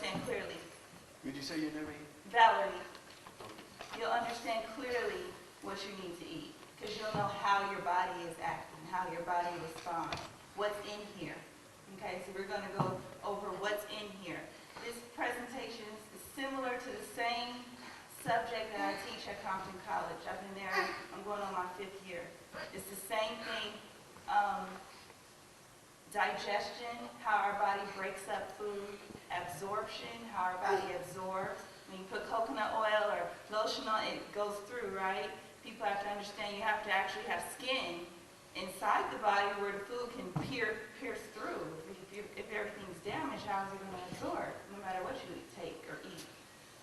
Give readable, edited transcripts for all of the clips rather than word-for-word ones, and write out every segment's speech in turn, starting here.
understand clearly. Did you say your name again? Valerie, you'll understand clearly what you need to eat because you'll know how your body is acting, how your body responds, what's in here. Okay, so we're going to go over what's in here. This presentation is similar to the same subject that I teach at Compton College. I've been there, I'm going on my 5th year. It's the same thing, digestion, how our body breaks up food, absorption, how our body absorbs. When you put coconut oil or lotion on, it goes through, right? People have to understand you have to actually have skin inside the body where the food can pierce through. If everything's damaged, how is it going to absorb, no matter what you take or eat?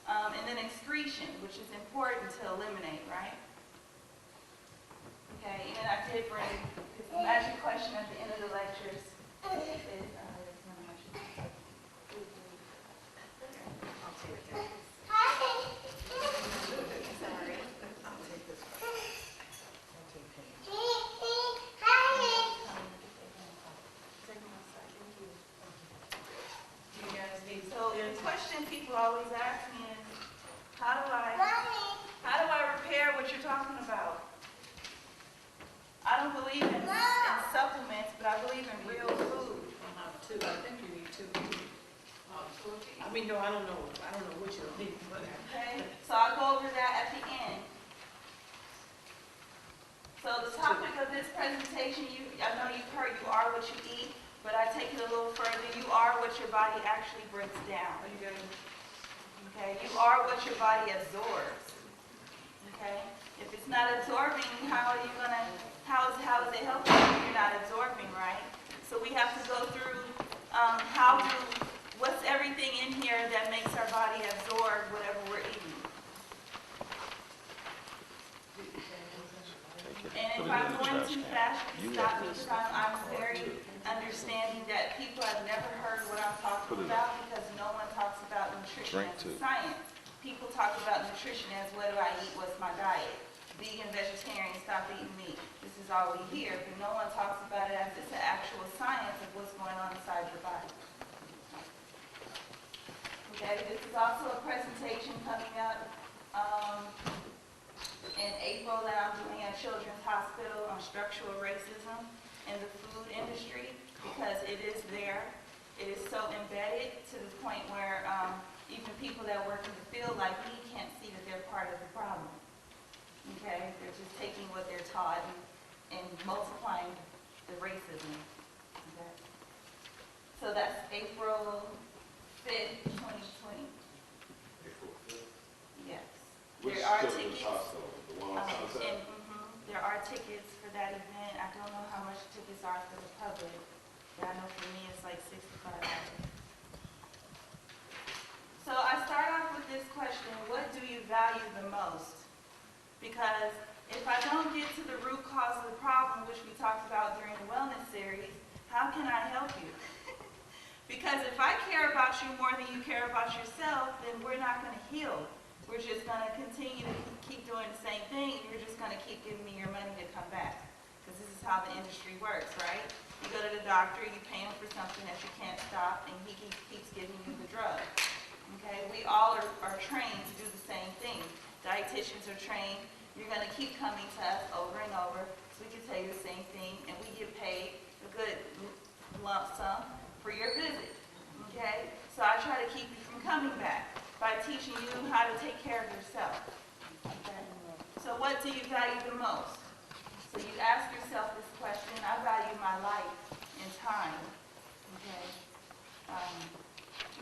And then excretion, which is important to eliminate, right? Okay, and then I did bring this magic question at the end of the lectures. I'll take that. Sorry. I'll take this one. So the question people always ask me is, how do I repair what you're talking about? I don't believe in supplements, but I believe in real food. I think you need two. I mean, no, I don't know what you'll need, but. Okay, so I'll go over that at the end. So the topic of this presentation, I know you've heard you are what you eat, but I take it a little further. You are what your body actually breaks down. Okay, you are what your body absorbs. Okay, if it's not absorbing, how is it helping if you're not absorbing, right? So we have to go through what's everything in here that makes our body absorb whatever we're eating. And if I'm going too fast, stop me because I'm very understanding that people have never heard what I'm talking about because no one talks about nutrition as a science. People talk about nutrition as what do I eat, what's my diet. Vegan, vegetarian, stop eating meat. This is all we hear, but no one talks about it as it's an actual science of what's going on inside your body. Okay, this is also a presentation coming up in April that I'm doing at Children's Hospital on structural racism in the food industry because it is there. It is so embedded to the point where even people that work in the field like me can't see that they're part of the problem. Okay, they're just taking what they're taught and multiplying the racism. Okay. So that's April 5th, 2020. April 5th. Yes. Which There are Children's tickets. Hospital? The one on Sunset? There are tickets for that event. I don't know how much tickets are for the public, but I know for me it's like $65. So I start off with this question, what do you value the most? Because if I don't get to the root cause of the problem, which we talked about during the wellness series, how can I help you? Because if I care about you more than you care about yourself, then we're not going to heal. We're just going to continue to keep doing the same thing, and you're just going to keep giving me your money to come back. Because this is how the industry works, right? You go to the doctor, you pay him for something that you can't stop, and he keeps giving you the drug. Okay? We all are trained to do the same thing. Dietitians are trained. You're going to keep coming to us over and over, so we can tell you the same thing, and we get paid a good lump sum for your visit. Okay? So I try to keep you from coming back by teaching you how to take care of yourself. Okay? So what do you value the most? So you ask yourself this question. I value my life and time. Okay?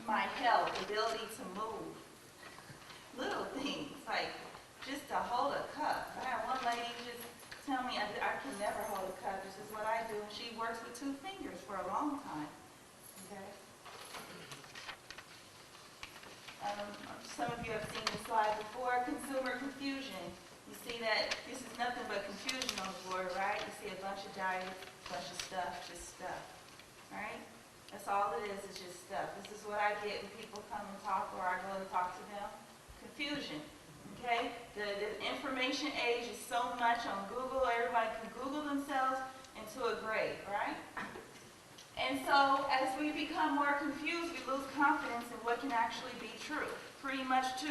My health, ability to move. Little things like just to hold a cup. I had one lady just tell me I can never hold a cup. This is what I do. And she works with 2 fingers for a long time. Okay? Some of you have seen this slide before. Consumer confusion. You see that this is nothing but confusion on the board, right? You see a bunch of diets, a bunch of stuff, just stuff. Right? That's all it is just stuff. This is what I get when people come and talk or I go and talk to them. Confusion. Okay? The information age is so much on Google. Everybody can Google themselves into a grade, right? And so so as we become more confused, we lose confidence in what can actually be true. Pretty much to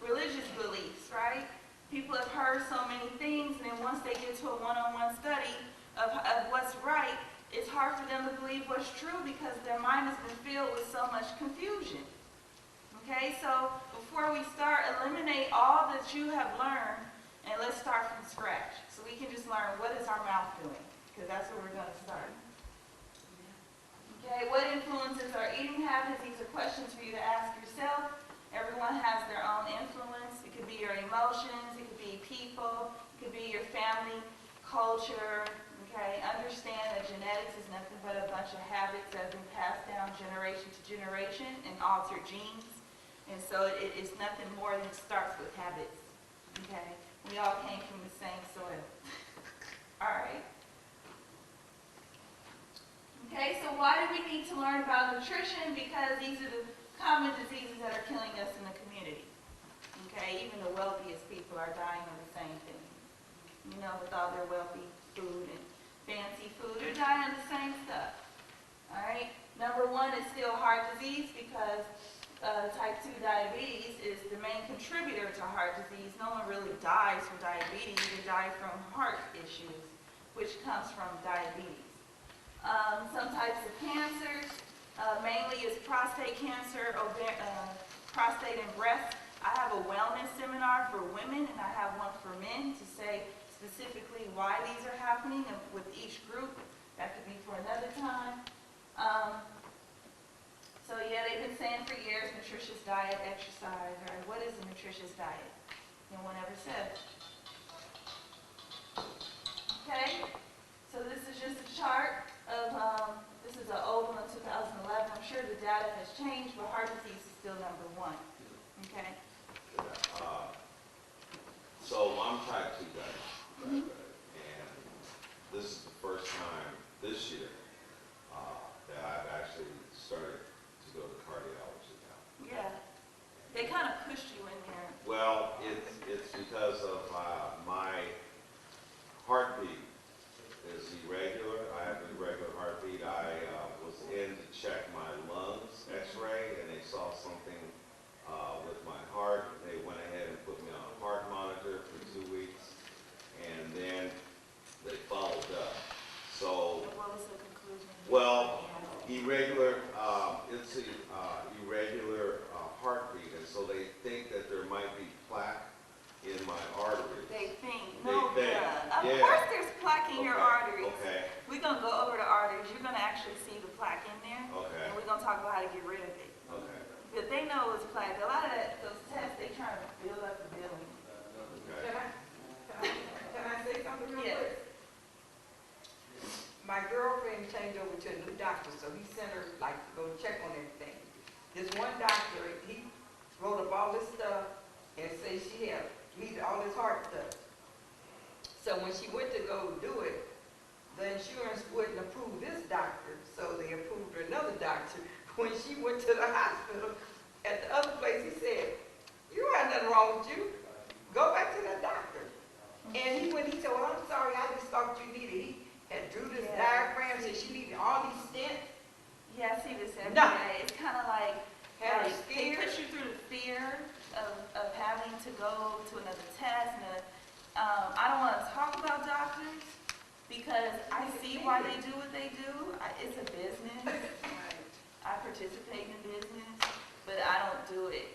religious beliefs, right? People have heard so many things, and then once they get to a one-on-one study of what's right, it's hard for them to believe what's true because their mind has been filled with so much confusion. Okay, so before we start, eliminate all that you have learned, and let's start from scratch. So we can just learn, what is our mouth doing? Because that's where we're going to start. Okay, what influences our eating habits? These are questions for you to ask yourself. Everyone has their own influence. It could be your emotions, it could be people, it could be your family, culture. Okay, understand that genetics is nothing but a bunch of habits that have been passed down generation to generation and altered genes. And so it is nothing more than it starts with habits. Okay, we all came from the same soil. All right. Okay, so why do we need to learn about nutrition? Because these are the common diseases that are killing us in the community. Okay, even the wealthiest people are dying of the same thing. You know, with all their wealthy food and fancy food, they're dying of the same stuff. All right, number one is still heart disease because type 2 diabetes is the main contributor to heart disease. No one really dies from diabetes, they die from heart issues, which comes from diabetes. Some types of cancers, mainly is prostate cancer, prostate and breast. I have a wellness seminar for women and I have one for men to say specifically why these are happening with each group. That could be for another time. So yeah, they've been saying for years, nutritious diet, exercise, right? What is a nutritious diet? No one ever said. Okay, so this is just a chart of, this is an old one of 2011. I'm sure the data has changed, but heart disease is still number one. Okay. So I'm type 2 diabetic, and this is the first time this year that I've actually started to go to cardiology now. Yeah, they kind of pushed you in there. Well, it's because of my heartbeat is irregular. I have an irregular heartbeat. I was in to check my lungs x-ray, and they saw something with my heart. They went ahead and put me on a heart monitor for 2 weeks, and then they followed up. So, What was the conclusion? well, irregular, it's a irregular heartbeat, and so they think that there might be plaque in my artery. They think. They No, think, Of yeah. course there's plaque in your arteries. Okay, We're going to go over the arteries. You're going to actually see the plaque in there. okay, And we're going to talk about how to get rid of it. okay, But they know it's plaque. A lot of those tests, they trying to build up the billing. okay. Can I say something real Yes. quick? My girlfriend changed over to a new doctor, so he sent her like to go check on everything. This one doctor, he wrote up all this stuff and said she had all this heart stuff. So when she went to go do it, the insurance wouldn't approve this doctor, so they approved another doctor. When she went to the hospital, at the other place, he said, "You have nothing wrong with you. Go back to that doctor." And he said, "Well, I'm sorry, I just thought you needed." He had drew this Yeah. diagram, said she needed all these stents. Yeah, I see this every No. day. It's kind of like, Had her it scared. puts you through the fear of having to go to another test. I don't want to talk about doctors because I see why they do what they do. It's a business. I participate in business, but I don't do it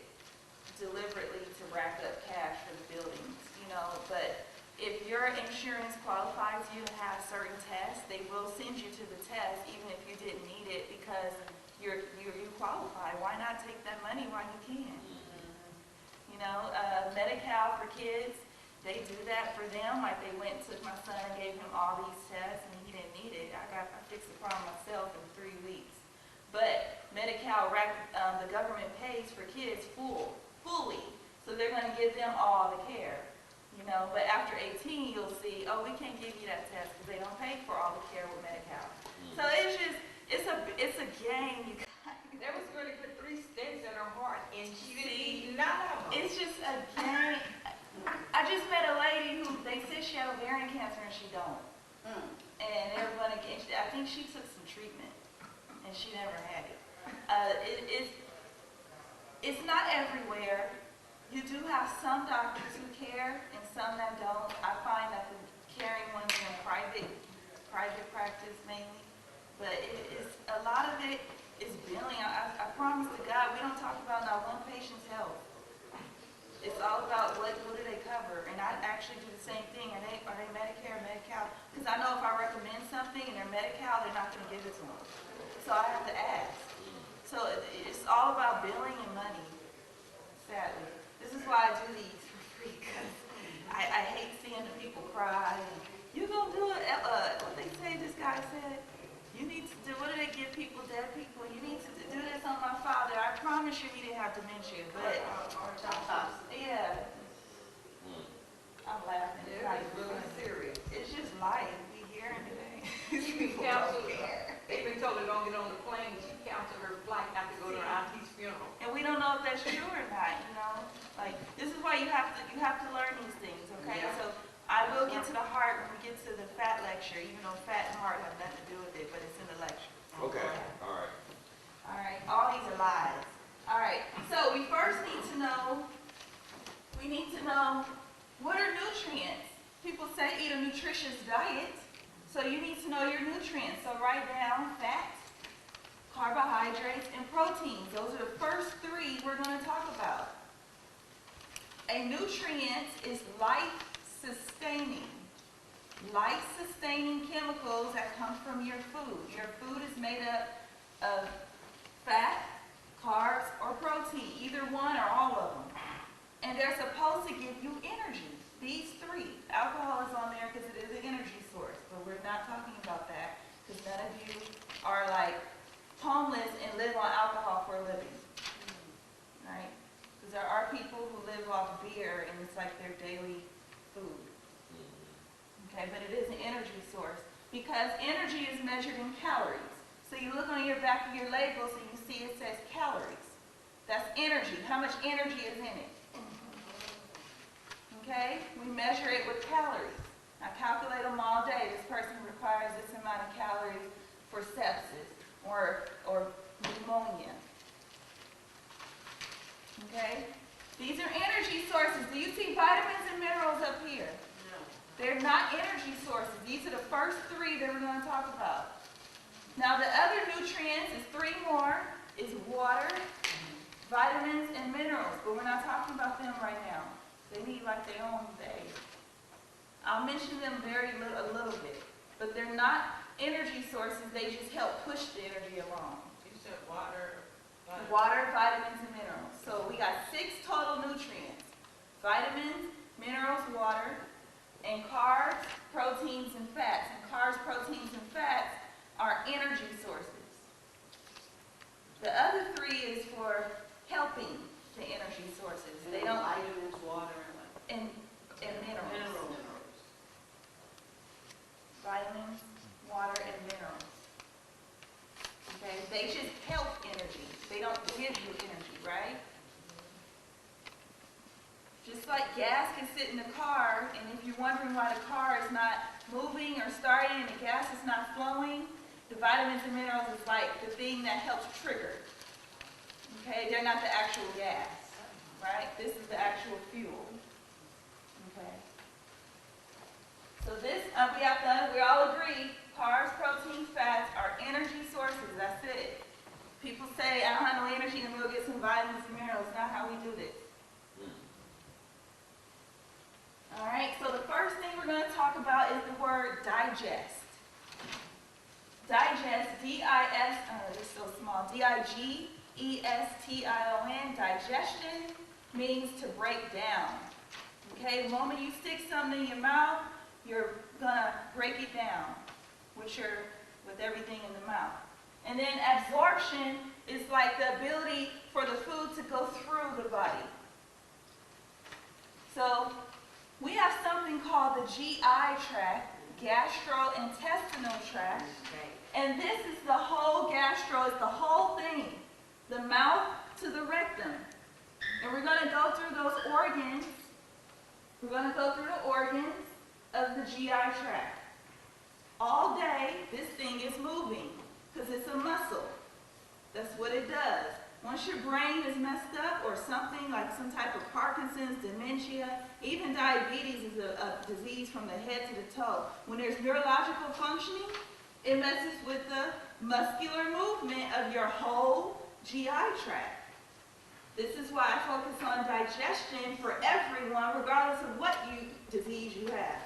deliberately to rack up cash for the buildings, you know. But if your insurance qualifies you to have certain tests, they will send you to the test even if you didn't need it because you qualify. Why not take that money while you can? You know, Medi-Cal for kids, they do that for them. Like they went and took my son and gave him all these tests and he didn't need it. I fixed the problem myself in 3 weeks. But Medi-Cal, the government pays for kids fully. So they're going to give them all the care. You know, but after 18, you'll see, oh, we can't give you that test because they don't pay for all the care with Medi-Cal. So it's a game, you guys. They was going to put 3 stents in her heart, and she didn't See? need none of them. It's just a game. I just met a lady who, they said she had ovarian cancer and she don't. And they're going to get, I think she took some treatment. and she never had it. It's not everywhere. You do have some doctors who care and some that don't. I find that the caring ones are in private practice mainly, but it's a lot of it is billing. I promise to God, we don't talk about not one patient's health. It's all about what do they cover, and I actually do the same thing. Are they Medicare or Medi-Cal? Because I know if I recommend something and they're Medi-Cal, they're not going to give it to them. So I have to ask. So it's all about billing and money, sadly. This is why I do these for free, because I hate seeing the people cry. You gonna do it? What they say? This guy said, you need to do. What do they give people? Dead people. You need to do this on my father. I promise you, he didn't have dementia, but yeah, I'm laughing. It's Yeah, not it's even really funny. serious. It's just life. We hearing today. She counseled, they've been told her don't get on the plane. She canceled her flight not to go to her auntie's funeral. And we don't know if that's true or not, you know? Like, this is why you have to learn these things, okay? Yeah. So I will get to the heart when we get to the fat lecture, even though fat and heart have nothing to do with it, but it's in the lecture. Okay, all right. All right, all these are lies. All right, so we first need to know what are nutrients? People say eat a nutritious diet, so you need to know your nutrients. So write down fat, carbohydrates, and proteins. Those are the first three we're going to talk about. A nutrient is life-sustaining chemicals that come from your food. Your food is made up of fat, carbs, or protein, either one or all of them. And they're supposed to give you energy. These three. Alcohol is on there because it is an energy source, but we're not talking about that because none of you are like homeless and live on alcohol for a living, right? Because there are people who live off beer and it's like their daily food. Okay, but it is an energy source because energy is measured in calories. So you look on your back of your labels and you see it says calories. That's energy. How much energy is in it? Okay, we measure it with calories. I calculate them all day. This person requires this amount of calories for sepsis or pneumonia. Okay, these are energy sources. Do you see vitamins and minerals up here? No. They're not energy sources. These are the first three that we're going to talk about. Now the other nutrients is three more, is water, vitamins, and minerals, but we're not talking about them right now. They need like their own thing. I'll mention them a little bit, but they're not energy sources. They just help push the energy along. You said water. Water, vitamins, and minerals. So we got 6 total nutrients. Vitamins, minerals, water, and carbs, proteins, and fats. And carbs, proteins, and fats are energy sources. The other 3 is for helping the energy sources. They don't Vitamins, water, and minerals. minerals. Vitamins, water, and minerals. Okay, they just help energy. They don't give you energy, right? Just like gas can sit in the car, and if you're wondering why the car is not moving or starting and the gas is not flowing, the vitamins and minerals is like the thing that helps trigger. Okay, they're not the actual gas, right? This is the actual fuel. Okay. So this, we all agree, carbs, protein, fats are energy sources. That's it. People say, I don't have no energy, and we'll get some vitamins and minerals. Not how we do this. All right, so the first thing we're going to talk about is the word digest. Digest, D-I-S, it's so small, D-I-G-E-S-T-I-O-N, digestion means to break down. Okay, the moment you stick something in your mouth, you're going to break it down with everything in the mouth. And then absorption is like the ability for the food to go through the body. So we have something called the GI tract, gastrointestinal tract. And this is the whole gastro, it's the whole thing. The mouth to the rectum. And we're going to go through those organs. We're going to go through the organs of the GI tract. All day, this thing is moving because it's a muscle. Once your brain is messed up or something like some type of Parkinson's, dementia, even diabetes is a disease from the head to the toe. When there's neurological functioning, it messes with the muscular movement of your whole GI tract. This is why I focus on digestion for everyone, regardless of what disease you have.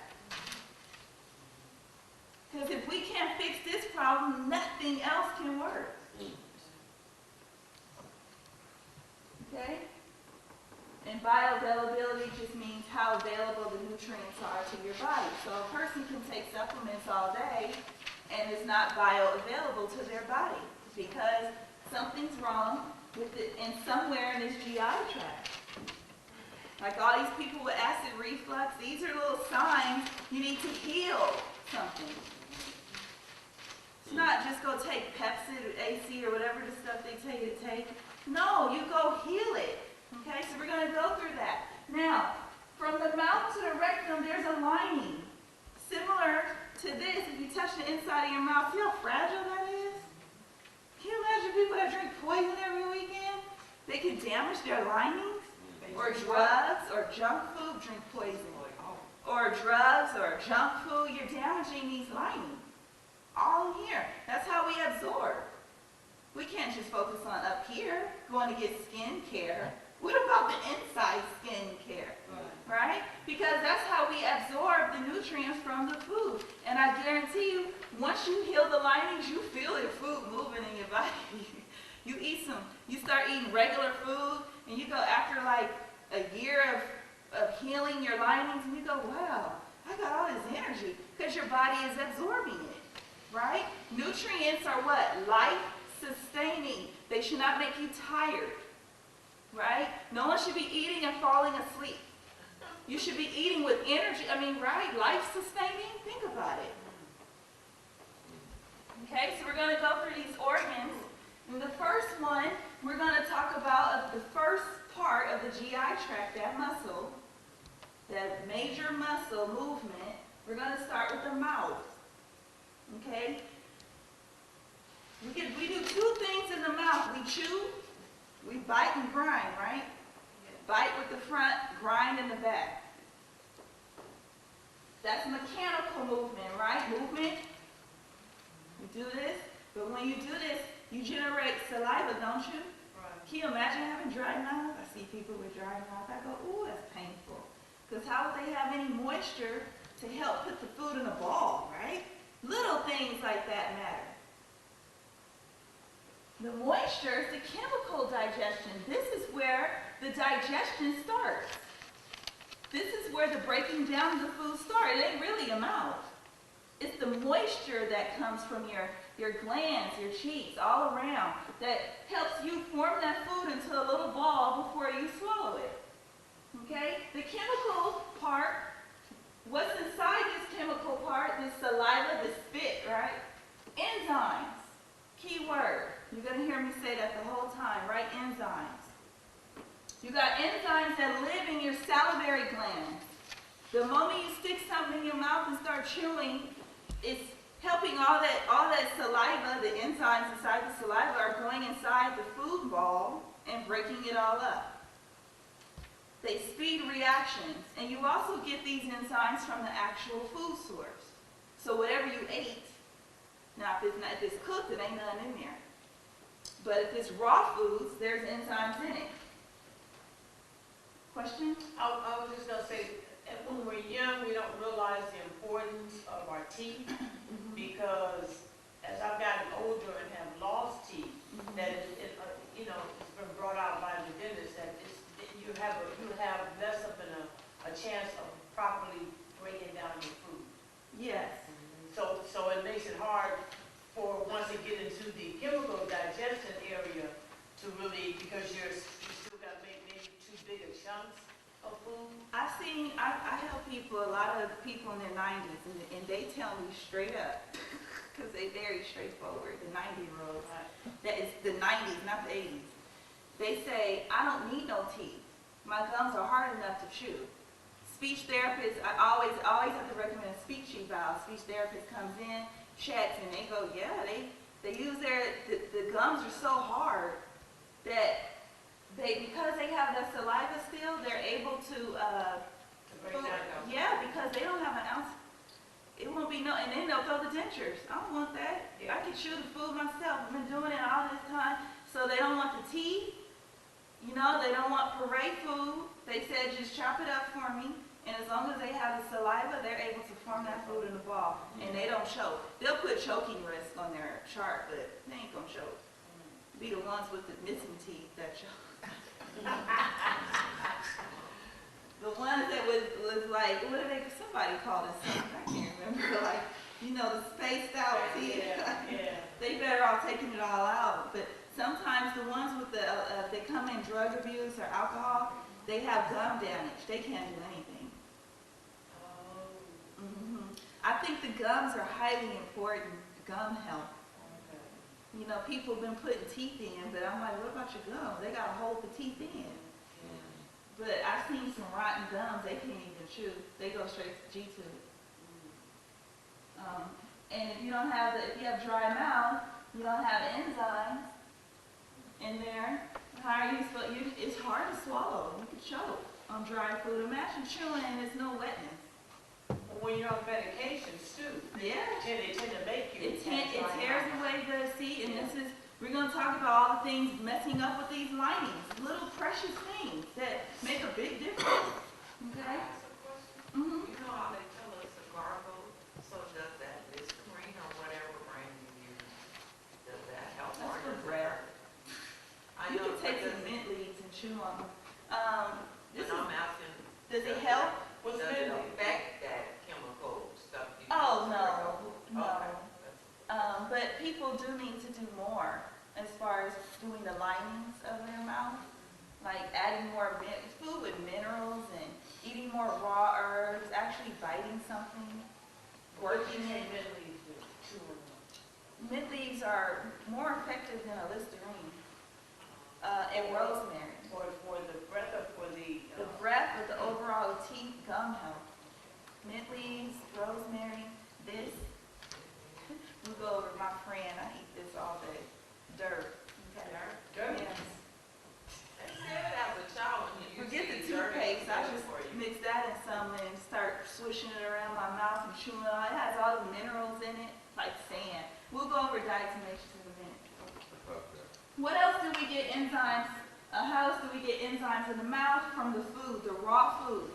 Because if we can't fix this problem, nothing else can work. Okay? And bioavailability just means how available the nutrients are to your body. So a person can take supplements all day and it's not bioavailable to their body because something's wrong with it and somewhere in this GI tract. Like all these people with acid reflux, these are little signs you need to heal something. It's not just go take Pepsid or AC or whatever the stuff they tell you to take. No, you go heal it. Okay, so we're going to go through that. Now, from the mouth to the rectum, there's a lining. Similar to this, if you touch the inside of your mouth, see how fragile that is? Can you imagine people that drink poison every weekend? They can damage their linings, or drugs, or junk food, drink poison. Or drugs, or junk food, you're damaging these linings. All in here. That's how we absorb. We can't just focus on up here, going to get skin care. What about the inside skin care? Right? Because that's how we absorb the nutrients from the food. And I guarantee you, once you heal the linings, you feel your food moving in your body. You eat you start eating regular food, and you go after like a year of healing your linings, and you go, wow, I got all this energy, because your body is absorbing it, right? Nutrients are what? Life-sustaining. They should not make you tired, right? No one should be eating and falling asleep. You should be eating with energy. I mean, right? Life-sustaining? Think about it. Okay, so we're going to go through these organs. And the first one, we're going to talk about the first part of the GI tract, that muscle, that major muscle movement. We're going to start with the mouth. Okay? We do two things in the mouth. We chew, we bite and grind, right? Bite with the front, grind in the back. That's mechanical movement, right? Movement. You do this, but when you do this, you generate saliva, don't you? Right. Can you imagine having dry mouth? I see people with dry mouth. I go, ooh, that's painful. Because how would they have any moisture to help put the food in a ball, right? Little things like that matter. The moisture is the chemical digestion. This is where the digestion starts. This is where the breaking down of the food starts. It ain't really a mouth. It's the moisture that comes from your glands, your cheeks, all around, that helps you form that food into a little ball before you swallow it. Okay? The chemical part, what's inside this chemical part, this saliva, this spit, right? Enzymes. Key word. You're going to hear me say that the whole time, right? Enzymes. You got enzymes that live in your salivary glands. The moment you stick something in your mouth and start chewing, it's helping all that saliva, the enzymes inside the saliva are going inside the food ball and breaking it all up. They speed reactions. And you also get these enzymes from the actual food source. So whatever you ate, now if it's cooked, it ain't nothing in there. But if it's raw foods, there's enzymes in it. Question? I was just going to say, when we're young, we don't realize the importance of our teeth because as I've gotten older and have lost teeth, that it's been brought out by the dentist that you have less of a chance of properly breaking down your food. Yes. So it makes it hard for once you get into the chemical digestion area to really, because you still got maybe too big of chunks of food. I help people, a lot of people in their 90s, and they tell me straight up, because they're very straightforward, the 90-year-olds, that is the 90s, not the 80s. They say, I don't need no teeth. My gums are hard enough to chew. Speech therapists, I always have to recommend a speech eval. Speech therapist comes in, checks, and they go, yeah, they use the gums are so hard that because they have that saliva still, they're able to, To break food- down. yeah, because they don't have an ounce, it won't be no, and then they'll throw the dentures. I don't want that. I can chew the food myself. I've been doing it all this time. So they don't want the teeth, you know, they don't want puree food. They said just chop it up for me. And as long as they have the saliva, they're able to form that food in the ball. And they don't choke. They'll put choking risk on their chart, but they ain't gonna choke. Be the ones with the missing teeth that choke. The ones that was like, what did somebody called it something, I can't remember, like, you know, the spaced out teeth. Yeah. They better off taking it all out. But sometimes the ones with the, they come in drug abuse or alcohol, they have gum damage. They can't do anything. Oh, I think the gums are highly important, gum health. okay. You know, people have been putting teeth in, but I'm like, what about your gums? They gotta hold the teeth in. But I've seen some rotten gums, they can't even chew. They go straight to G-tube. And if you don't have if you have dry mouth, you don't have enzymes in there, how are you supposed, it's hard to swallow. You can choke on dry food. Imagine chewing and there's no wetness. When you're on medications too, Yeah. they tend to make you. It tears away the seed, and we're going to talk about all the things messing up with these linings, little precious things that make a big difference. Okay? Mm-hmm. You know how they tell us to gargle, so does that Listerine or whatever brand you use, does that help? That's or for does it breath. hurt? I You know, can take but some does- mint leaves and chew on them. but I'm asking, Does it help? What's does it in it? affect that chemical stuff? you Oh, use? no, no. Okay. But people do need to do more as far as doing the linings of their mouth, like adding more food with minerals and eating more raw herbs, actually biting something, working it. Mint leaves are more effective than a Listerine and rosemary. For the breath or for the. The breath with the overall teeth gum health. Mint leaves, rosemary, this. We go over my friend, I eat this all day. Dirt. Okay. Dirt? Yes. They said as a child when you used Forget to the eat dirt, toothpaste, I it's good just for you. mix that in some and start swishing it around my mouth and chewing it on. It has all the minerals in it, like sand. We'll go over diatomaceous in a minute. Okay. What else do we get enzymes? How else do we get enzymes in the mouth? From the food, the raw foods.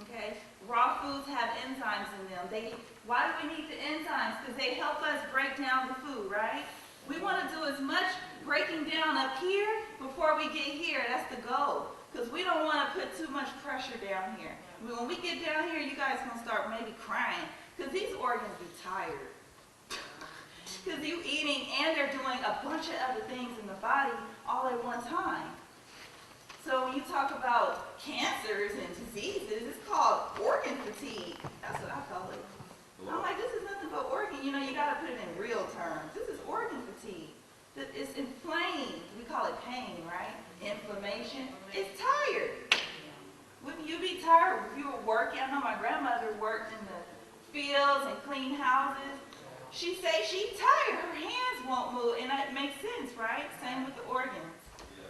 Okay? Raw foods have enzymes in them. Why do we need the enzymes? Because they help us break down the food, right? We want to do as much breaking down up here before we get here. That's the goal. Because we don't want to put too much pressure down here. When we get down here, you guys going to start maybe crying. Because these organs be tired. Because you eating and they're doing a bunch of other things in the body all at one time. So when you talk about cancers and diseases, it's called organ fatigue. That's what I call it. I'm like, this is nothing but organ. You know, you got to put it in real terms. This is organ fatigue. It's inflamed. We call it pain, right? Inflammation. It's tired. Wouldn't you be tired if you were working? I know my grandmother worked in the fields and cleaned houses. She say she tired. Her hands won't move, and that makes sense, right? Same with the organs.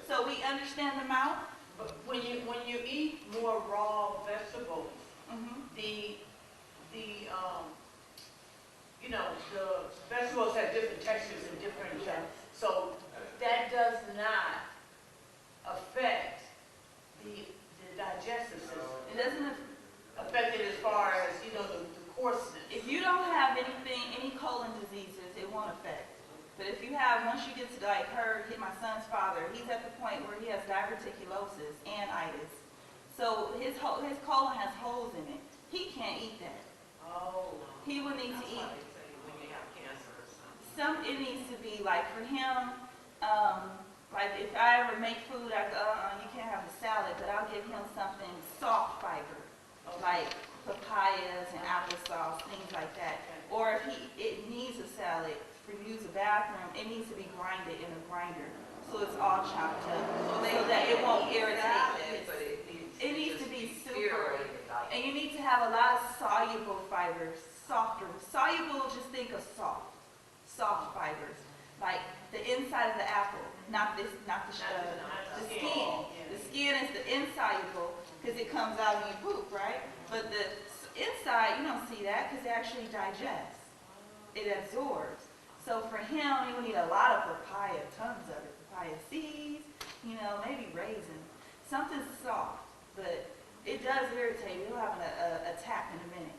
So we understand the mouth. But when you eat more raw vegetables, Mm-hmm. the vegetables have different textures and different, so that does not affect the digestive system. It doesn't. Affect it as far as, the coarseness. If you don't have any colon diseases, it won't affect. But if you have, once you get to like my son's father, he's at the point where he has diverticulosis and itis. So his colon has holes in it. He can't eat that. Oh. He will need to That's eat. why they say when you have cancer or something. It needs to be like for him, like if I ever make food, I go, you can't have the salad, but I'll give him something soft fiber, like papayas and applesauce, things like that. Or if it needs a salad, for you to use a bathroom, it needs to be grinded in a grinder. So it's all chopped up, so that it won't irritate. But It needs to be super, spirated, like. and you need to have a lot of soluble fibers, softer. Soluble, just think of soft fibers. Like the inside of the apple, not the skin. The skin is the insoluble, because it comes out when you poop, right? But the inside, you don't see that, because it actually digests. It absorbs. So for him, you need a lot of papaya, tons of it. Papaya seeds, maybe raisins. Something soft, but it does irritate. You'll have an attack in a minute.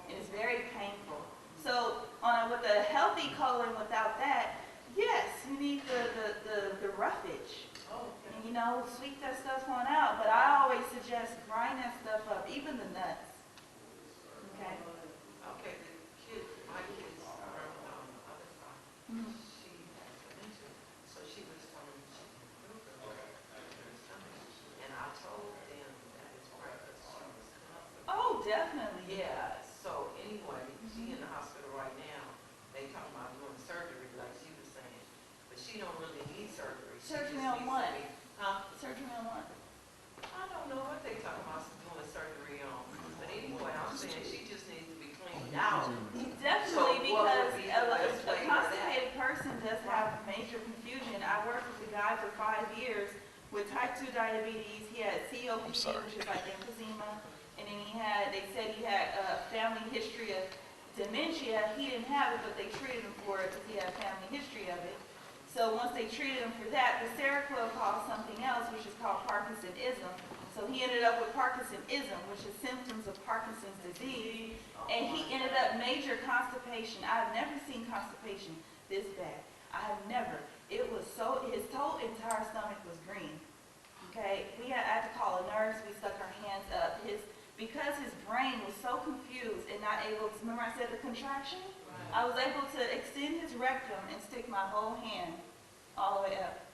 And it's very painful. So with a healthy colon without that, yes, you need the roughage. And, sweep that stuff on out. But I always suggest grind that stuff up, even the nuts. Okay? Okay, the kid, my kid's from the other side, Mhm. she has dementia, so she was telling me she can improve her stomach. And I told them that it's breakfast, she was constantly. Oh, definitely. Yeah, so anyway, she in the hospital right now, they talking about doing surgery, like she was saying, but she don't really need surgery. She Surgery just on needs to what? be- Huh? Surgery on what? I don't know what they talking about doing surgery on, but anyway, I'm saying she just needs to be cleaned out. Definitely, So what because would be the best a way for constipated person does have major confusion. I worked with a guy for 5 years with type 2 diabetes. He had COPD, which is like emphysema, and then they said he had a family history of dementia. He didn't have it, but they treated him for it because he had a family history of it. So once they treated him for that, the Seroquel caused something else, which is called Parkinsonism. So he ended up with Parkinsonism, which is symptoms of Parkinson's disease, and he ended up major constipation. I have never seen constipation this bad. I have never. It was his whole entire stomach was green. Okay, I had to call a nurse. We stuck our hands up. Because his brain was so confused and not able to, remember I said the contraction? I was able to extend his rectum and stick my whole hand all the way up.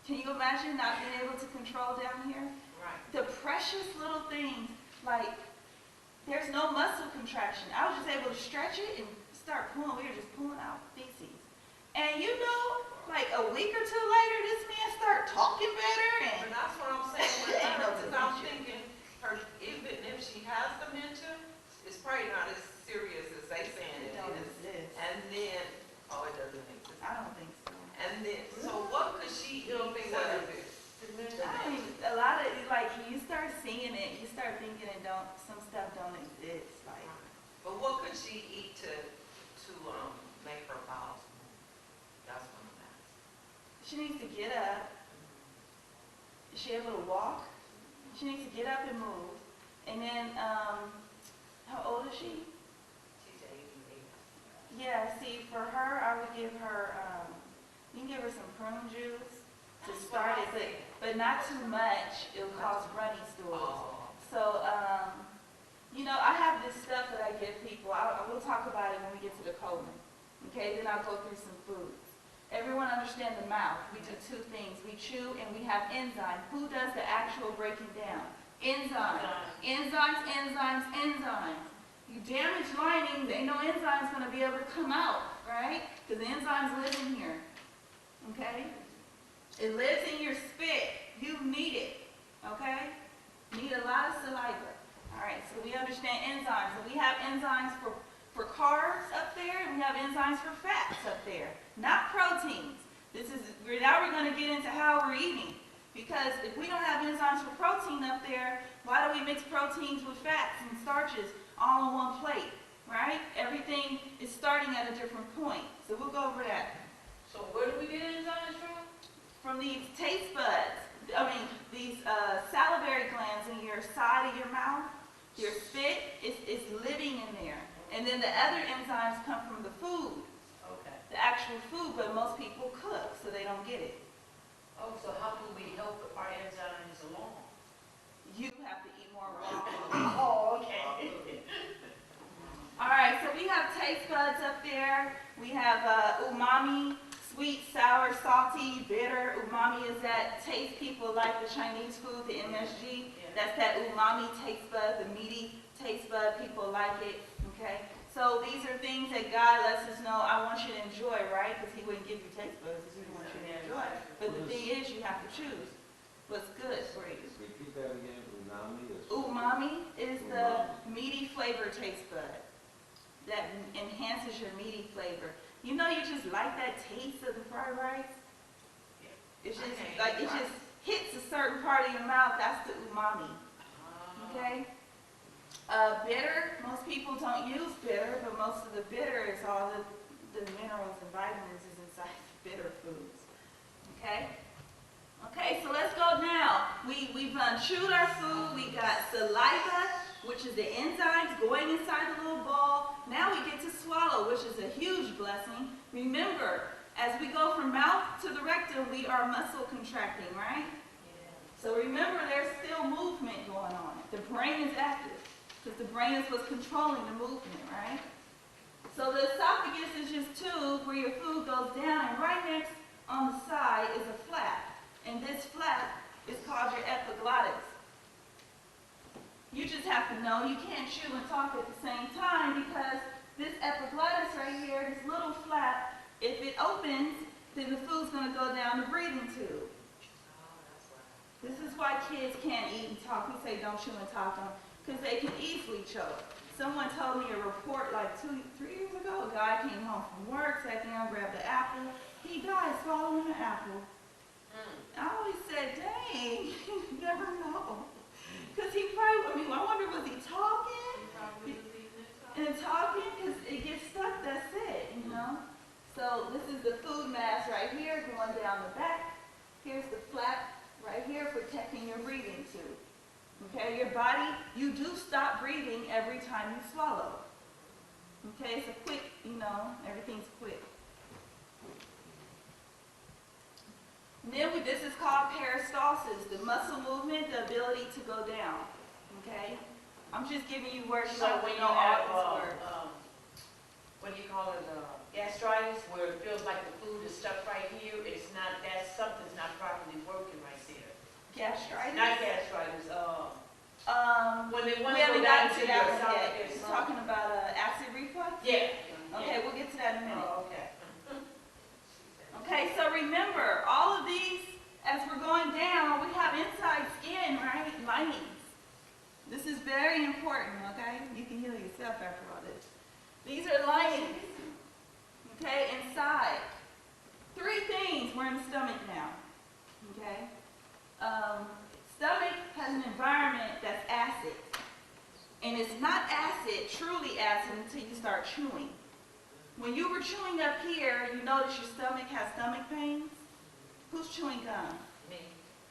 Can you imagine not being able to control down here? Right. The precious little things, like there's no muscle contraction. I was just able to stretch it and start pulling. We were just pulling out feces. And like a week or two later, this man started talking better. And But that's what I'm saying with Ain't no her, because I'm dementia. thinking, even if she has dementia, it's probably not as serious as they saying it it don't is. exist. And then, it doesn't exist. I don't think so. And then, so what could she eat? You don't think to- what is it? I mean, a lot of, like, you start seeing it, you start thinking some stuff don't exist. Like, But what could she eat to make her bowels move? That's what I'm asking. she needs to get up. Is she able to walk? She needs to get up and move. And then, how old is she? She's 88. Yeah, see, for her, I would give her, you can give her some prune juice to That's start what it, I but not too much. It'll cause runny stools. Oh, So, I have this stuff that I give people. I will talk about it when we get to the colon. Okay, then I'll go through some foods. Everyone understand the mouth. We do two things. We chew and we have enzyme. Who does the actual breaking down? Enzyme. Enzymes, enzymes, enzymes. You damage lining, ain't no enzyme's going to be able to come out, right? Because the enzymes live in here. Okay? It lives in your spit. You need it. Okay? Need a lot of saliva. All right, so we understand enzymes. So we have enzymes for carbs up there, and we have enzymes for fats up there, not proteins. Now we're going to get into how we're eating. Because if we don't have enzymes for protein up there, why do we mix proteins with fats and starches all on one plate, right? Everything is starting at a different point. So we'll go over that. So where do we get enzymes from? From these taste buds, these salivary glands in your side of your mouth, your spit is living in there. And then the other enzymes come from the food, Okay. the actual food, but most people cook, so they don't get it. Oh, so how do we help our enzymes along? You have to eat more raw. Oh, okay. All right, so we have taste buds up there. We have umami, sweet, sour, salty, bitter. Umami is that taste people like the Chinese food, the MSG. That's that umami taste bud, the meaty taste bud. People like it, okay? So these are things that God lets us know, I want you to enjoy, right? Because he wouldn't give you taste buds if he didn't want you to enjoy. But the thing is, you have to choose what's good for you. Repeat that again, umami is? Umami is the meaty flavor taste bud that enhances your meaty flavor. You just like that taste of the fried rice? It's just, Okay. like, it just hits a certain part of your mouth, that's the umami, okay? Bitter, most people don't use bitter, but most of the bitter is all the minerals and vitamins is inside the bitter foods, okay? Okay, so let's go now. We've chewed our food, we got saliva, which is the enzymes going inside the little ball. Now we get to swallow, which is a huge blessing. Remember, as we go from mouth to the rectum, we are muscle contracting, right? So remember, there's still movement going on. The brain is active, because the brain is what's controlling the movement, right? So the esophagus is just tube where your food goes down, and right next on the side is a flap. And this flap is called your epiglottis. You just have to know you can't chew and talk at the same time, because this epiglottis right here, this little flap, if it opens, then the food's going to go down the breathing tube. This is why kids can't eat and talk. We say don't chew and talk them, because they can easily choke. Someone told me a report like 2-3 years ago. A guy came home from work, sat down, grabbed the apple. He died swallowing the apple. I always said, dang, you never know. Because he probably, I wonder, was he talking? And talking, because it gets stuck, that's it, you know? So this is the food mass right here going down the back. Here's the flap right here protecting your breathing tube. Okay, your body, you do stop breathing every time you swallow. Okay, it's a quick, everything's quick. And then this is called peristalsis, the muscle movement, the ability to go down. Okay, I'm just giving you words So so when we you know all have, these words. what do you call it, gastritis, where it feels like the food is stuck right here, something's not properly working right there. Gastritis. Not gastritis, when they want We to go haven't down gotten to to the that one yet. esophagus. You're talking about acid reflux? Yeah. Okay, we'll get to that in a minute. Oh, okay. Okay, so remember, all of these, as we're going down, we have inside skin, right? Linings. This is very important, okay? You can heal yourself after all this. These are linings, okay, inside. 3 things. We're in the stomach now, okay? Stomach has an environment that's acid. And it's not acid, truly acid, until you start chewing. When you were chewing up here, you notice your stomach has stomach pains? Who's chewing gum? Me.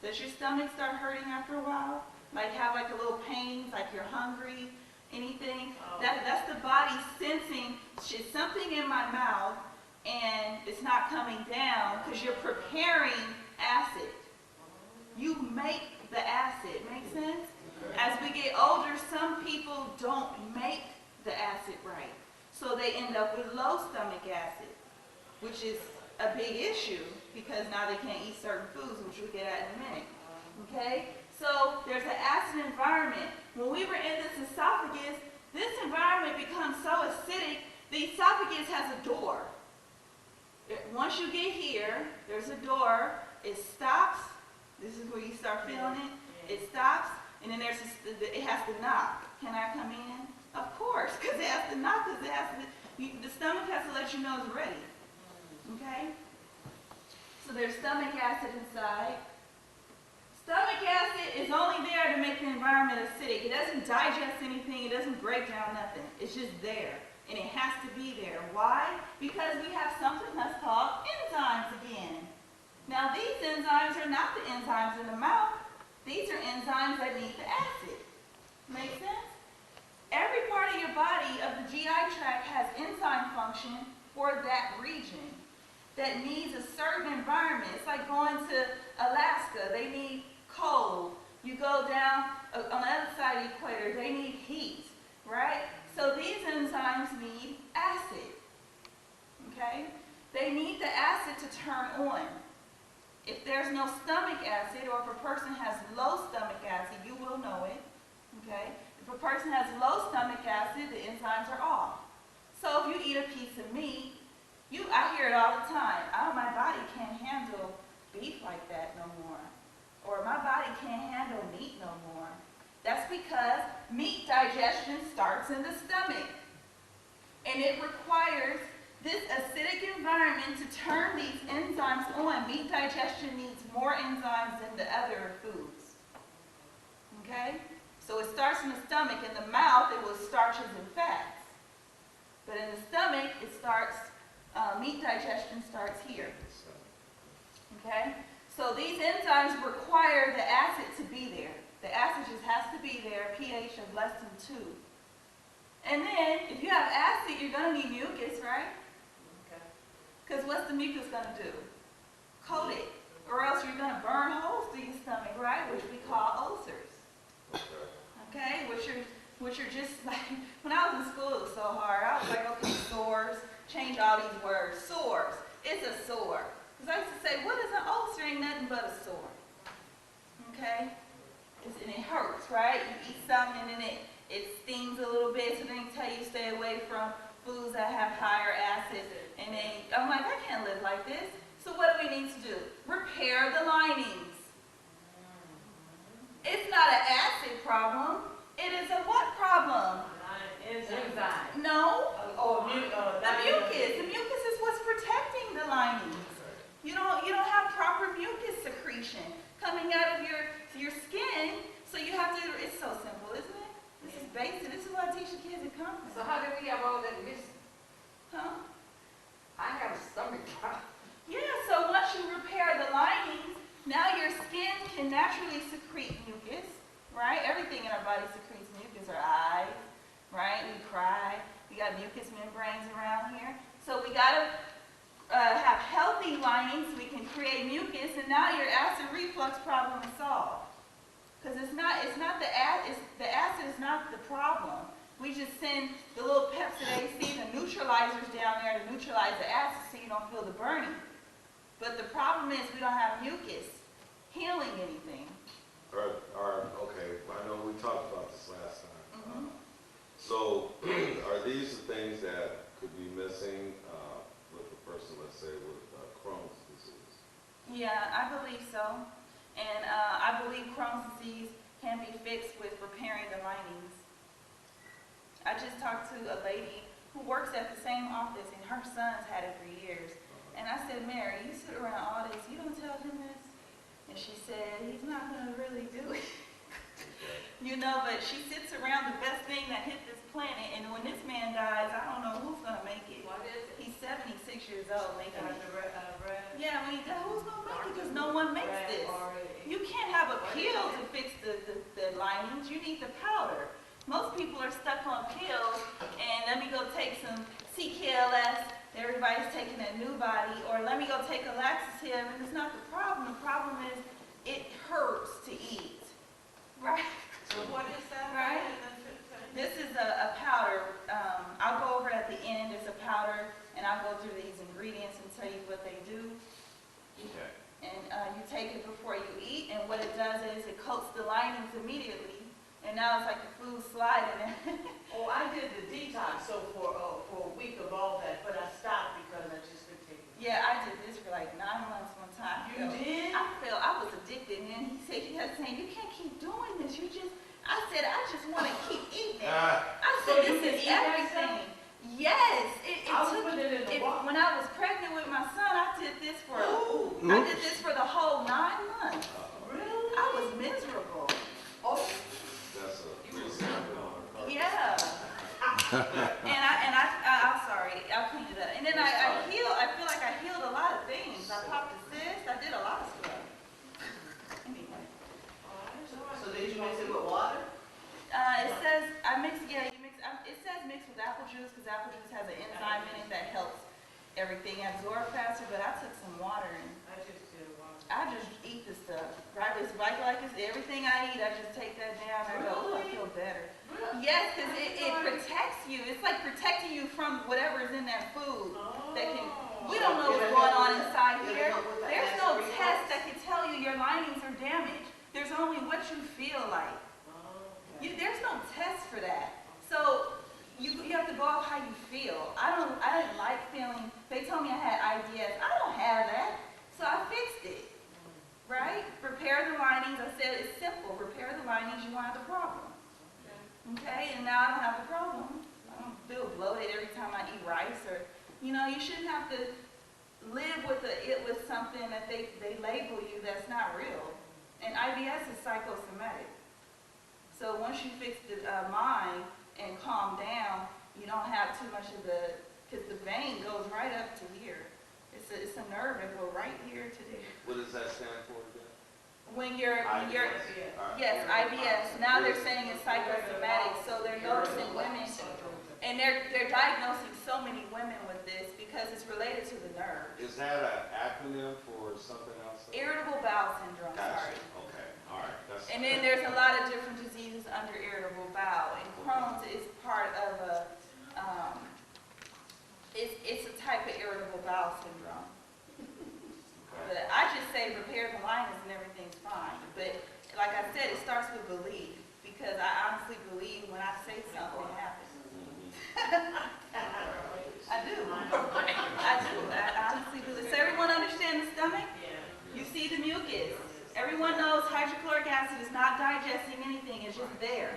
Does your stomach start hurting after a while? Like have like a little pains, like you're hungry, anything? Oh. That's the body sensing shit, something in my mouth and it's not coming down because you're preparing acid. You make the acid, make sense? As we get older, some people don't make the acid right. So they end up with low stomach acid, which is a big issue because now they can't eat certain foods, which we'll get at in a minute. Okay? So there's an acid environment. When we were in this esophagus, this environment becomes so acidic, the esophagus has a door. Once you get here, there's a door. It stops. This is where you start feeling it. It stops, and then it has to knock. Can I come in? Of course, because it has to knock, because it has to, the stomach has to let you know it's ready. Okay? So there's stomach acid inside. Stomach acid is only there to make the environment acidic. It doesn't digest anything. It doesn't break down nothing. It's just there. And it has to be there. Why? Because we have something that's called enzymes again. Now these enzymes are not the enzymes in the mouth. These are enzymes that need the acid. Make sense? Every part of your body, of the GI tract, has enzyme function for that region that needs a certain environment. It's like going to Alaska. They need cold. You go down on the other side of the equator, they need heat, right? So these enzymes need acid, okay? They need the acid to turn on. If there's no stomach acid, or if a person has low stomach acid, you will know it, okay? If a person has low stomach acid, the enzymes are off. So if you eat a piece of meat, I hear it all the time. Oh, my body can't handle beef like that no more. Or my body can't handle meat no more. That's because meat digestion starts in the stomach. And it requires This acidic environment to turn these enzymes on, meat digestion needs more enzymes than the other foods. Okay? So it starts in the stomach. In the mouth, it was starches and fats. But in the stomach, it starts, meat digestion starts here. Okay? So these enzymes require the acid to be there. The acid just has to be there, pH of less than 2. And then, if you have acid, you're going to need mucus, right? Okay. Because what's the mucus going to do? Coat it. Or else you're going to burn holes through your stomach, right? Which we call ulcers. Okay? Which are just like, when I was in school, it was so hard. I was like, okay, sores. Change all these words. Sores. It's a sore. Because I used to say, what is an ulcer? Ain't nothing but a sore. Okay? And it hurts, right? You eat something and then it stings a little bit, so then they tell you stay away from foods that have higher acid. And then I'm like, I can't live like this. So what do we need to do? Repair the linings. It's not an acid problem. It is a what problem? Enzyme. No. Oh, The mucus. The mucus is what's protecting the linings. You don't have proper mucus secretion coming out of your skin, so you have to. It's so simple, isn't it? This is basic. This is what I teach the kids at conference. So how do we have all that missing? Huh? I have a stomach problem. Yeah. So once you repair the linings, now your skin can naturally secrete mucus, right? Everything in our body secretes mucus. Our eyes, right? We cry. We got mucus membranes around here. So we gotta have healthy linings. We can create mucus, and now your acid reflux problem is solved. Because the acid is not the problem. We just send the little pepsidase, the neutralizers down there to neutralize the acid so you don't feel the burning. But the problem is we don't have mucus healing anything. Okay, I know we talked about this last time. Mhm. So, are these the things that could be missing with a person, let's say, with Crohn's disease? Yeah, I believe so. And I believe Crohn's disease can be fixed with repairing the linings. I just talked to a lady who works at the same office, and her son's had it for years. And I said, Mary, you sit around all this, you don't tell him this? And she said, he's not going to really do it. You know, but she sits around the best thing that hit this planet, and when this man dies, I don't know who's going to make it. What is it? He's 76 years old making it. Brad. Yeah, when he dies, who's going to make it? Because no one makes this. You can't have a pill to fix the linings. You need the powder. Most people are stuck on pills, and let me go take some CKLS. Everybody's taking a new body, or let me go take a laxative, and it's not the problem. The problem is it hurts to eat, right? So what is that? Right. This is a powder. I'll go over it at the end. It's a powder, and I'll go through these ingredients and tell you what they do. Okay. And you take it before you eat, and what it does is it coats the linings immediately. And now it's like the food sliding in. Oh, I did the detox, so for a week of all that, but I stopped because I just couldn't take it. Yeah, I did this for like 9 months one time. You did? I was addicted, and he kept saying, you can't keep doing this. I said, I just want to keep eating. I So said, you this is can eat that everything. Yes. I was putting it in the water. When I was pregnant with my son, I did this for the whole 9 months. Really? I was miserable. Oh, That's a pretty simple one. Yeah. I'm sorry. I cleaned it up. And then I healed. I feel like I healed a lot of things. I popped a cyst. I did a lot of stuff. Anyway. so did you mix it with water? It says it says mix with apple juice because apple juice has an enzyme in it that helps everything absorb faster. But I took some water and I just did water. I just eat the stuff. Right? It's like it's everything I eat. I just take that down and I go, oh, I feel better. Yes, because it protects you. It's like protecting you from whatever is in that food. We don't know what's going on inside here. There's no test that can tell you your linings are damaged. There's only what you feel like. There's no test for that. So you have to go off how you feel. I didn't like feeling. They told me I had IBS. I don't have that, so I fixed it. Right? Repair the linings. I said it's simple. Repair the linings. You won't have the problem. Okay? And now I don't have the problem. I don't feel bloated every time I eat rice or You know, you shouldn't have to live with it with something that they label you that's not real. And IBS is psychosomatic. So once you fix the mind and calm down, you don't have too much of because the vein goes right up to here. It's a nerve that goes right here to there. What does that stand for again? When you're, IBS. Yeah. All right. yes, IBS. Now they're saying it's psychosomatic, so they're noticing women, and they're diagnosing so many women with this because it's related to the nerve. Is that an acronym for something else? Irritable bowel syndrome, Gotcha. sorry. Okay, all right. That's And then there's a lot of different diseases under irritable bowel, and Crohn's is part of it's a type of irritable bowel syndrome. But I just say repair the linings and everything's fine. But like I said, it starts with belief, because I honestly believe when I say something, it happens. I do. I do. I honestly do. Does everyone understand the stomach? You see the mucus. Everyone knows hydrochloric acid is not digesting anything. It's just there,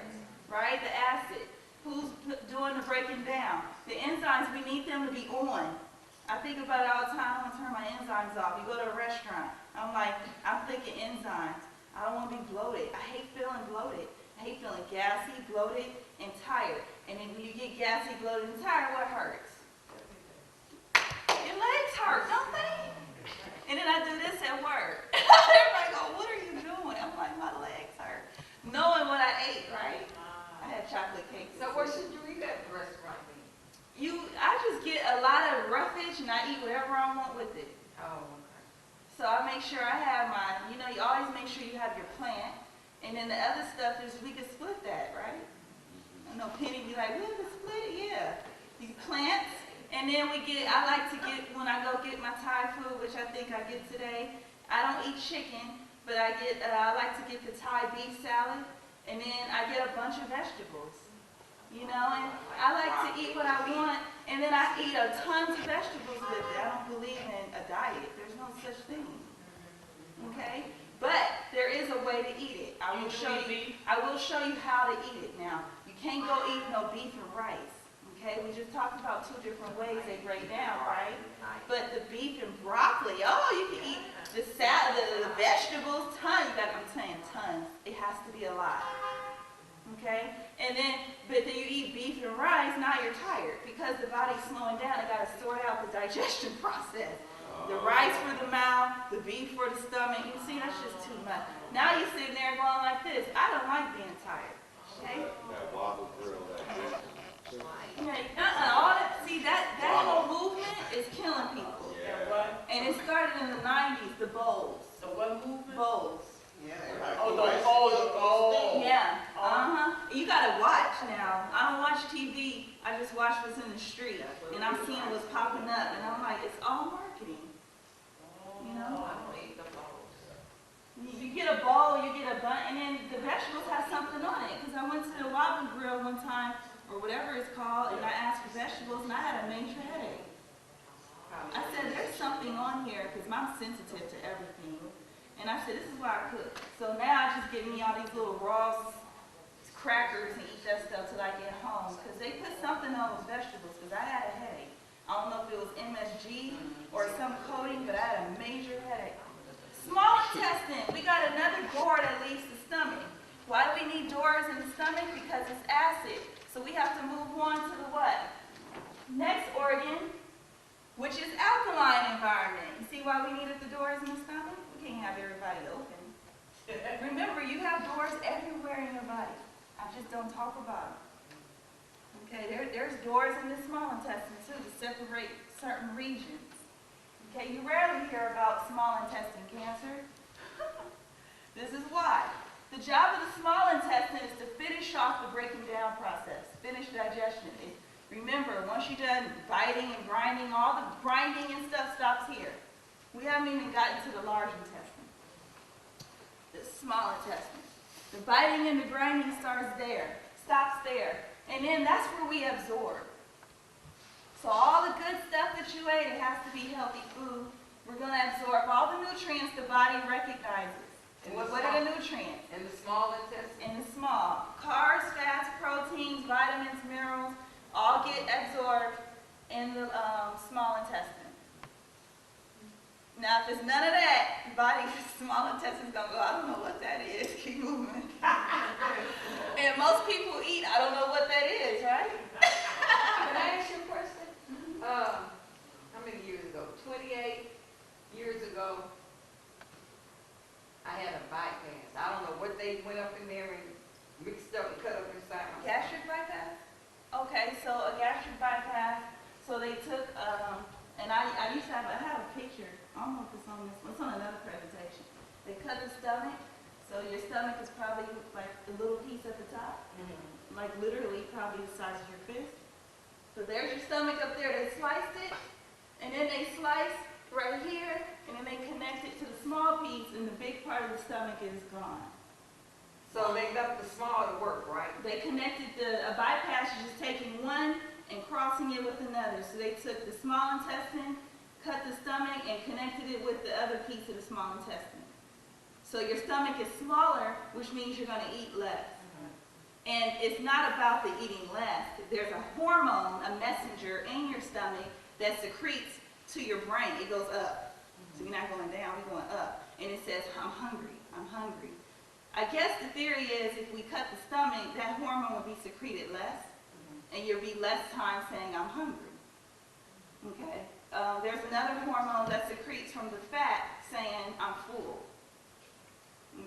right? The acid. Who's doing the breaking down? The enzymes, we need them to be on. I think about it all the time. I want to turn my enzymes off. You go to a restaurant. I'm thinking enzymes. I don't want to be bloated. I hate feeling bloated. I hate feeling gassy, bloated, and tired. And then when you get gassy, bloated, and tired, what hurts? Your legs hurt, don't they? And then I do this at work. Everybody go, what are you doing? I'm like, my legs hurt. Knowing what I ate, right? I had chocolate cake. So what should you eat at the restaurant then? I just get a lot of roughage and I eat whatever I want with it. Oh, okay. So I make sure I have my, you always make sure you have your plant. And then the other stuff is, we can split that, right? I know Penny be like, we have to split it, yeah. You plants, and then I like to get, when I go get my Thai food, which I think I get today, I don't eat chicken, but I like to get the Thai beef salad, and then I get a bunch of vegetables. And I like to eat what I want, and then I eat a tons of vegetables with it. I don't believe in a diet. There's no such thing. Okay? But there is a way to eat it. I will show you how to eat it now. You can't go eat no beef and rice. Okay? We just talked about two different ways they break down, right? But the beef and broccoli, you can eat the salad, the vegetables, tons. I'm saying tons. It has to be a lot. Okay? But then you eat beef and rice, now you're tired because the body's slowing down. It got to sort out the digestion process. The rice for the mouth, the beef for the stomach. You see, that's just too much. Now you're sitting there going like this. I don't like being tired. Okay? That wobble grill, that All that. See, that whole movement is killing people. yeah. And it started in the 90s. The bowls. So what movement? Bowls. Yeah. You gotta watch now. I don't watch TV. I just watch what's in the street, and I'm seeing what's popping up, and I'm like, it's all marketing. I don't eat the bowls. You get a bowl, you get a bun, and then the vegetables have something on it. Because I went to the Wobble Grill one time, or whatever it's called, and I asked for vegetables, and I had a major headache. I said, there's something on here, because I'm sensitive to everything. And I said, this is why I cook. So now I just get me all these little raw crackers and eat that stuff till I get home. Because they put something on those vegetables, because I had a headache. I don't know if it was MSG or some coating, but I had a major headache. Small intestine, we got another door that leads to stomach. Why do we need doors in the stomach? Because it's acid. So we have to move on to the what? Next organ, which is alkaline environment. You see why we needed the doors in the stomach? We can't have everybody open. Remember, you have doors everywhere in your body. I just don't talk about them. Okay, there's doors in the small intestine too to separate certain regions. Okay, you rarely hear about small intestine cancer. This is why. The job of the small intestine is to finish off the breaking down process, finish digestion. Remember, once you're done biting and grinding, all the grinding and stuff stops here. We haven't even gotten to the large intestine, the small intestine. The biting and the grinding starts there, stops there. And then that's where we absorb. So all the good stuff that you ate, it has to be healthy food. We're going to absorb all the nutrients the body recognizes. What are the nutrients? In the small intestine? In the small. Carbs, fats, proteins, vitamins, minerals, all get absorbed and the small intestine. Now, if it's none of that, body, small intestine's gonna go, I don't know what that is, keep moving. And most people eat, I don't know what that is, right? Can I ask you a question? How many years ago? 28 years ago, I had a bypass. I don't know what they went up in there and mixed up and cut up inside my stomach. Gastric bypass? Okay, so a gastric bypass, so they took, and I used to have, I have a picture, I don't know if it's on this one, it's on another presentation. They cut the stomach, so your stomach is probably like the little piece at the top, like literally probably the size of your fist. So there's your stomach up there, they sliced it, and then they slice right here, and then they connect it to the small piece, and the big part of the stomach is gone. So they left the small to work, right? They connected a bypass is just taking one and crossing it with another. So they took the small intestine, cut the stomach, and connected it with the other piece of the small intestine. So your stomach is smaller, which means you're going to eat less. And it's not about the eating less. There's a hormone, a messenger in your stomach that secretes to your brain. It goes up. So you're not going down, you're going up. And it says, I'm hungry, I'm hungry. I guess the theory is if we cut the stomach, that hormone would be secreted less, and you'll be less time saying, I'm hungry. Okay? There's another hormone that secretes from the fat saying, I'm full.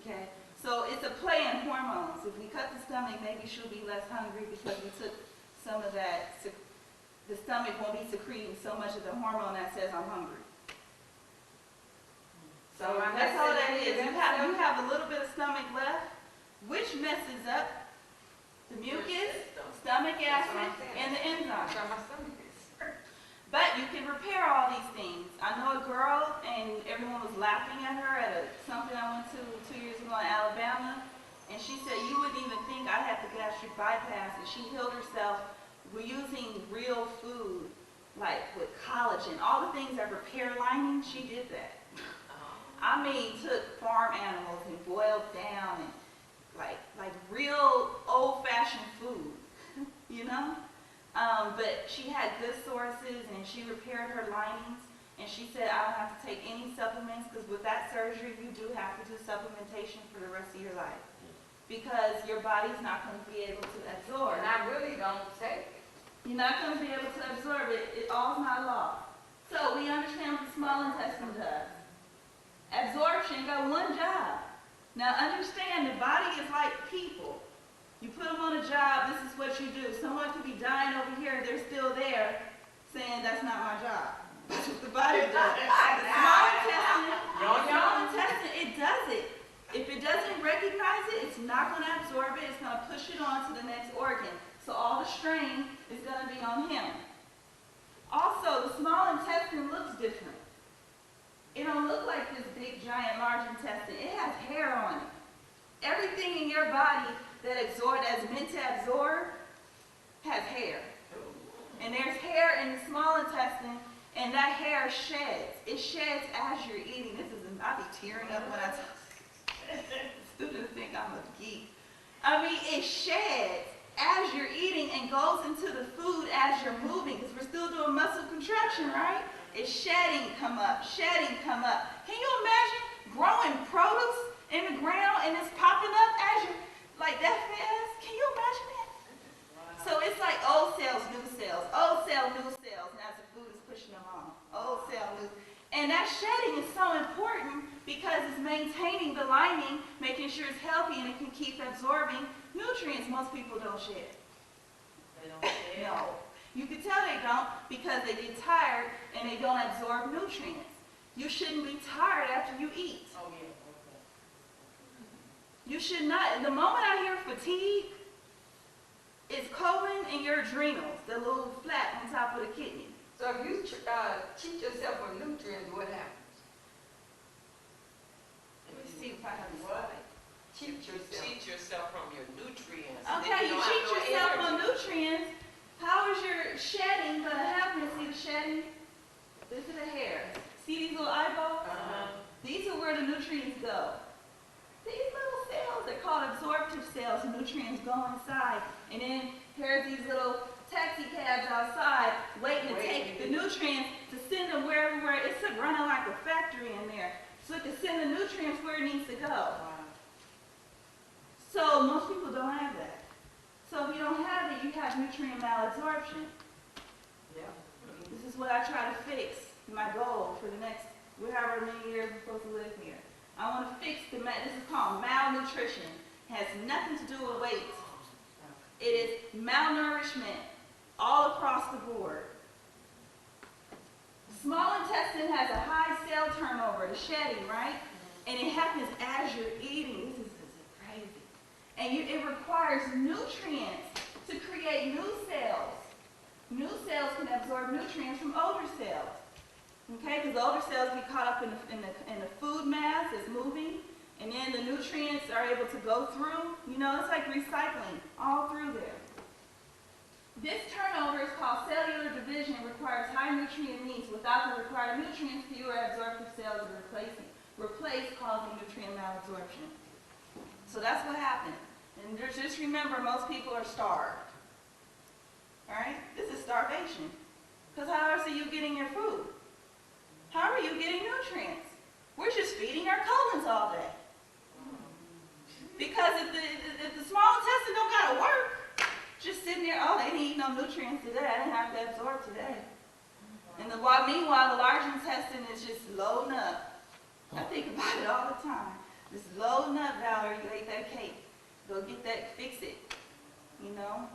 Okay? So it's a play in hormones. If we cut the stomach, maybe she'll be less hungry because we took some of that. The stomach won't be secreting so much of the hormone that says, I'm hungry. So that's all that is. You have a little bit of stomach left, which messes up the mucus, stomach acid, and the enzymes. My stomach is. But you can repair all these things. I know a girl, and everyone was laughing at her at something I went to 2 years ago in Alabama, and she said, you wouldn't even think I had the gastric bypass, and she healed herself. We're using real food, like with collagen, all the things that repair lining, she did that. I mean, took farm animals and boiled down and like real old-fashioned food, you know? But she had good sources and she repaired her linings. And she said, I don't have to take any supplements because with that surgery, you do have to do supplementation for the rest of your life because your body's not going to be able to absorb. And I really don't take it. You're not going to be able to absorb it. It all's not lost. So we understand what the small intestine does. Absorption got one job. Now understand the body is like people. You put them on a job, this is what you do. Someone could be dying over here, they're still there saying that's not my job. That's what the body does. The small intestine, it does it. If it doesn't recognize it, it's not going to absorb it, it's going to push it on to the next organ. So all the strain is going to be on him. Also, the small intestine looks different. It don't look like this big, giant, large intestine. It has hair on it. Everything in your body that's meant to absorb has hair. And there's hair in the small intestine, and that hair sheds. It sheds as you're eating. I be tearing up when I talk. Students think I'm a geek. I mean, it sheds as you're eating and goes into the food as you're moving, because we're still doing muscle contraction, right? It's shedding come up. Can you imagine growing produce in the ground and it's popping up as you, like that fast? Can you imagine that? So it's like old cells, new cells, old cell, new cells, and as the food is pushing them on. Old cell, new. And that shedding is so important because it's maintaining the lining, making sure it's healthy and it can keep absorbing nutrients. Most people don't shed. They don't say it. No. You can tell they don't because they get tired and they don't absorb nutrients. You shouldn't be tired after you eat. Oh, yeah, okay. You should not. The moment I hear fatigue, it's colon and your adrenals, the little flap on top of the kidney. So if you cheat yourself with nutrients, what happens? Let me see if I have a What? slide. Cheat yourself. Cheat yourself from your nutrients. Okay, you don't have cheat no yourself energy. on nutrients. How is your shedding going to happen? See the shedding? This is the hair. See these little eyeballs? These are where the nutrients go. These little cells, they're called absorptive cells. The nutrients go inside. And then here's these little taxi cabs outside waiting to take the nutrients to send them wherever, it's running like a factory in there. So it can send the nutrients where it needs to go. So most people don't have that. So if you don't have it, you have nutrient malabsorption. Yeah. This is what I try to fix, my goal for the next, however many years we're supposed to live here. I want to fix this is called malnutrition. Has nothing to do with weight. It is malnourishment all across the board. Small intestine has a high cell turnover, the shedding, right? And it happens as you're eating. This is crazy. And it requires nutrients to create new cells. New cells can absorb nutrients from older cells. Okay, because the older cells get caught up in the food mass that's moving, and then the nutrients are able to go through. You know, it's like recycling all through there. This turnover is called cellular division. It requires high nutrient needs. Without the required nutrients, fewer absorptive cells are replaced, causing nutrient malabsorption. So that's what happened. And just remember, most people are starved. All right? This is starvation. Because how else are you getting your food? How are you getting nutrients? We're just feeding our colons all day. Because if the small intestine don't gotta work, just sitting there, oh, they didn't eat no nutrients today, I didn't have to absorb today. And meanwhile, the large intestine is just loading up. I think about it all the time. Just loading up, Valerie, you ate that cake. Go get that, fix it. You know?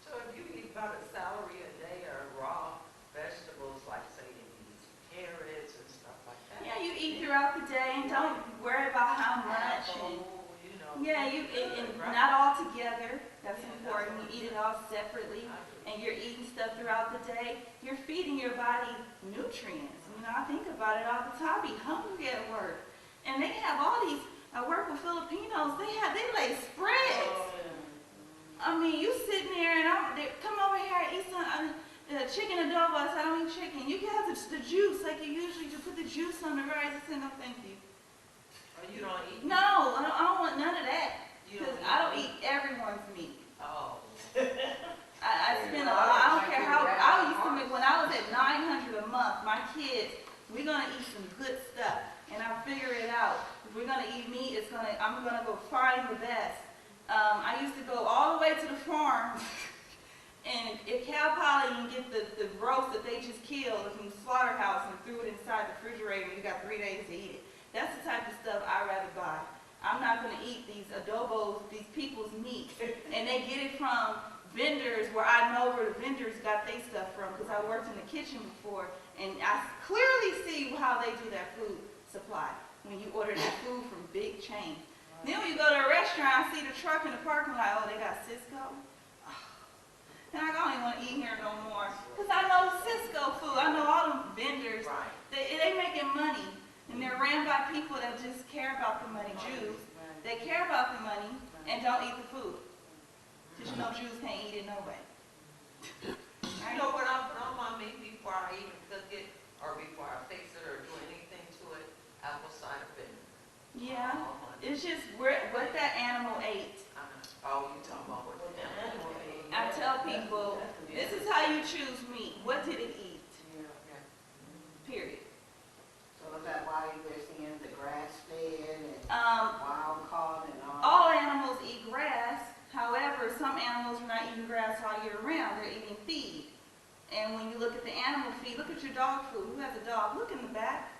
So if you eat about a salary a day or raw vegetables, like say you eat carrots and stuff like that. Yeah, you eat throughout the day and don't worry about how much. And, You know. yeah, and not all together. That's important. You eat it all separately. And you're eating stuff throughout the day. You're feeding your body nutrients. You know, I think about it all the time. I be hungry at work. And they have all these, I work with Filipinos, they lay spreads. I mean, you sitting there and they come over here and eat some chicken adobo. I said, I don't eat chicken. You can have the juice like you usually do. Put the juice on the rice. I said, no, thank you. Oh, you don't eat? No, I don't want none of that. You Because don't I don't eat everyone's meat. Oh. I spend a lot. I don't care how. I used to make, when I was at $900 a month, my kids, we're going to eat some good stuff. And I figure it out. If we're going to eat meat, I'm going to go find the best. I used to go all the way to the farm and at Cal Poly and get the roast that they just killed from the slaughterhouse and threw it inside the refrigerator and you got 3 days to eat it. That's the type of stuff I'd rather buy. I'm not going to eat these adobos, these people's meat. And they get it from vendors where I know where the vendors got their stuff from because I worked in the kitchen before and I clearly see how they do their food supply when you order that food from big chains. Then when you go to a restaurant, I see the truck in the parking lot, oh, they got Cisco. And I don't even want to eat here no more. Because I know Cisco food. I know all them vendors. Right. They making money. And they're ran by people that just care about the money. Jews. They care about the money and don't eat the food. Because you know Jews can't eat it no way. You know what I put on my meat before I even cook it or before I fix it or do anything to it? Apple cider vinegar. Yeah. Oh, honey. It's just what that animal ate. Oh, you talking about what the animal ate? I tell people, this is how you choose meat. What did it eat? Period. So is that why we're seeing the grass-fed and Um, wild caught and all? All animals eat grass. However, some animals are not eating grass all year round. They're eating feed. And when you look at the animal feed, look at your dog food. Who has a dog? Look in the back.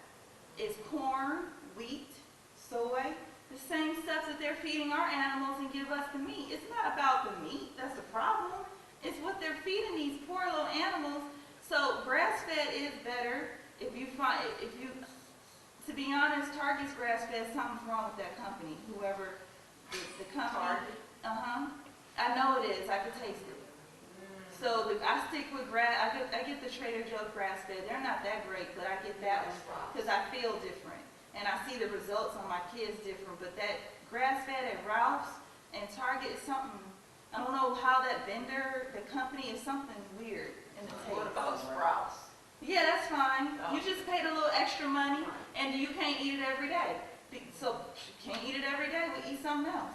It's corn, wheat, soy, the same stuff that they're feeding our animals and give us the meat. It's not about the meat. That's the problem. It's what they're feeding these poor little animals. So grass-fed is better. To be honest, Target's grass-fed, something's wrong with that company. Whoever, the company. Target? I know it is. I can taste it. So I stick with grass. I get the Trader Joe's grass-fed. They're not that great, but I get that one because I feel different. And I see the results on my kids different. But that grass-fed at Ralph's and Target is something, I don't know how that vendor, the company, is something weird in the taste. What about Sprouts? Yeah, that's fine. You just paid a little extra money, and you can't eat it every day. So you can't eat it every day, we eat something else.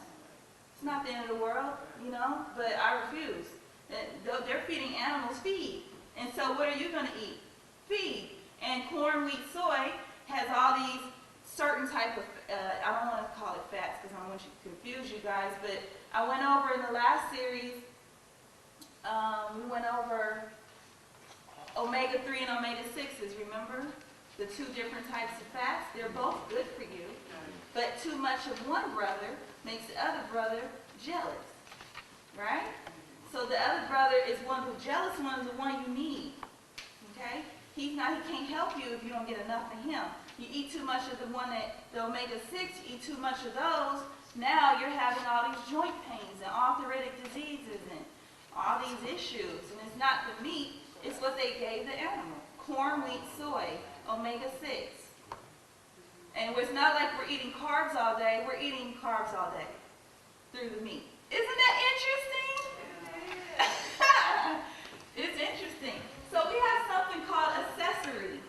It's not the end of the world, you know, but I refuse. They're feeding animals feed. And so what are you going to eat? Feed. And corn, wheat, soy has all these certain type of, I don't want to call it fats because I don't want you to confuse you guys, but I went over in the last series, we went over omega-3 and omega-6s, remember? The two different types of fats, they're both good for you, but too much of one brother makes the other brother jealous, right? So the other brother is the jealous one is the one you need, okay? He can't help you if you don't get enough of him. You eat too much of the omega-6, you eat too much of those, now you're having all these joint pains and arthritic diseases and all these issues. And it's not the meat, it's what they gave the animal. Corn, wheat, soy, omega-6. And it's not like we're eating carbs all day, we're eating carbs all day through the meat. Isn't that interesting? It's interesting. So we have something called accessories.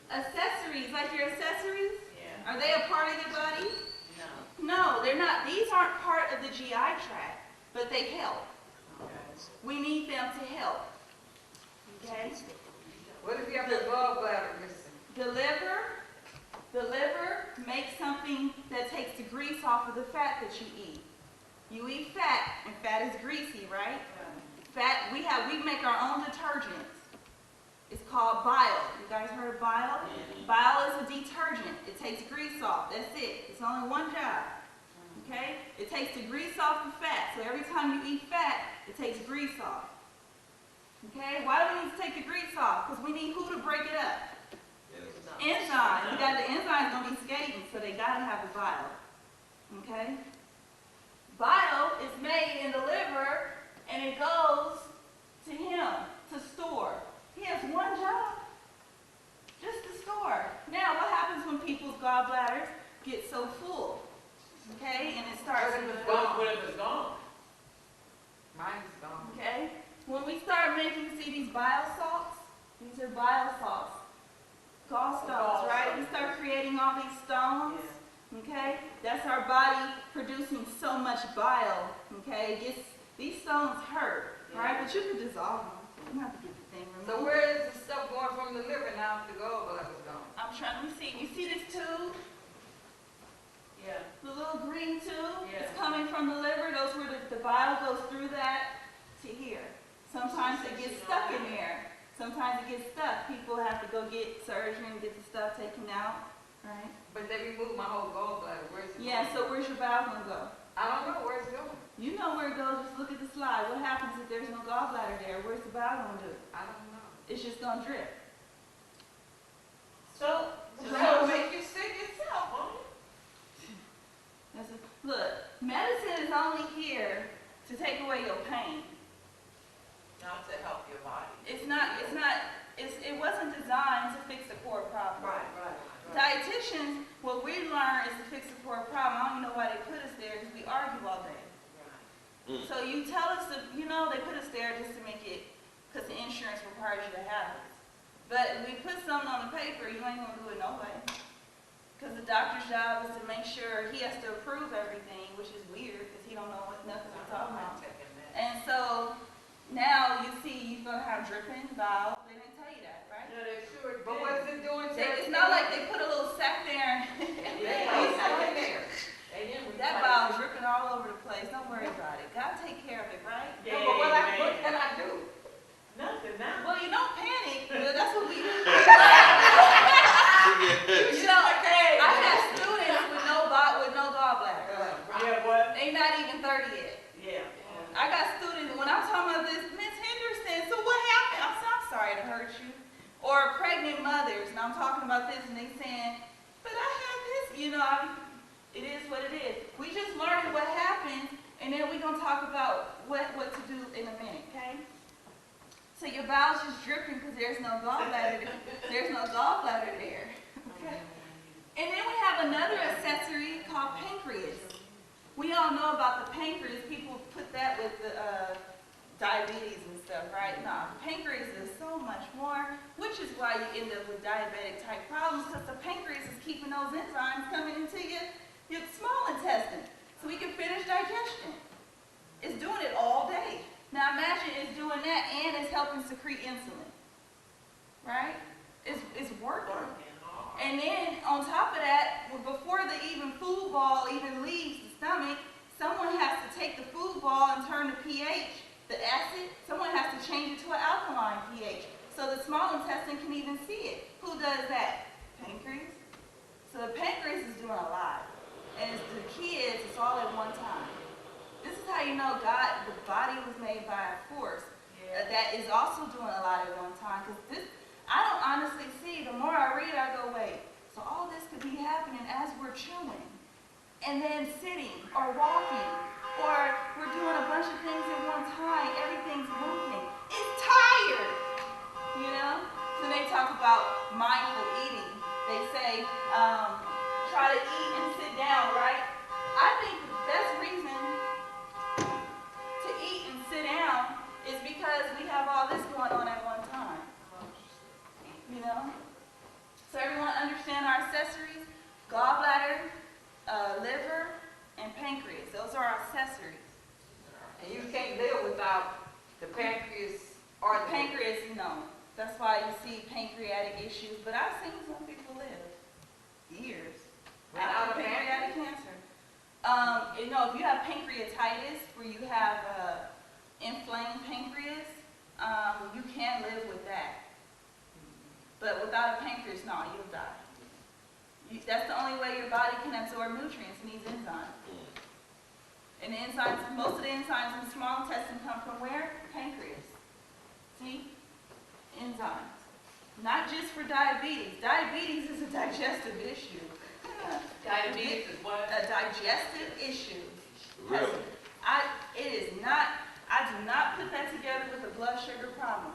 Accessories, like your accessories? Yeah. Are they a part of your body? No. No, they're not. These aren't part of the GI tract, but they help. Okay. We need them to help. Okay? What if you have the gallbladder missing? The liver makes something that takes the grease off of the fat that you eat. You eat fat, and fat is greasy, right? Fat, we make our own detergents. It's called bile. You guys heard of bile? Bile is a detergent. It takes grease off. That's it. It's only one job. Okay? It takes the grease off the fat. So every time you eat fat, it takes grease off. Okay? Why do we need to take the grease off? Because we need who to break it up? Enzymes. We got the enzymes going to be skating, so they got to have the bile. Okay? Bile is made in the liver, and it goes to him to store. He has one job, just to store. Now, what happens when people's gallbladders get so full? Okay, and it starts in the What if it's gone? Mine's gone. Okay, when we start making, see these bile salts? These are bile salts. Gallstones, right? We start creating all these stones. Okay, that's our body producing so much bile. Okay, these stones hurt, right? But you can dissolve them. You don't have to get the thing removed. So where is the stuff going from the liver now if the gallbladder's gone? I'm trying to see. You see this tube? Yeah. The little green tube? Yeah. It's coming from the liver. Those where the bile goes through that to here. Sometimes it gets stuck in there. Sometimes it gets stuck. People have to go get surgery and get the stuff taken out, right? But they removed my whole gallbladder. Where's it Yeah, going? so where's your bile going to go? I don't know where it's going. You know where it goes. Just look at the slide. What happens if there's no gallbladder there? Where's the bile going to do? I don't know. It's just going to drip. So, That'll make you sick itself, huh? Look, medicine is only here to take away your pain. Not to help your body. It wasn't designed to fix the core problem. Right. Dietitians, what we learn is to fix the core problem. I don't even know why they put us there because we argue all day. Right. So you tell us that, they put us there just to make it, because the insurance requires you to have it. But we put something on the paper, you ain't gonna do it no way. Because the doctor's job is to make sure he has to approve everything, which is weird because he don't know nothing we're talking about. Taking that. And so now you see you're gonna have dripping bowel. They didn't tell you that, right? no, they sure But what is it doing to It's not like they put a little sack there. It's not there. That bowel dripping all over the place. Don't worry about it. God take care of it, right? No, but what can I do? Nothing now. Well, you don't panic. That's what we do. I have students with no gallbladder. Yeah, what? They not even 30 yet. Yeah. I got students, when I'm talking about this, Miss Henderson, so what happened? I'm sorry to hurt you. Or pregnant mothers, and I'm talking about this, and they saying, but I have this, it is what it is. We just learned what happened, and then we're going to talk about what to do in a minute, okay? So your bowel's just dripping because there's no gallbladder there, okay? And then we have another accessory called pancreas. We all know about the pancreas. People put that with the diabetes and stuff, right? No, the pancreas is so much more, which is why you end up with diabetic type problems because the pancreas is keeping those enzymes coming into your small intestine. so we can finish digestion. It's doing it all day. Now imagine it's doing that and it's helping secrete insulin, right? It's working. Working hard. And then on top of that, before the even food ball even leaves the stomach, someone has to take the food ball and turn the pH, the acid, someone has to change it to an alkaline pH. So the small intestine can even see it. Who does that? Pancreas. So the pancreas is doing a lot. And the key is it's all at one time. This is how you know God, the body was made by a force that is also doing a lot at one time. Because this, I don't honestly see, the more I read, I go, wait, so all this could be happening as we're chewing, and then sitting, or walking, or we're doing a bunch of things at one time, everything's moving. It's tired, you know? So they talk about mindful eating. They say, try to eat and sit down, right? I think the best reason to eat and sit down is because we have all this going on at one time. You know? So everyone understand our accessories? Gallbladder, liver, and pancreas. Those are our accessories. And you can't live without the pancreas or The pancreas, no. That's why you see pancreatic issues. But I've seen some people live years without without a pancreatic cancer. You know, if you have pancreatitis, where you have inflamed pancreas, you can live with that. But without a pancreas, no, you'll die. That's the only way your body can absorb nutrients, it needs enzymes. And the enzymes, most of the enzymes in the small intestine come from where? Pancreas. See? Enzymes. Not just for diabetes. Diabetes is a digestive issue. Diabetes is what? A digestive issue. Really? It is not, I do not put that together with a blood sugar problem.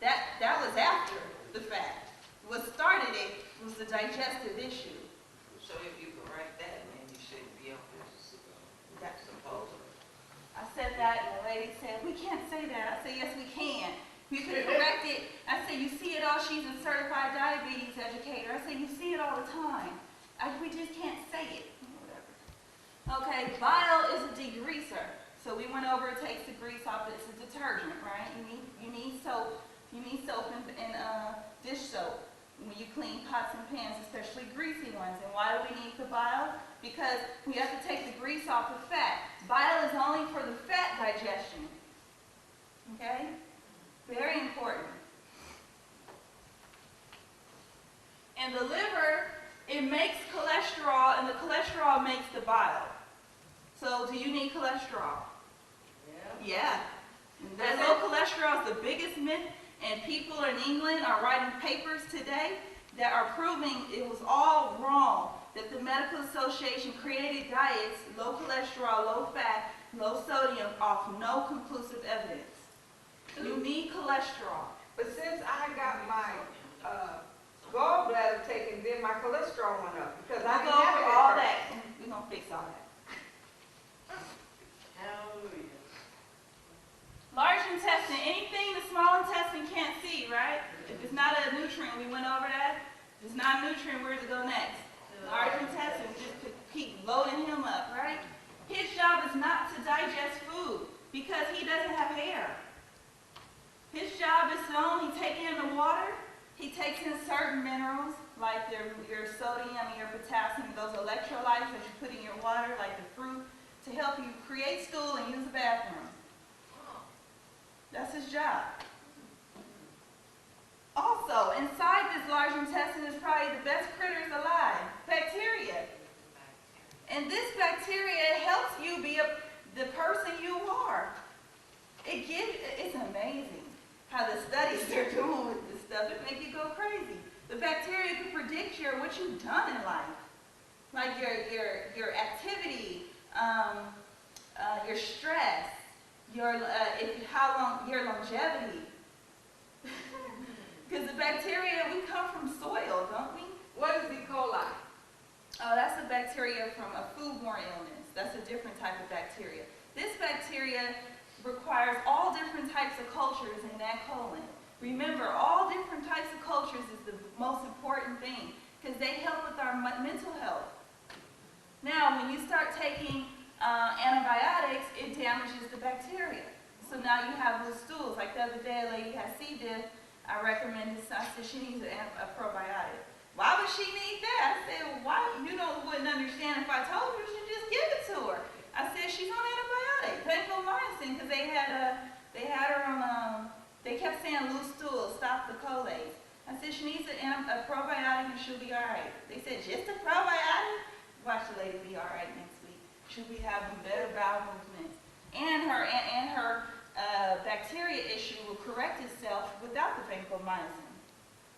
That was after the fact. What started it was the digestive issue. So if you correct that, then you shouldn't be on this, That's supposedly. I said that, and the lady said, we can't say that. I said, yes, we can. We can correct it. I said, you see it all. She's a certified diabetes educator. I said, you see it all the time. We just can't say it. Whatever. Okay, bile is a degreaser. So we went over, it takes the grease off. It's a detergent, right? You need soap. You need soap and dish soap when you clean pots and pans, especially greasy ones. And why do we need the bile? Because we have to take the grease off the fat. Bile is only for the fat digestion. Okay? Very important. And the liver, it makes cholesterol, and the cholesterol makes the bile. So do you need cholesterol? Yeah. That low cholesterol is the biggest myth, and people in England are writing papers today that are proving it was all wrong, that the Medical Association created diets, low cholesterol, low fat, low sodium, off no conclusive evidence. You need cholesterol. But since I got my gallbladder taken, then my cholesterol went up because I We'll didn't go have over it at all first. that. We're going to fix all that. Hallelujah. Large intestine, anything the small intestine can't see, right? If it's not a nutrient, we went over that. If it's not a nutrient, where does it go next? Large intestine, just to keep loading him up, right? His job is not to digest food because he doesn't have hair. His job is to only take in the water. He takes in certain minerals, like your sodium and your potassium, those electrolytes that you put in your water, like the fruit, to help you create stool and use the bathroom. That's his job. Also, inside this large intestine is probably the best critters alive, bacteria. And this bacteria helps you be the person you are. It's amazing how the studies they're doing with this stuff. It makes you go crazy. The bacteria can predict what you've done in life, like your activity, your stress, your longevity. Because the bacteria, we come from soil, don't we? What is E. coli? Oh, that's a bacteria from a foodborne illness. That's a different type of bacteria. This bacteria requires all different types of cultures in that colon. Remember, all different types of cultures is the most important thing because they help with our mental health. Now, when you start taking antibiotics, it damages the bacteria. So now you have loose stools. Like the other day, a lady had C. diff. I recommended, I said she needs a probiotic. Why would she need that? I said, well, why? You wouldn't understand if I told her, you just give it to her. I said, she's on antibiotic, vancomycin, because they had her on, they kept saying loose stools, stop the colates. I said, she needs a probiotic and she'll be all right. They said, just a probiotic? Watch the lady be all right next week. She'll be having better bowel movements. And her bacteria issue will correct itself without the vancomycin.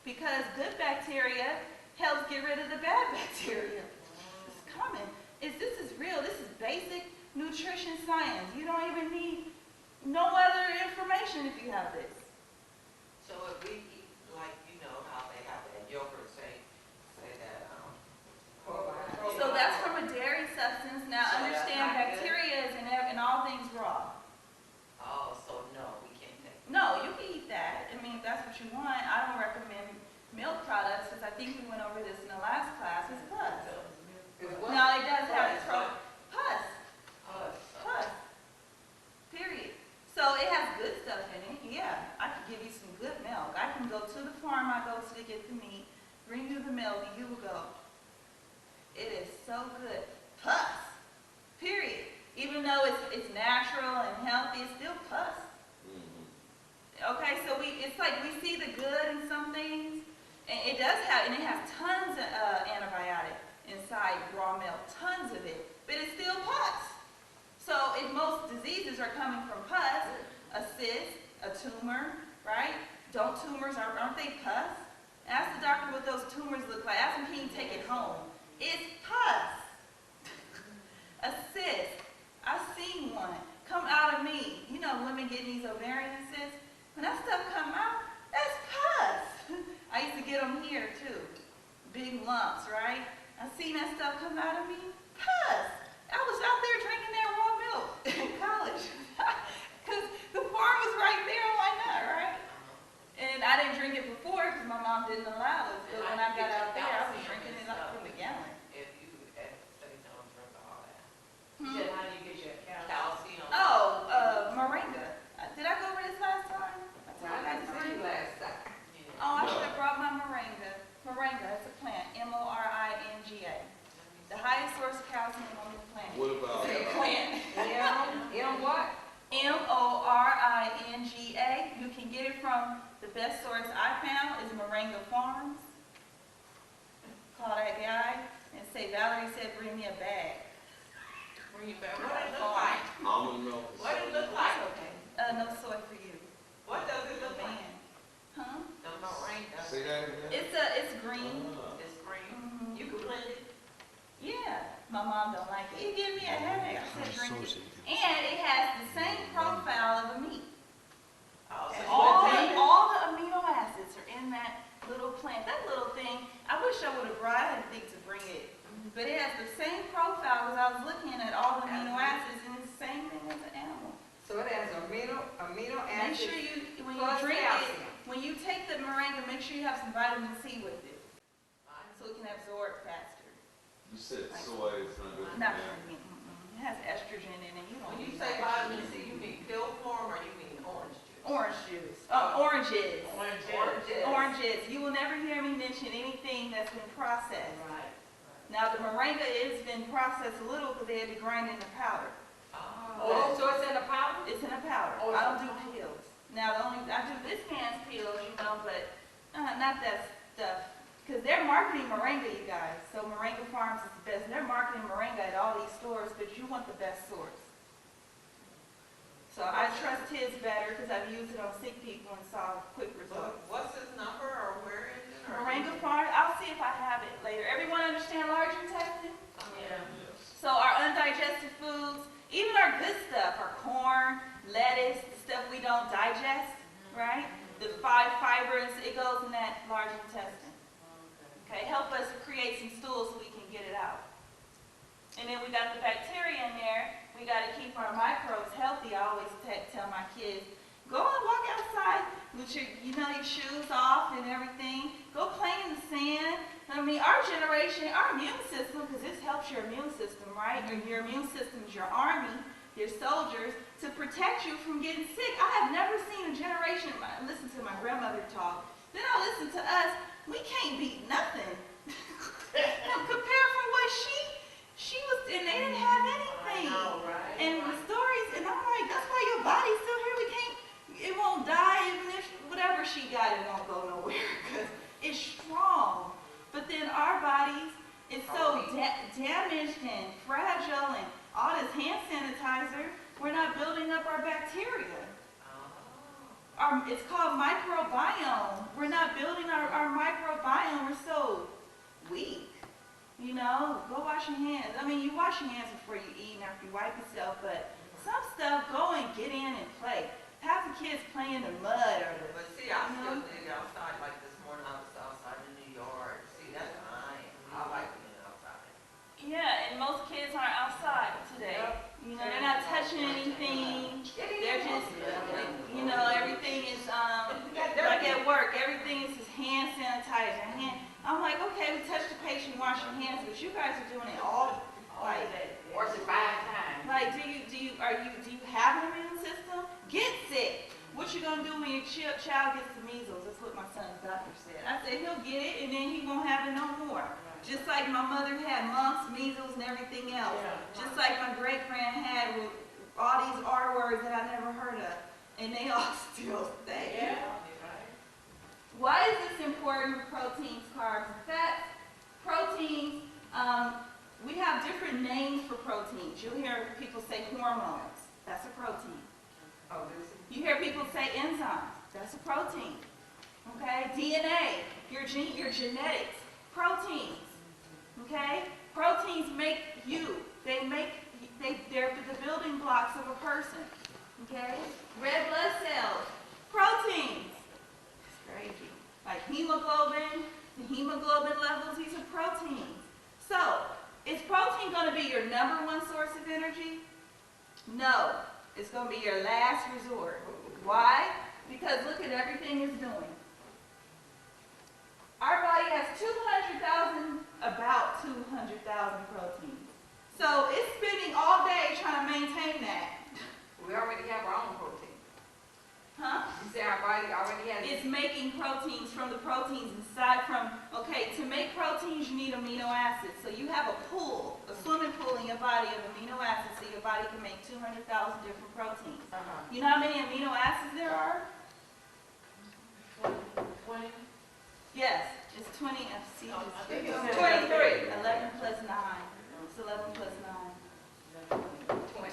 Because good bacteria helps get rid of the bad bacteria. It's coming. This is real. This is basic nutrition science. You don't even need no other information if you have this. So if we eat, like, you know, how they have that yogurt, say that, So that's from a dairy substance. Now So that's understand not good? bacteria is in all things raw. oh, so no, we can't take. No, you can eat that. I mean, if that's what you want. I don't recommend milk products because I think we went over this in the last class. It's pus. No, it does have pus. Pus. Period. So it has good stuff in it. Yeah, I could give you some good milk. I can go to the farm I go to get the meat, bring you the milk, and you will go. It is so good. Pus. Period. Even though it's natural and healthy, it's still pus. Okay, so it's like we see the good in some things, and it does have, and it has tons of antibiotic inside raw milk, tons of it, but it's still pus. So if most diseases are coming from pus, a cyst, a tumor, right? Tumors, aren't they pus? Ask the doctor what those tumors look like. Ask him can he take it home. It's pus. A cyst. I've seen one come out of me. You know, women getting these ovarian cysts. When that stuff come out, that's pus. I used to get them here too. Big lumps, right? I seen that stuff come out of me. Pus. I was out there drinking that raw milk in college. Because the farm was right there, why not, right? And I didn't drink it before because my mom didn't allow it. So when I got out there, I was drinking it up from the gallon. If you, say, don't drink all that. You said, how do you get your calcium? Calcium. Oh, moringa. Did I go over this last time? I told you I guys got to three drink. last time. Yeah. Oh, I should have brought my moringa. Moringa, it's a plant. Moringa. The highest source of calcium on the planet. What about, It's a plant. M what? Moringa. You can get it from, the best source I found is Moringa Farms. Call that guy and say, Valerie said, bring me a bag. Bring it back. What it look like? almond milk? What it look like? Okay. No soy for you. What does it look like? Man. Huh? The moringa. Say that again? It's green. Ah. It's green. Mhm. You can blend it. Yeah. My mom don't like it. It give me a headache. I said drink it. And it has the same profile of a meat. Oh, so All the amino acids are in that little plant. That little thing, I wish I would have brought, I didn't think to bring it. But it has the same profile as I was looking at all the amino acids and it's the same thing as an animal. So it has amino Make sure acids when you plus drink calcium. it, when you take the moringa, make sure you have some vitamin C with it. So it can absorb faster. You said soy is not good for Not men. for me. It has estrogen in it. You don't when you need say that. vitamin C, you mean pill form or you mean orange juice? Orange juice. Oranges. Oranges. Oranges. You will never hear me mention anything that's been processed. Right. Now, the moringa has been processed a little because they had to grind it into powder. Oh, so it's in a powder? It's in a powder. Oh, I don't do pills. Now, I do this man's pills, you know, but not that stuff. Because they're marketing moringa, you guys. So Moringa Farms is the best. They're marketing moringa at all these stores, but you want the best source. So I trust his better because I've used it on sick people and saw quick results. What's his number or where is it? or- Moringa Farms, I'll see if I have it later. Everyone understand large intestine? Yeah. So our undigested foods, even our good stuff, our corn, lettuce, the stuff we don't digest, right? The 5 fibers, it goes in that large intestine. Okay, help us create some stools so we can get it out. And then we got the bacteria in there. We got to keep our microbes healthy. I always tell my kids, go and walk outside with your, your shoes off and everything. Go play in the sand. Let I mean, our generation, our immune system, because this helps your immune system, right? Or your immune system is your army, your soldiers, to protect you from getting sick. I have never seen a generation, I listen to my grandmother talk, then I listen to us, we can't beat nothing. Now, compared from what she was, and they didn't have anything. I know, right? And the stories, and I'm like, that's why your body's still here. We can't, it won't die even if whatever she got, it won't go nowhere because it's strong. But then our bodies is so damaged and fragile, and all this hand sanitizer, we're not building up our bacteria. It's called microbiome. We're not building our microbiome. We're so weak. You know, go wash your hands. I mean, you wash your hands before you eat and after you wipe yourself, but some stuff, go and get in and play. Have the kids play in the mud or the, But see, I still dig outside, like this morning I was outside in New York. See, that's fine. I like being outside. yeah, and most kids aren't outside today. You know, they're not touching anything. They're just, you know, everything is, like at work, everything is just hand sanitizer. I'm like, okay, we touch the patient, wash your hands, but you guys are doing it all, like, Or is it 5 times? like, do you have an immune system? Get sick. What you gonna do when your child gets the measles? That's what my son's doctor said. I said he'll get it and then he won't have it no more. Just like my mother had mumps, measles, and everything else. Just like my great-grand had with all these R words that I never heard of, and they all still stay. Why is this important? Proteins, carbs, and fats. Proteins, we have different names for proteins. You'll hear people say hormones. That's a protein. Oh, this is. You hear people say enzymes. That's a protein. Okay? DNA, your genetics. Proteins. Okay? Proteins make you. They're the building blocks of a person. Okay? Red blood cells. Proteins. It's crazy. Like hemoglobin, the hemoglobin levels, these are proteins. So, is protein going to be your number one source of energy? No. It's going to be your last resort. Why? Because look at everything it's doing. Our body has about 200,000 proteins. So it's spending all day trying to maintain that. We already have our own protein. Huh? You say our body already has. It's making proteins from the proteins inside okay, to make proteins you need amino acids. So you have a pool, a swimming pool in your body of amino acids so your body can make 200,000 different proteins. You know how many amino acids there are? 20? Yes, it's 20. See, I it's think it's 23. 11 plus 9. It's 11 plus 9.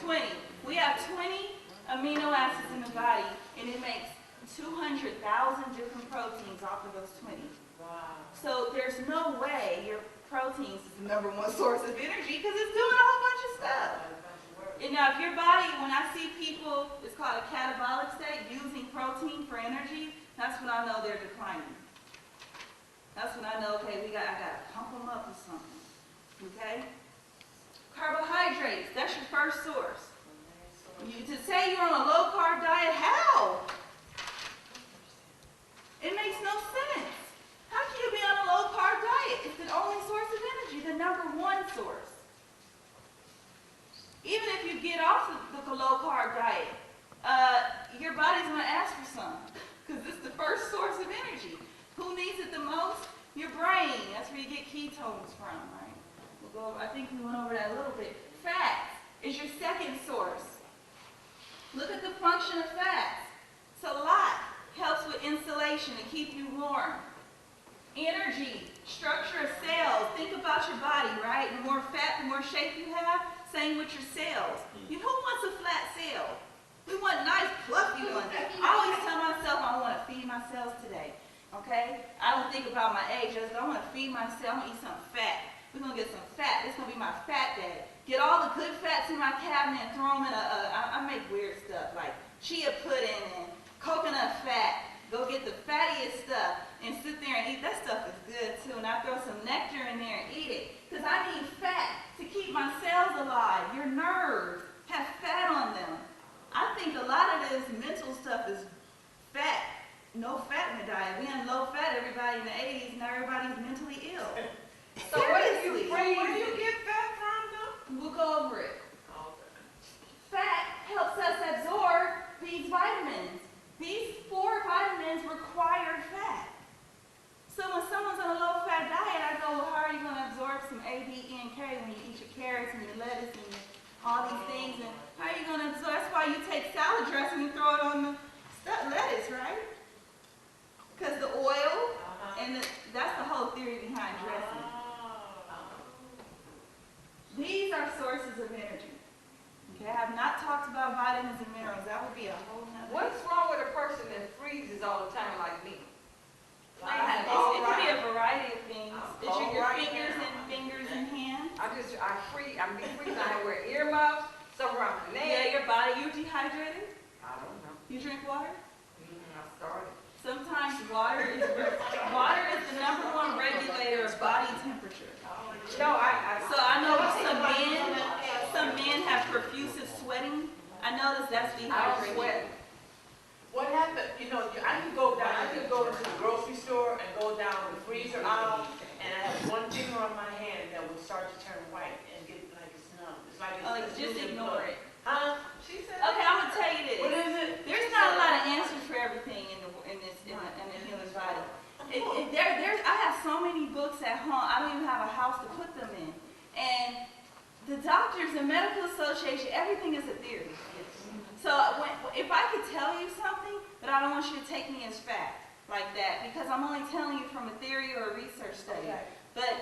20. We have 20 amino acids in the body, and it makes 200,000 different proteins off of those 20. Wow. So there's no way your proteins is the number one source of energy because it's doing a whole bunch of stuff. And now if your body, when I see people, it's called a catabolic state, using protein for energy, that's when I know they're declining. That's when I know, okay, I gotta pump them up with something. Okay? Carbohydrates, that's your first source. To say you're on a low-carb diet, how? It makes no sense. How can you be on a low-carb diet? It's the only source of energy, the number one source. Even if you get off the low-carb diet, your body's going to ask for some because it's the first source of energy. Who needs it the most? Your brain. That's where you get ketones from, right? I think we went over that a little bit. Fats is your second source. Look at the function of fats. It's a lot. Helps with insulation and keep you warm. Energy, structure of cells. Think about your body, right? The more fat, the more shape you have. Same with your cells. Who wants a flat cell? We want nice, fluffy ones. I always tell myself I want to feed my cells today. Okay? I don't think about my age. I want to feed myself. I want to eat some fat. We're going to get some fat. This is going to be my fat day. Get all the good fats in my cabinet and throw them in I make weird stuff like chia pudding and coconut fat. Go get the fattiest stuff and sit there and eat. That stuff is good too. And I throw some nectar in there and eat it. Because I need fat to keep my cells alive. Your nerves have fat on them. I think a lot of this mental stuff is fat. No fat in the diet. We had low fat everybody in the 80s. Now everybody's mentally ill. all these things, and how are you gonna absorb? That's why you take salad dressing and throw it on the lettuce, right? Because the oil, and that's the whole theory behind dressing. These are sources of energy. Okay, I have not talked about vitamins and minerals. That would be a whole nother. What's wrong with a person that freezes all the time like me? It could be a variety of things. It's your fingers and hands. I be freezing. I wear earmuffs, some around my Yeah, neck. your body. You dehydrated? I don't know. You drink water? I started. Sometimes water is the #1 regulator of body temperature. No, So I know some men have profuse sweating. I noticed that's I don't dehydration. sweat. What happened, I can go to the grocery store and go down the freezer aisle, and I have one finger on my hand that will start to turn white and get like it's numb. It's like it's Just losing ignore blood. it. Huh? She said. Okay, I'm gonna tell you What this. is it? There's not a lot of answers for everything in the human body. I have so many books at home. I don't even have a house to put them in. And the doctors, the medical association, everything is a theory. So if I could tell you something, but I don't want you to take me as fact like that, because I'm only telling you from a theory or a research study. Okay. But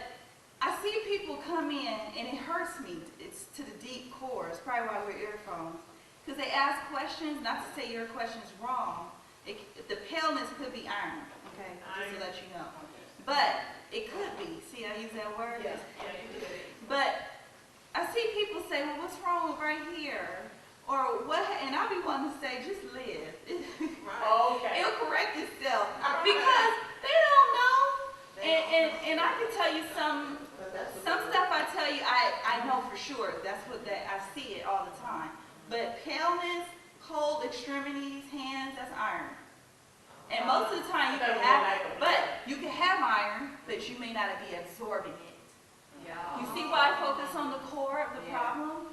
I see people come in, and it hurts me. It's to the deep core. It's probably why I wear earphones. Because they ask questions, not to say your question is wrong. The paleness could be iron, okay, just to let you know. But it could be. See, I use that word? Yeah, you did it. But I see people say, well, what's wrong with right here? Or what, and I'll be wanting to say, just live. Oh, okay. It'll correct itself. Because they don't know. And I can tell you some stuff I tell you, I know for sure. I see it all the time. But paleness, cold extremities, hands, that's iron. And most of the time you can have iron, but you may not be absorbing it. You see why I focus on the core of the problem?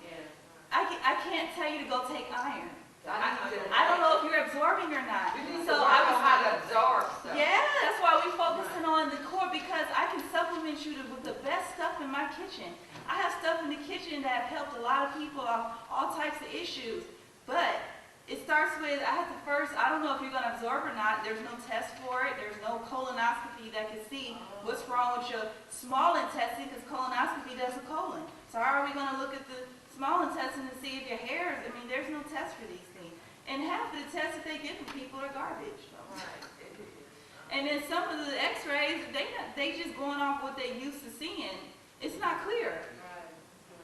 I can't tell you to go take iron. I don't know if you're absorbing or not. So I know how to absorb stuff. Yeah, that's why we're focusing on the core, because I can supplement you with the best stuff in my kitchen. I have stuff in the kitchen that have helped a lot of people on all types of issues. But it starts with, I don't know if you're going to absorb or not. There's no test for it. There's no colonoscopy that can see what's wrong with your small intestine, because colonoscopy does a colon. So how are we going to look at the small intestine to see if your hair is, there's no test for these things. And half of the tests that they give to people are garbage. And then some of the x-rays, they just going off what they used to seeing. It's not clear.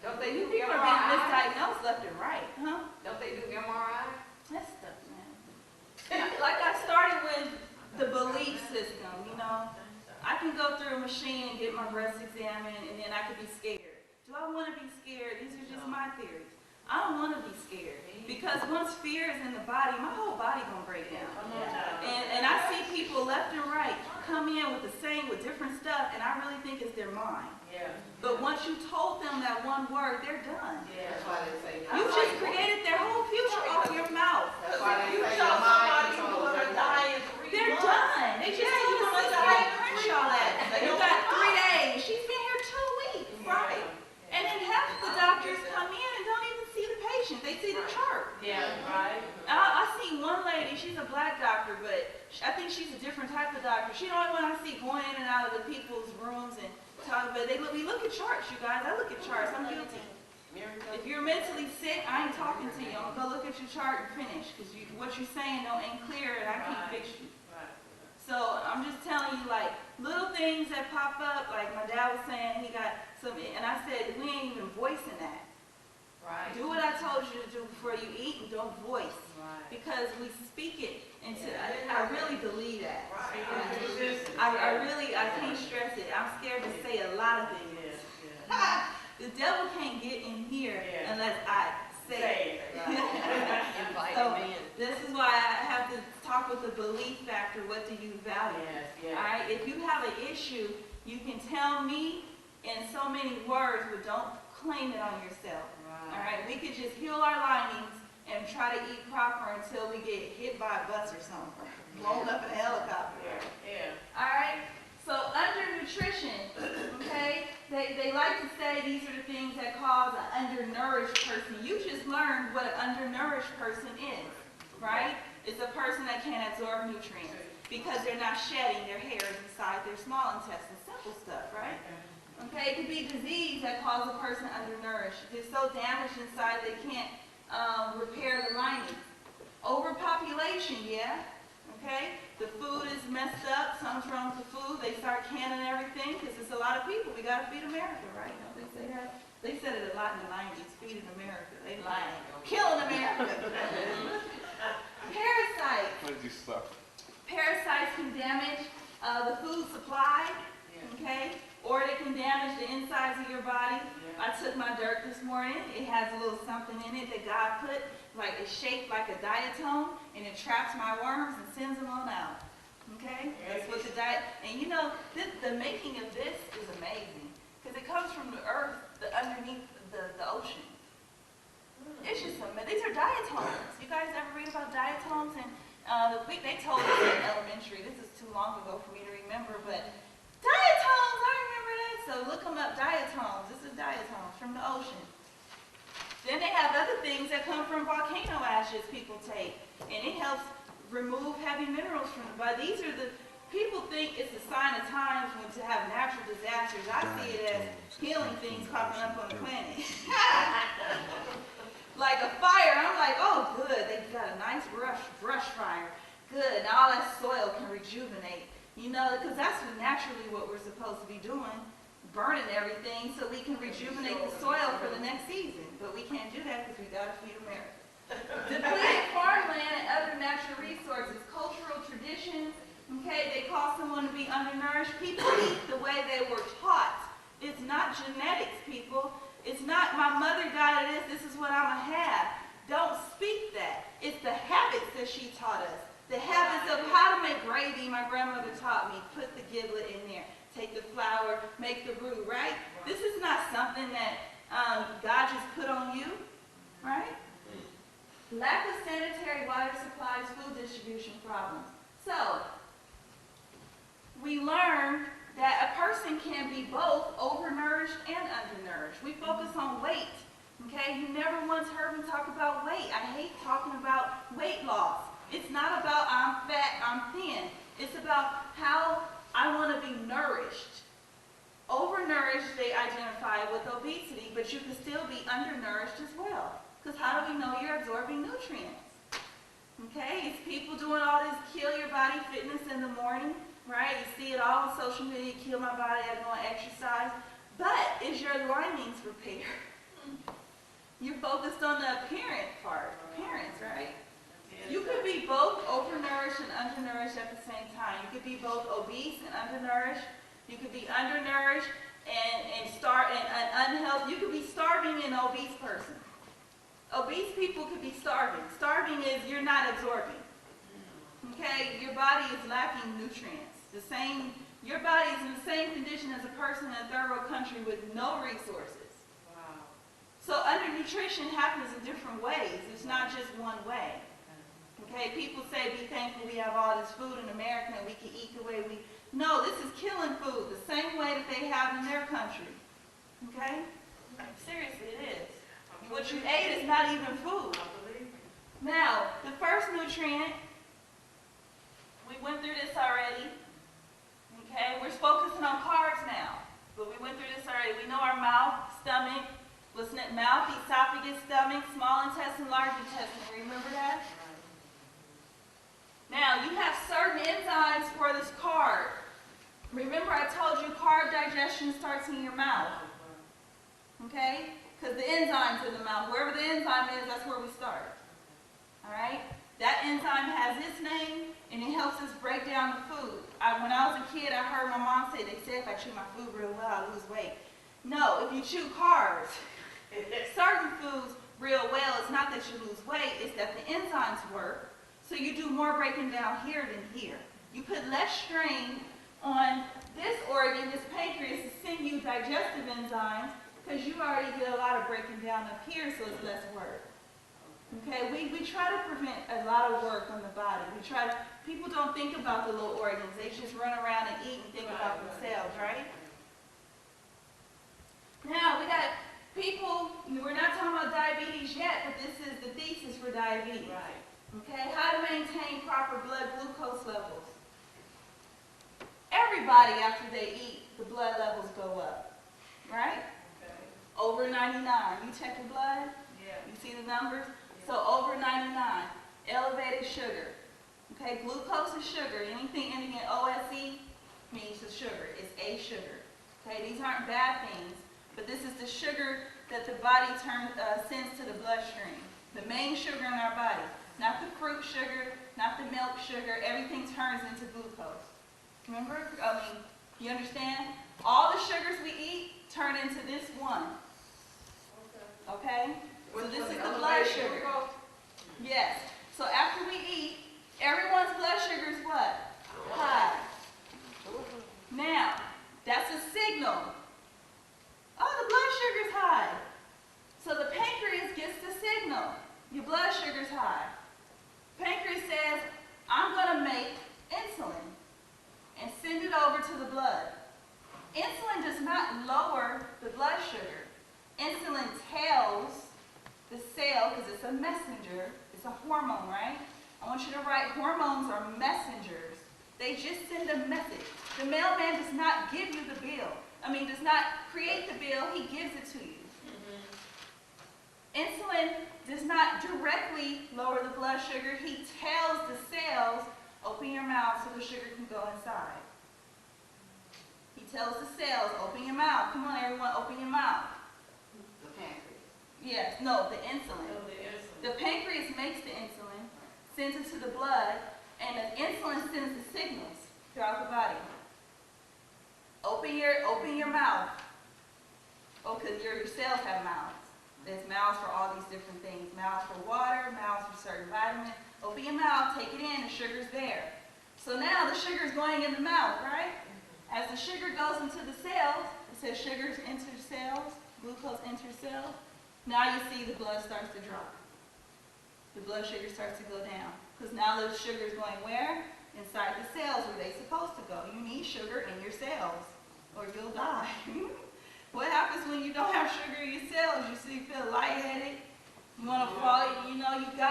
Don't they do People are being MRI? misdiagnosed left and right, huh? Don't they do MRI? That's stuff, man. Like I started with the belief system, I can go through a machine and get my breast examined, and then I could be scared. Do I want to be scared? These are just my theories. I don't want to be scared, because once fear is in the body, my whole body gonna break down. And I see people left and right come in with different stuff, and I really think it's their mind. But once you told them that one word, they're done. That's why they say. You just created their whole future off your mouth. That's why they You say tell your mind somebody you're controls gonna your die life. in 3 They're months. done. They just Yeah, told you're us gonna to die in Crenshaw that. You got 3 days. She's been here 2 weeks. Right. And then half the doctors come in and don't even see the patient. They see the chart. Yeah, right. I see one lady, she's a black doctor, but I think she's a different type of doctor. She's the only one I see going in and out of the people's rooms and talking, but we look at charts, you guys. I look at charts. I'm guilty. If you're mentally sick, I ain't talking to you. I'm gonna go look at your chart and finish, because what you're saying ain't clear, and I can't fix you. So I'm just telling you, like, little things that pop up, like my dad was saying he got some, and I said, we ain't even voicing that. Right. Do what I told you to do before you eat, and don't voice. Because we speak it into, I really believe that. I can't stress it. I'm scared to say a lot of things. The devil can't get in here unless I say it. Invite So, them in. this is why I have to talk with the belief factor. What do you value? All right. If you have an issue, you can tell me in so many words, but don't claim it on yourself. All right. We could just heal our linings and try to eat proper until we get hit by a bus or something, blown up in a helicopter. All right. So under nutrition, okay, they like like to say these are the things that cause an undernourished person. You just learned what an undernourished person is, right? It's a person that can't absorb nutrients because they're not shedding their hairs inside their small intestine. Simple stuff, right? Okay, it could be disease that causes a person undernourished. They're so damaged inside they can't repair the lining. Overpopulation, yeah. Okay, the food is messed up. Something's wrong with the food. They start canning everything because it's a lot of people. We got to feed America, right? Don't they say that? They said it a lot in the 90s, feeding America. They lying. Killing America. Parasites. What did you stop? Parasites can damage the food supply, okay? Or they can damage the insides of your body. I took my dirt this morning. It has a little something in it that God put, like it's shaped like a diatom, and it traps my worms and sends them on out. Okay? That's what the diet, and you know, the making of this is amazing. Because it comes from the earth, underneath the ocean. It's just amazing. These are diatoms. You guys ever read about diatoms? And they told us in elementary. This is too long ago for me to remember, but diatoms, I remember that. So look them up, diatoms. This is diatoms from the ocean. Then they have other things that come from volcano ashes people take, and it helps remove heavy minerals from the body. These are the, people think it's a sign of times when to have natural disasters. I see it as healing things popping up on the planet. Like a fire, I'm like, oh good, they got a nice brush fire. Good, and all that soil can rejuvenate. You know, because that's naturally what we're supposed to be doing. Burning everything so we can rejuvenate the soil for the next season. But we can't do that because we got to feed America. Depleted farmland and other natural resources, cultural traditions, okay, they cause someone to be undernourished. People eat the way they were taught. It's not genetics, people. It's not my mother got this is what I'm going to have. Don't speak that. It's the habits that she taught us. The habits of how to make gravy, my grandmother taught me. Put the giblet in there. Take the flour, make the roux, right? This is not something that God just put on you, right? Lack of sanitary water supplies, food distribution problems. So, we learned that a person can be both overnourished and undernourished. We focus on weight, okay? You never once heard me talk about weight. I hate talking about weight loss. It's not about I'm fat, I'm thin. It's about how I want to be nourished. Overnourished, they identify with obesity, but you can still be undernourished as well. Because how do we know you're absorbing nutrients? Okay, it's people doing all this kill your body fitness in the morning, right? You see it all on social media, kill my body, I go and exercise. But is your linings repaired? You're focused on the appearance part, right? You could be both overnourished and undernourished at the same time. You could be both obese and undernourished. You could be undernourished and unhealthy. You could be starving and an obese person. Obese people could be starving. Starving is you're not absorbing. Okay, your body is lacking nutrients. Your body is in the same condition as a person in a third world country with no resources. Wow. So undernutrition happens in different ways. It's not just one way. Okay, people say be thankful we have all this food in America and we can eat the way we... No, this is killing food the same way that they have in their country. Okay? Seriously, it is. What you ate is not even food. Now, the first nutrient, we went through this already. Okay, we're focusing on carbs now, but we went through this already. We know our mouth, stomach, listen at mouth, esophagus, stomach, small intestine, large intestine. Remember that? Now, you have certain enzymes for this carb. Remember I told you carb digestion starts in your mouth. Okay? Because the enzyme's in the mouth. Wherever the enzyme is, that's where we start. Alright? That enzyme has its name, and it helps us break down the food. When I was a kid, I heard my mom say, they said if I chew my food real well, I lose weight. No, if you chew carbs, certain foods real well, it's not that you lose weight, it's that the enzymes work. So you do more breaking down here than here. You put less strain on this organ, this pancreas, to send you digestive enzymes, because you already did a lot of breaking down up here, so it's less work. Okay, we try to prevent a lot of work on the body. People don't think about the little organs. They just run around and eat and think about themselves, right? diabetes. Right. Okay, how to maintain proper blood glucose levels. Everybody, after they eat, the blood levels go up, right? Okay. Over 99. You check your blood, Yeah. you see the numbers? So over 99. Elevated sugar. Okay, glucose is sugar. Anything ending in OSE means the sugar. It's a sugar. Okay, these aren't bad things, but this is the sugar that the body sends to the bloodstream. The main sugar in our body. Not the fruit sugar, not the milk sugar. Everything turns into glucose. Remember? You understand? All the sugars we eat turn into this one. Okay? So this is the blood sugar. Yes. So after we eat, everyone's blood sugar is what? High. Now, that's a signal. Oh, the blood sugar's high. So the pancreas gets the signal. Your blood sugar's high. Pancreas says, I'm going to make insulin and send it over to the blood. Insulin does not lower the blood sugar. Insulin tells the cell, because it's a messenger, it's a hormone, right? I want you to write hormones are messengers. They just send a message. The mailman does not give you the bill. Does not create the bill, he gives it to you. Insulin does not directly lower the blood sugar. He tells the cells, open your mouth so the sugar can go inside. He tells the cells, open your mouth. Come on, everyone, open your mouth. The pancreas. Yes, no, the insulin. So the insulin. The pancreas makes the insulin, sends it to the blood, and the insulin sends the signals throughout the body. Open your mouth. Oh, because your cells have mouths. There's mouths for all these different things. Mouths for water, mouths for certain vitamins. Open your mouth, take it in, the sugar's there. So now the sugar's going in the mouth, right? As the sugar goes into the cells, it says sugars enter cells, glucose enters cells. Now you see the blood starts to drop. The blood sugar starts to go down. Because now the sugar is going where? Inside the cells where they're supposed to go. You need sugar in your cells or you'll die. What happens when you don't have sugar in your cells? You feel lightheaded. You want to fall.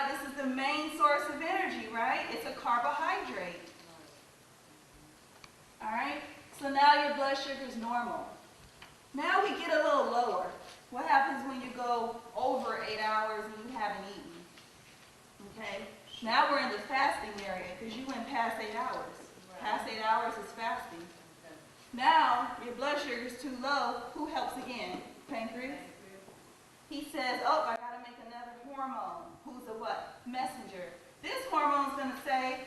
This is the main source of energy, right? It's a carbohydrate. All right? So now your blood sugar is normal. Now we get a little lower. What happens when you go over 8 hours and you haven't eaten? Okay? Now we're in the fasting area because you went past 8 hours. Past 8 hours is fasting. Now your blood sugar is too low. Who helps again? Pancreas. He says, oh, I got to make another hormone. Who's a what? Messenger. This hormone's going to say,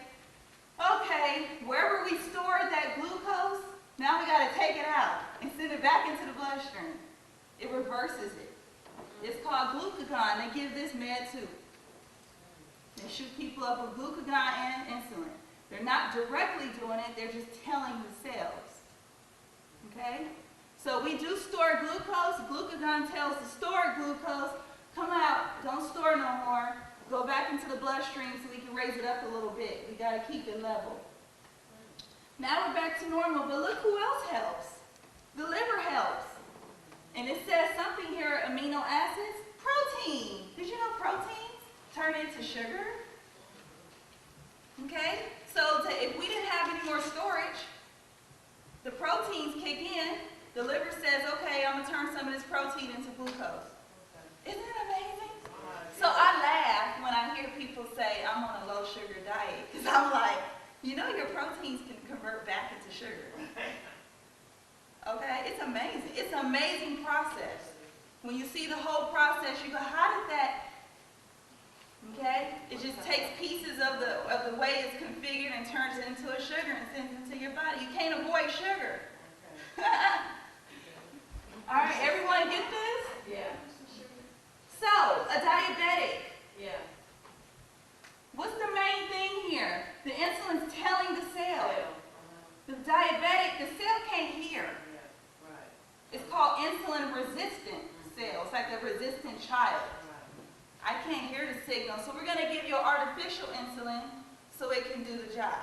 okay, wherever we stored that glucose, now we got to take it out and send it back into the bloodstream. It reverses it. It's called glucagon. They give this med too. They shoot people up with glucagon and insulin. They're not directly doing it, they're just telling the cells. Okay? So we do store glucose. Glucagon tells the stored glucose, come out, don't store no more. Go back into the bloodstream so we can raise it up a little bit. We got to keep it level. Now we're back to normal, but look who else helps. The liver helps. And it says something here, amino acids. Protein. Did you know proteins turn into sugar? Okay? So if we didn't have any more storage, the proteins kick in. The liver says, okay, I'm going to turn some of this protein into glucose. Isn't it amazing? So I laugh when I hear people say, I'm on a low sugar diet. Because I'm like, your proteins can convert back into sugar. Okay? It's amazing. It's an amazing process. When you see the whole process, you go, how did that... Okay? It just takes pieces of the way it's configured and turns it into a sugar and sends it to your body. You can't avoid sugar. All right, everyone get this? Yeah. So, a diabetic. Yeah. What's the main thing here? The insulin's telling the cell. Yeah. The diabetic, the cell can't hear. Yeah. Right. It's called insulin resistant cell. It's like a resistant child. I can't hear the signal, so we're going to give you artificial insulin so it can do the job.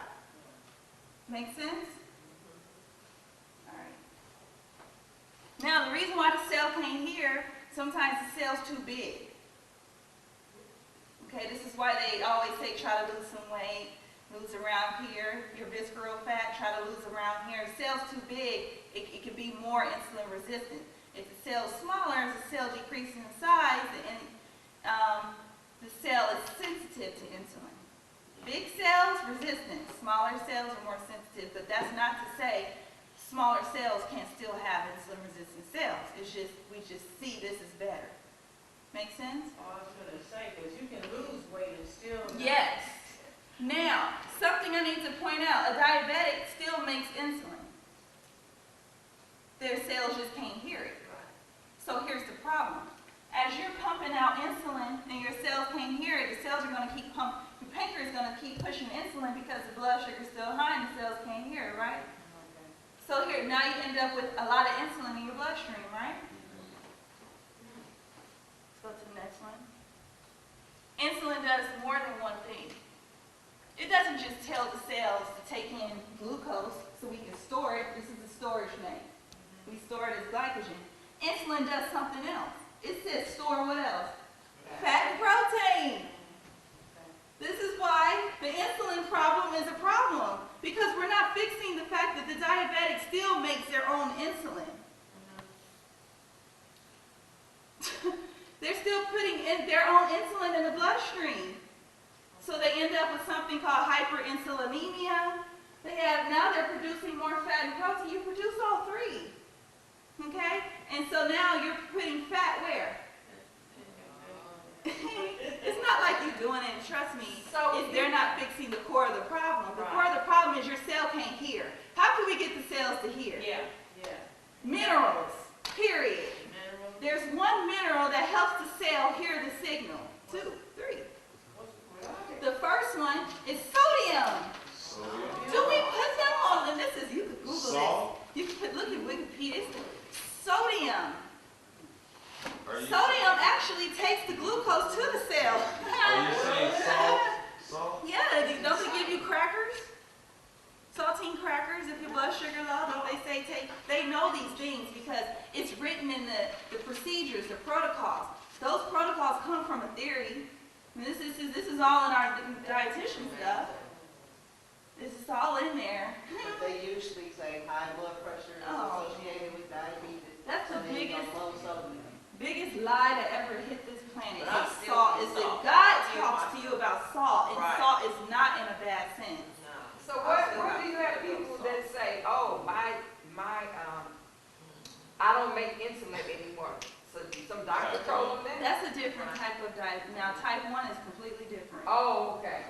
Make sense? All right. Now, the reason why the cell can't hear, sometimes the cell's too big. Okay, this is why they always say try to lose some weight, lose around here, your visceral fat, try to lose around here. If the cell's too big, it can be more insulin resistant. If the cell's smaller, as the cell decreases in size, the cell is sensitive to insulin. Big cells, resistant. Smaller cells are more sensitive, but that's not to say smaller cells can still have insulin-resistant cells. It's just, we just see this is better. Make sense? Oh, I was gonna say, because you can lose weight and still. Yes. Now, something I need to point out, a diabetic still makes insulin. Their cells just can't hear it. So here's the problem. As you're pumping out insulin and your cells can't hear it, the cells are going to keep pumping. Your pancreas is going to keep pushing insulin because the blood sugar is still high and the cells can't hear it, right? So here, now you end up with a lot of insulin in your bloodstream, right? Let's go to the next one. Insulin does more than one thing. It doesn't just tell the cells to take in glucose so we can store it. This is the storage name. We store it as glycogen. Insulin does something else. It says store what else? Fat and protein. This is why the insulin problem is a problem, because we're not fixing the fact that the diabetic still makes their own insulin. They're still putting in their own insulin in the bloodstream. So they end up with something called hyperinsulinemia. Now they're producing more fat and protein. You produce all three. Okay? And so now you're putting fat where? It's not like you're doing it, trust me. They're not fixing the core of the problem. The core of the problem is your cell can't hear. How can we get the cells to hear? Yeah. Minerals, period. Minerals. There's one mineral that helps the cell hear the signal. 2, 3. The first one is sodium. Do we put them on? And this is, you could Google Salt? this. You could look at Wikipedia. It's sodium. Are you Sodium actually takes the glucose to the cell. saying salt? Salt? Yeah, don't they give you crackers? Saltine crackers if your blood sugar low, don't they say take? They know these things because it's written in the procedures, the protocols. Those protocols come from a theory. I mean, this is all in our dietitian stuff. This is all in there. But they usually say high blood pressure is associated with diabetes. That's the So then you go biggest low sodium. lie that ever hit this planet. But I Is still salt. eat Is that salt. God I eat talks my to you about salt, and Right. salt is not in a bad sense. No. So what do you have people that say, oh, I don't make insulin anymore? So some doctor told them that? That's a different type of diet. Now, type 1 is completely different. Oh, okay.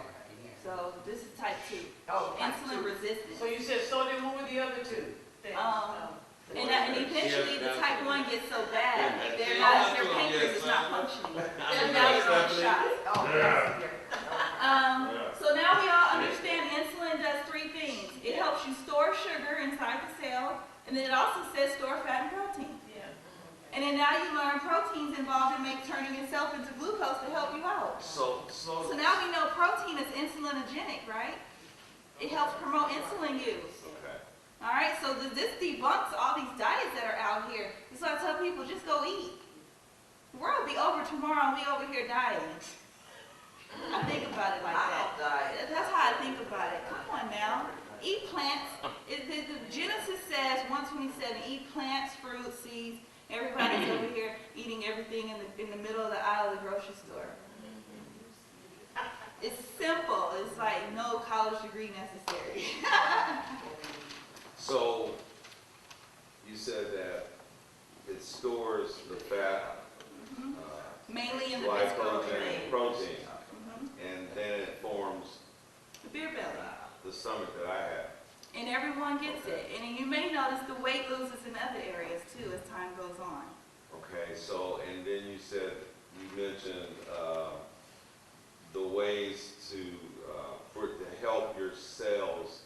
So this is type 2. Oh, type Insulin two. resistant. So you said sodium, what were the other two things? And eventually the type 1 gets so bad, their pancreas is not functioning. So now you're on shots. Oh, yeah. So now we all understand insulin does 3 things. It helps you store sugar inside the cell, and then it also says store fat and protein. Yeah. And then now you learn proteins involved in turning yourself into glucose to help you out. So So now we know protein is insulinogenic, right? It helps promote insulin use. okay. All right, so this debunks all these diets that are out here. That's why I tell people, just go eat. The world will be over tomorrow and we over here dieting. I think about it like I that. don't diet. That's how I think about it. Come on now. Eat plants. The Genesis says, 127, eat plants, fruits, seeds. Everybody's over here eating everything in the middle of the aisle of the grocery store. It's simple. It's like no college degree necessary. So, you said that it stores the fat, Mainly in the visceral glycogen, tract. and protein, Mhm. and then it forms The beer belly. the stomach that I have. And everyone gets it. And you may notice the weight loses in other areas too as time goes on. Okay, so, and then you said, you mentioned the ways to help your cells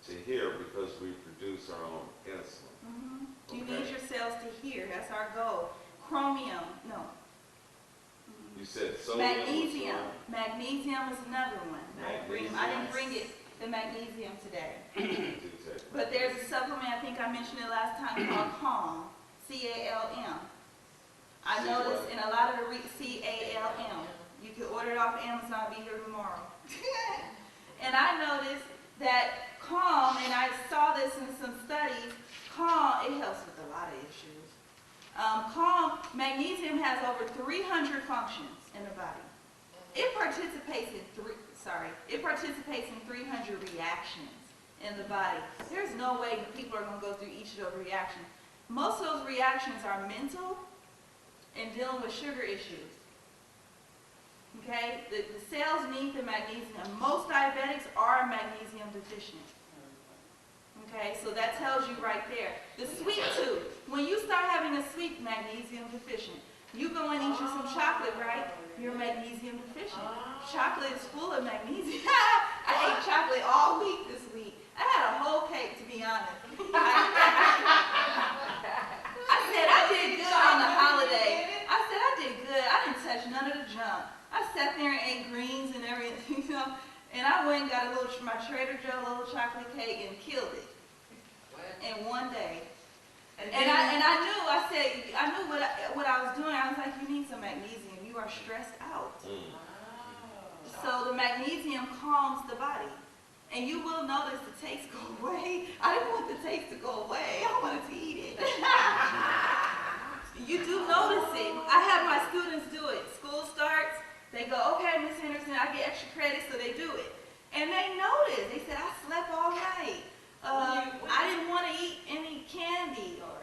to hear because we produce our own insulin. You Okay. need your cells to hear. That's our goal. Chromium, no. You said sodium. was Magnesium. one. Magnesium is another one. I didn't bring the magnesium today. You did say. But there's a supplement, I think I mentioned it last time, called CALM. C-A-L-M. I See noticed what? in a lot of the C-A-L-M. You You can order it off Amazon, be here tomorrow. And I noticed that Calm, and I saw this in some studies, Calm, it helps with a lot of issues. Calm, magnesium has over 300 functions in the body. It participates in 300 reactions in the body. There's no way that people are going to go through each of those reactions. Most of those reactions are mental and dealing with sugar issues. Okay? The cells need the magnesium. Most diabetics are magnesium deficient. Okay? So that tells you right there. The sweet tooth. When you start having a sweet, magnesium deficient. You go and eat you some chocolate, right? You're magnesium deficient. Chocolate is full of magnesium. I ate chocolate all week this week. I had a whole cake, to be honest. I said I did good on the holiday. I said I did good. I didn't touch none of the junk. I sat there and ate greens and everything, you know. And I went and got my Trader Joe little chocolate cake and killed it in one day. And I knew what I was doing. I was like, you need some magnesium. You are stressed out. So the magnesium calms the body. And you will notice the taste go away. I didn't want the taste to go away. I wanted to eat it. You do notice it. I have my students do it. School starts. They go, okay, Miss Henderson, I get extra credit, so they do it. And they notice. They said, I slept all night. I didn't want to eat any candy, or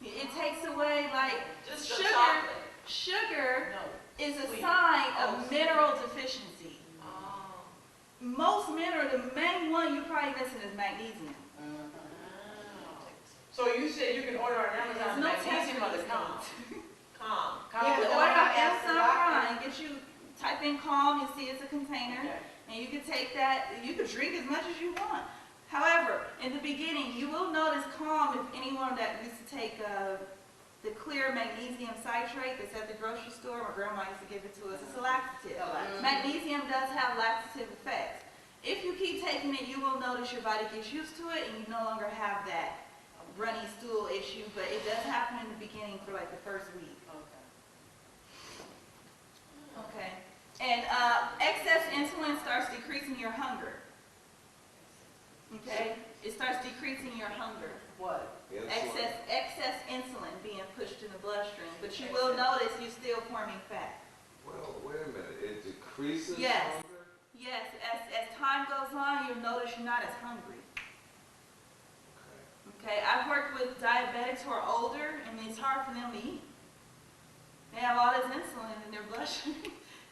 it takes away like Just the sugar. chocolate. Sugar No. is a Sweet. sign of mineral deficiency. Oh. Most mineral, the main one you probably missing is magnesium. So you said you can order on Amazon There's no magnesium test or the for calm? these Calm. You can Yeah, order off ask the Amazon doctor. Prime, get you, type in Calm, you see it's a container, Okay. and you can take that, you can drink as much as you want. However, in the beginning, you will notice Calm, if anyone that used to take the clear magnesium citrate that's at the grocery store, my grandma used to give it to us, it's a laxative. Magnesium does have laxative effects. If you keep taking it, you will notice your body gets used to it and you no longer have that runny stool issue, but it does happen in the beginning for like the first week. Okay. And excess insulin starts decreasing your hunger. Okay? It starts decreasing your hunger. What? Excess insulin being pushed in the bloodstream, but you will notice you're still forming fat. Well, wait a minute, it decreases Yes. hunger? Yes, as time goes on, you'll notice you're not as hungry. Okay, I've worked with diabetics who are older, and it's hard for them to eat. They have all this insulin in their bloodstream.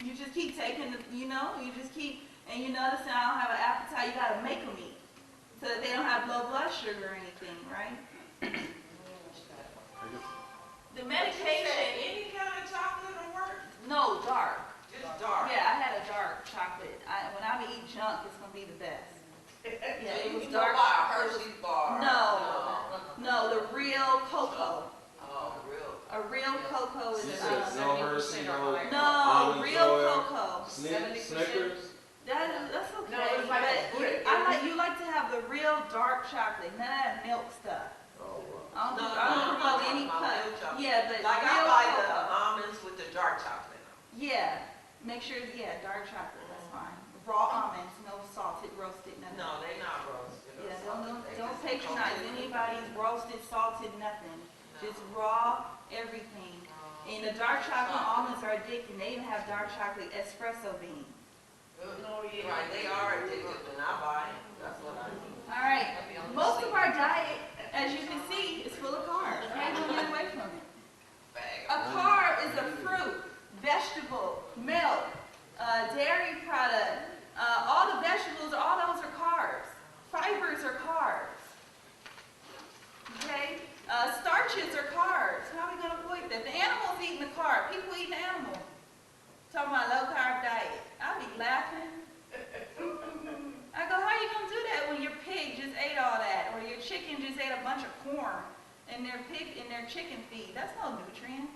You just keep taking, you just keep, and you notice I don't have an appetite, you gotta make them eat, so that they don't have low blood sugar or anything, right? The medication, Any kind of chocolate will work? no, dark. Just dark. Yeah, I had a dark chocolate. When I eat junk, it's gonna be the best. Yeah, it was You dark. know why a Hershey's bar? No, the real cocoa. Oh, real. A real cocoa is You said no Hershey, no no almond real joy, cocoa. Snickers? That's okay. No, it's like a brick. You like to have the real dark chocolate, none of that milk stuff. Oh, wow. I don't No, promote any I'm cut. real chocolate. Yeah, but Like I real buy the cocoa. almonds with the dark chocolate. Yeah, make sure. Yeah, dark chocolate. That's fine. Raw almonds, no salted, roasted, nothing. No, they not roasted. or Yeah, something. They don't just patronize roasted. anybody's roasted, salted, nothing. No. Just raw, everything. And the dark chocolate almonds are addicting. They even have dark chocolate espresso beans. No, yeah. Right, they are addicted and I buy it. That's what I need. All right, most of our diet, as you can see, is full of carbs. How do you get away from it? Bag A carb is a fruit, vegetable, milk, dairy product. All the vegetables, all those are carbs. Fibers are carbs. Okay? Starches are carbs. How are we going to avoid that? The animal's eating the carb. People eating the animal. Talking about low carb diet. I'll be laughing. I go, how are you going to do that when your pig just ate all that? Or your chicken just ate a bunch of corn in their chicken feed? That's no nutrients.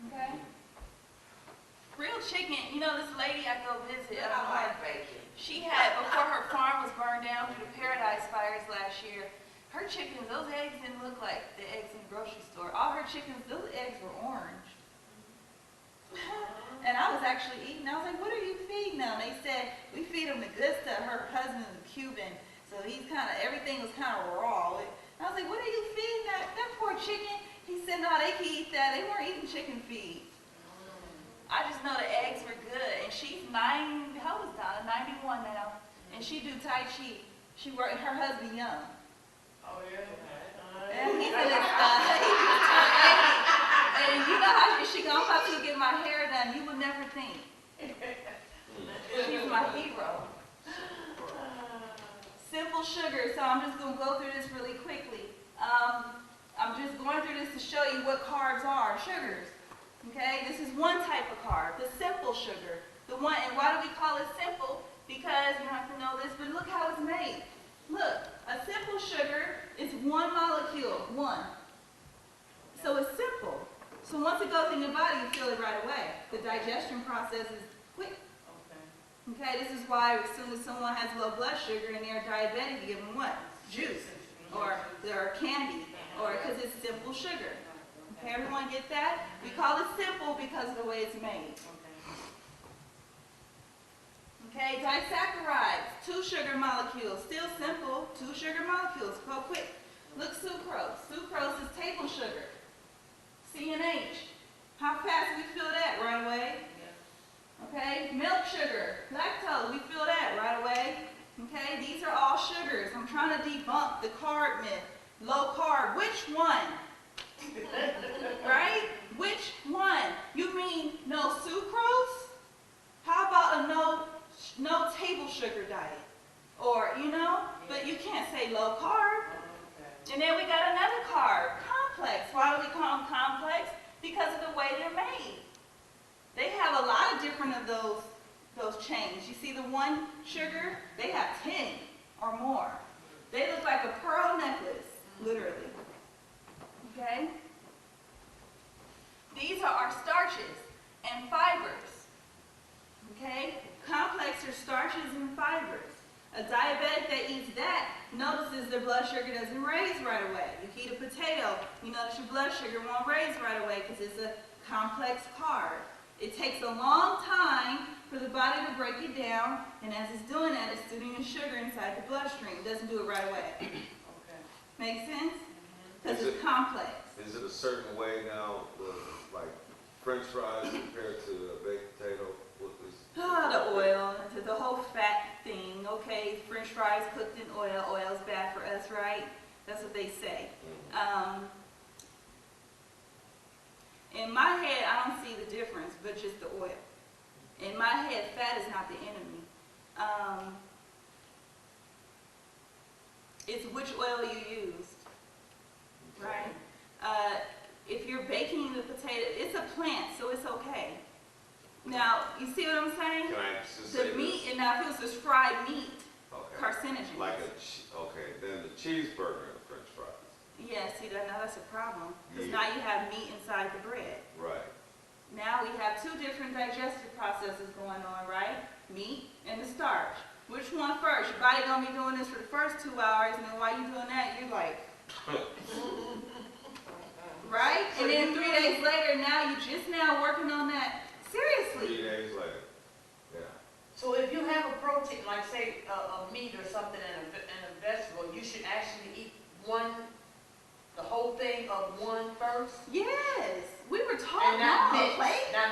Okay? Real chicken, this lady I go visit, I like bacon. she had, before her farm was burned down due to Paradise fires last year, her chickens, those eggs didn't look like the eggs in the grocery store. All her chickens, those eggs were orange. And I was actually eating. I was like, what are you feeding them? They said, we feed them the good stuff. Her husband is Cuban, so he's kind of, everything was kind of raw. I was like, what are you feeding that poor chicken? He said, no, they can eat that. They weren't eating chicken feed. I just know the eggs were good. And she's how old is Donna? 91 now. And she do Tai Chi. She worked, her husband young. Oh, yeah. And he's in his and you know how she go, I'm about to get my hair done. You would never think. She's my hero. Simple sugar. So I'm just going to go through this really quickly. I'm just going through this to show you what carbs are, sugars. Okay, this is one type of carb, the simple sugar. The one, and why do we call it simple? Because you have to know this, but look how it's made. Look, a simple sugar is one molecule, one. So it's simple. So once it goes in your body, you feel it right away. The digestion process is quick. Okay, this is why as soon as someone has low blood sugar and they're diabetic, you give them what? Juice, or candy, or because it's simple sugar. Okay, everyone get that? We call it simple because of the way it's made. Okay, disaccharides, 2 sugar molecules, still simple, 2 sugar molecules, go quick. Look, sucrose. Sucrose is table sugar. CNH. How fast do we feel that? Right away. Okay, milk sugar, lactose, we feel that right away. Okay, these are all sugars. I'm trying to debunk the carb myth. Low carb, which one? Right? Which one? You mean no sucrose? How about a no table sugar diet? Or, but you can't say low carb. And then we got another carb, complex. Why do we call them complex? Because of the way they're made. They have a lot of different of those chains. You see the one sugar? They have 10 or more. They look like a pearl necklace, literally. Okay? These are our starches and fibers. Okay? Complex are starches and fibers. A diabetic that eats that notices their blood sugar doesn't raise right away. You eat a potato, you notice your blood sugar won't raise right away because it's a complex carb. It takes a long time for the body to break it down, and as it's doing that, it's putting the sugar inside the bloodstream. It doesn't do it right away. Make sense? Because it's complex. Is it a certain way now, like French fries compared to a baked potato? The oil, the whole fat thing. Okay, French fries cooked in oil. Oil's bad for us, right? That's what they say. In my head, I don't see the difference, but just the oil. In my head, fat is not the enemy. It's which oil you used, right? If you're baking the potato, it's a plant, so it's okay. Now, you see what I'm saying? Can I just say The meat, this? and now if it was just fried meat, Okay. carcinogens. Like then the cheeseburger and French fries. Yeah, see, now that's a problem. Because Yeah. now you have meat inside the bread. Right. Now we have 2 different digestive processes going on, right? Meat and the starch. Which one first? Your body gonna be doing this for the first 2 hours, and then while you're doing that, you're like, right? And then 3 days later, now you're just now working on that. Seriously. 3 days later. Yeah. So if you have a protein, like say a meat or something and a vegetable, you should actually eat the whole thing of one first? Yes. We were taught And not no,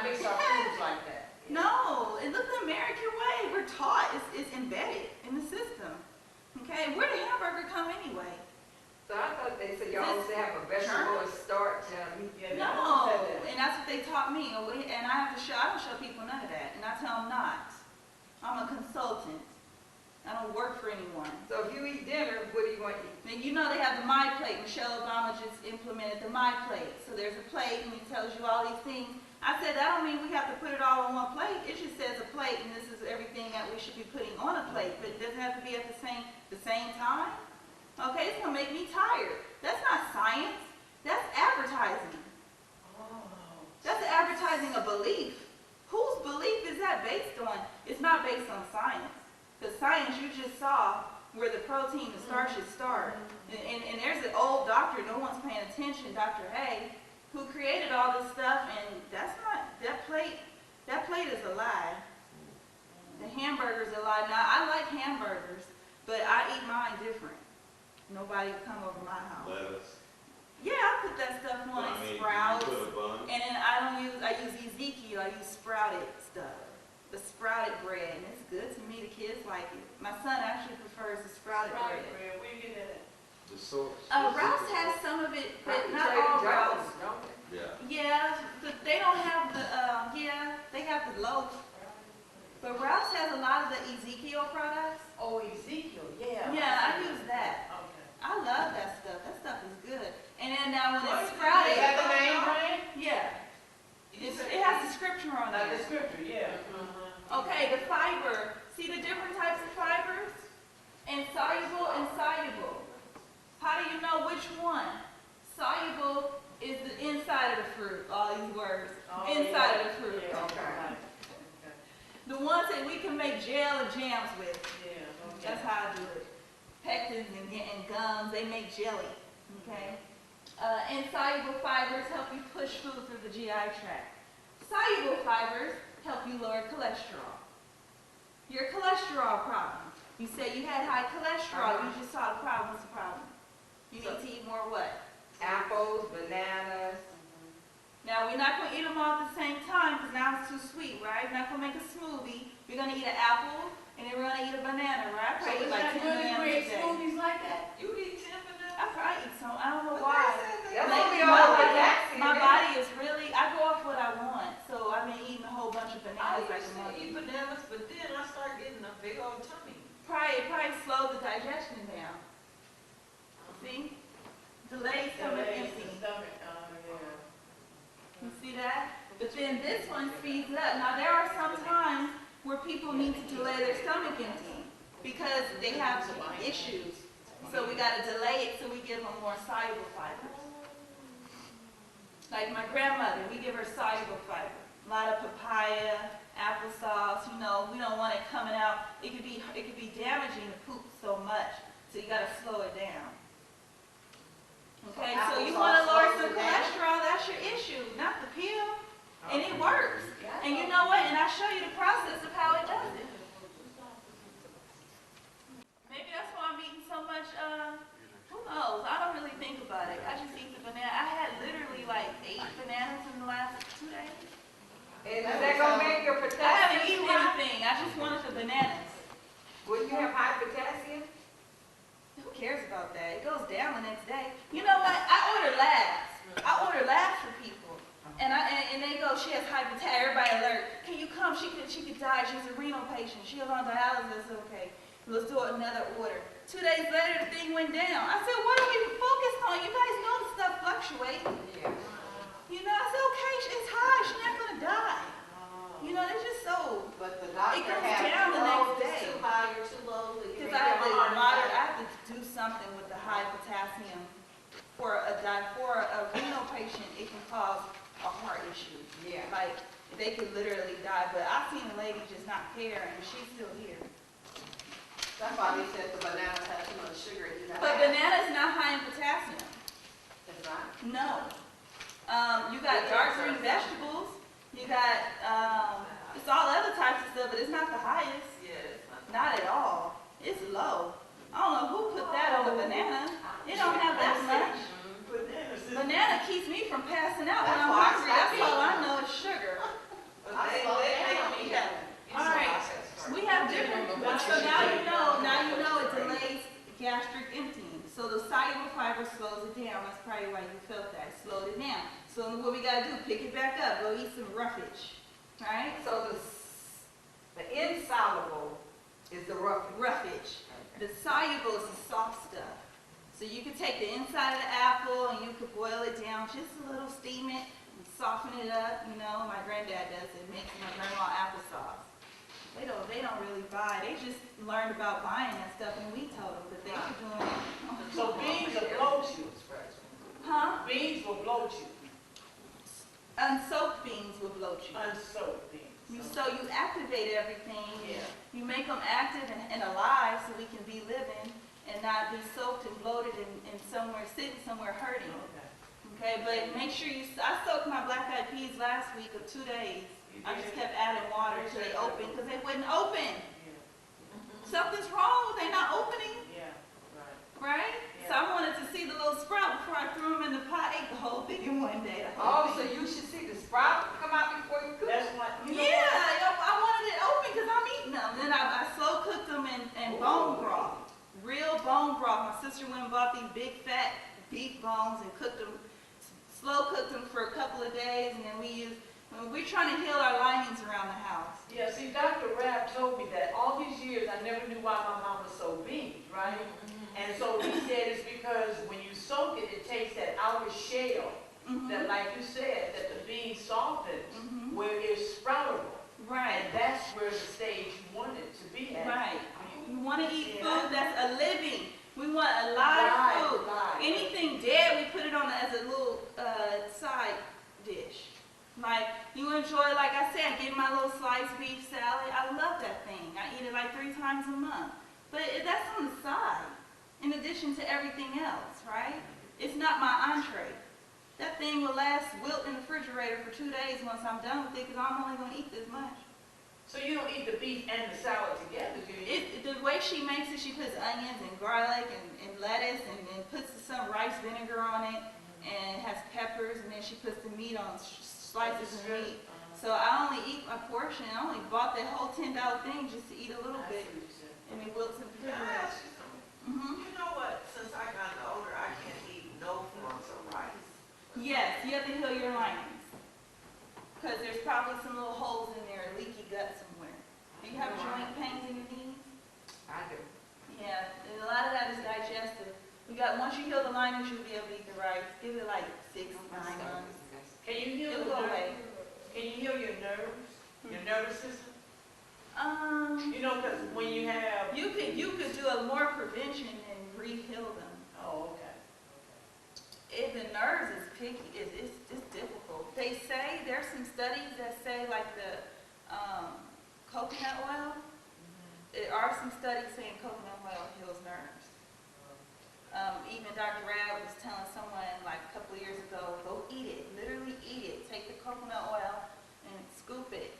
mix our foods like that. No, it looks the American way. We're taught it's embedded in the system. Okay, where did hamburger come anyway? So I thought they said y'all always have a vegetable and starch and meat. Yeah, No, and that's what they taught me. And I have to show, I don't show people none of that. And I tell them not. I'm a consultant. I don't work for anyone. So if you eat dinner, what do you want to eat? And you know they have the My Plate. Michelle Obama just implemented the My Plate. So there's a plate and it tells you all these things. I said, that don't mean we have to put it all on one plate. It just says a plate and this is everything that we should be putting on a plate. But it doesn't have to be at the same time. Okay, it's gonna make me tired. That's not science. That's advertising. That's advertising a belief. Whose belief is that based on? It's not based on science. Because science, you just saw where the protein and starches start. And there's an old doctor, no one's paying attention, Dr. Hay, who created all this stuff, and that's not, that plate is a lie. a lot. Now, I like hamburgers, but I eat mine different. Nobody come over my house. Lettuce. Yeah, I put that stuff on, I mean, sprouts. you put a bun. And then I use Ezekiel, I use sprouted stuff. The sprouted bread, and it's good to me, the kids like it. My son actually prefers the sprouted bread. Where you get that at? The source. Ralph's has some of it, but Probably not Trader all Joe's, Ralph's. don't they? Yeah. Yeah, but they don't have the, they have the loaf. But Ralph's has a lot of the Ezekiel products. Oh, Ezekiel, yeah. Yeah, I use that. Okay. I love that stuff. That stuff is good. And then now when What it's is sprouted, that the name brand? yeah, it has the scripture on Like the there. scripture, yeah. Okay, the fiber. See the different types of fibers? Insoluble and soluble. How do you know which one? Soluble is the inside of the fruit, all these words. Oh, Inside yeah. of the fruit. Yeah, Okay. okay. The ones that we can make gel and jams with. Yeah, okay. That's how I do it. Pectins and gums, they make jelly, okay? Insoluble fibers help you push food through the GI tract. Soluble fibers help you lower cholesterol. Your cholesterol problem. You say you had high cholesterol, you just saw the problem. What's the problem? You need to eat more what? Apples, bananas. Now, we're not going to eat them all at the same time because now it's too sweet, right? We're not going to make a smoothie. We're going to eat an apple, and then we're going to eat a banana, right? I So probably is eat like that 10 good to bananas a create day. smoothies like that? You eat 10 bananas? I probably eat some. I don't know But why. That's Lately, only my all the body- potassium. My body is really, I go off what I want. So I've been eating a whole bunch of I bananas like used a to monkey. eat bananas, but then I started getting a big old tummy. Probably slowed the digestion down. See? Delays coming empty. You see that? But then this one speeds up. Now there are some times where people need to delay their stomach emptying because they have issues. So we got to delay it so we give them more soluble fibers. Like my grandmother, we give her soluble fiber. A lot of papaya, applesauce, you know, we don't want it coming out. It could be damaging the poop so much. So you got to slow it down. Okay, so you want to lower some cholesterol, that's your issue, not the pill. And it works. And you know what? And I show you the process of how it does it. Maybe that's why I'm eating so much, who knows? I don't really think about it. I just eat the banana. I had literally like 8 bananas in the last 2 days. And is that gonna make your I potassium haven't eaten high? anything. I just wanted the bananas. Will you have high potassium? Who cares about that? It goes down the next day. You know what? I order labs. I order labs for people. And they go, she has high potassium. Everybody alert. Can you come? She could die. She's a renal patient. She was on dialysis. Okay. Let's do another order. 2 days later, the thing went down. I said, what are we focused on? You guys know the stuff fluctuates. Yeah. You know, I said, okay, it's high. She's not going to die. You know, it's just so. But the It doctor goes has down the to know next if it's day. too high or too low. Because I have to do something with the high potassium. For a renal patient, it can cause a heart issue. Yeah. Like, they could literally die. But I've seen a lady just not care, and she's still here. That's why they said the bananas have too much sugar in it. But banana's not high in potassium. It's not. No. You got dark green vegetables. You got, it's all other types of stuff, but it's not the highest. Yes. Not at all. It's low. I don't know who put that on the banana. It don't have that much. Banana keeps me from passing out when That's I'm why I hungry. stopped That's all I eating. know is sugar. But I they slow let down. me have it. All right. We have different, so now you know it delays gastric emptying. So the soluble fiber slows it down. That's probably why you felt that. It slowed it down. So what we gotta do, pick it back up. Go eat some roughage, right? So the insoluble is the rough. Roughage. The soluble is the soft stuff. So you could take the inside of the apple and you could boil it down just a little, steam it, and soften it up. You know, my granddad does it. Makes my grandma applesauce. They don't really buy. They just learned about buying that stuff, and we told them that they were doing it. So beans will bloat you. Huh? Beans will bloat you. Unsoaked beans will bloat you. Unsoaked beans. So you activate everything. Yeah. You make them active and alive so we can be living and not be soaked and bloated and somewhere, sitting somewhere hurting. Okay. Okay, but make sure I soaked my black-eyed peas last week of 2 days. I just kept adding water till they opened because they wouldn't open. Something's wrong, they're not opening, Yeah, right. right? So I wanted to see the little sprout before I threw them in the pot, ate the whole thing in one day. the whole Oh, so thing. you should see the sprout come out before you cook. That's what, you know Yeah, what? I wanted it open because I'm eating them. Then I slow cooked them in bone broth, real bone broth. My sister went and bought these big fat beef bones and cooked them, slow cooked them for a couple of days, and then we're trying to heal our linings around the house. Yeah, see, Dr. Rabb told me that all these years, I never knew why my mom was so big, right? And so he said it's because when you soak it, it takes that outer shell, that like you said, that the bean softens, Mhm. where it's sproutable. Right, And that's where the stage you want it to be at. right. We want to eat Yeah. food that's a living. We want a live food. Right. Anything dead, we put it on as a little side dish. Like, you enjoy, like I said, get my little sliced beef salad. I love that thing. I eat it like 3 times a month. But that's on the side, in addition to everything else, right? It's not my entree. That thing will wilt in the refrigerator for 2 days once I'm done with it, because I'm only going to eat this much. So you don't eat the beef and the salad together, do you? The way she makes it, she puts onions and garlic and lettuce and puts some rice vinegar on it and has peppers, and then she puts the meat on slices of meat. So I only eat a portion. I only bought that whole $10 thing just to eat a little bit, and it wilts in the Can I refrigerator. ask you something? Mm-hmm. You know what, since I got older, I can't eat no forms of rice. Yes, you have to heal your linings, because there's probably some little holes in there, a leaky gut somewhere. Do you have joint pains in your knees? I do. Yeah, and a lot of that is digestive. Once you heal the linings, you'll be able to eat the rice. Give it like 6, 9 months. Can you heal It'll the go nerve? away. Can you heal your nerves, your nervous system? You know, because when you have, You could do a more prevention and re-heal them. oh, okay. The nerves is picky. It's difficult. They say there's some studies that say like the coconut oil. There are some studies saying coconut oil heals nerves. Even Dr. Rabb was telling someone like a couple of years ago, go eat it, literally eat it. Take the coconut oil and scoop it,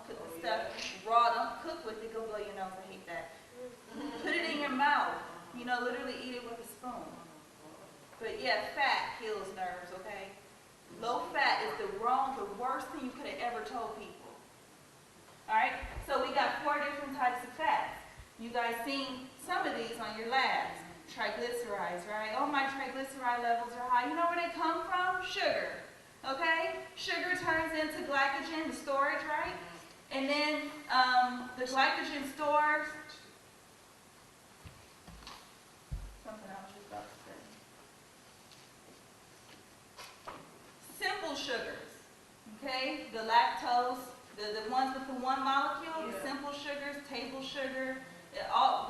put the stuff raw, don't cook with it, go blow your nose, I hate that. Put it in your mouth, literally eat it with a spoon. But yeah, fat heals nerves, okay? Low fat is the worst thing you could have ever told people. All right, so we got 4 different types of fats. You guys seen some of these on your labs. Triglycerides, right? Oh, my triglyceride levels are high. You know where they come from? Sugar, okay? Sugar turns into glycogen, the storage, right? And then the glycogen stores, something I was just about to say. Simple sugars, okay? The lactose, the ones with the one molecule, the Yeah. simple sugars, table sugar.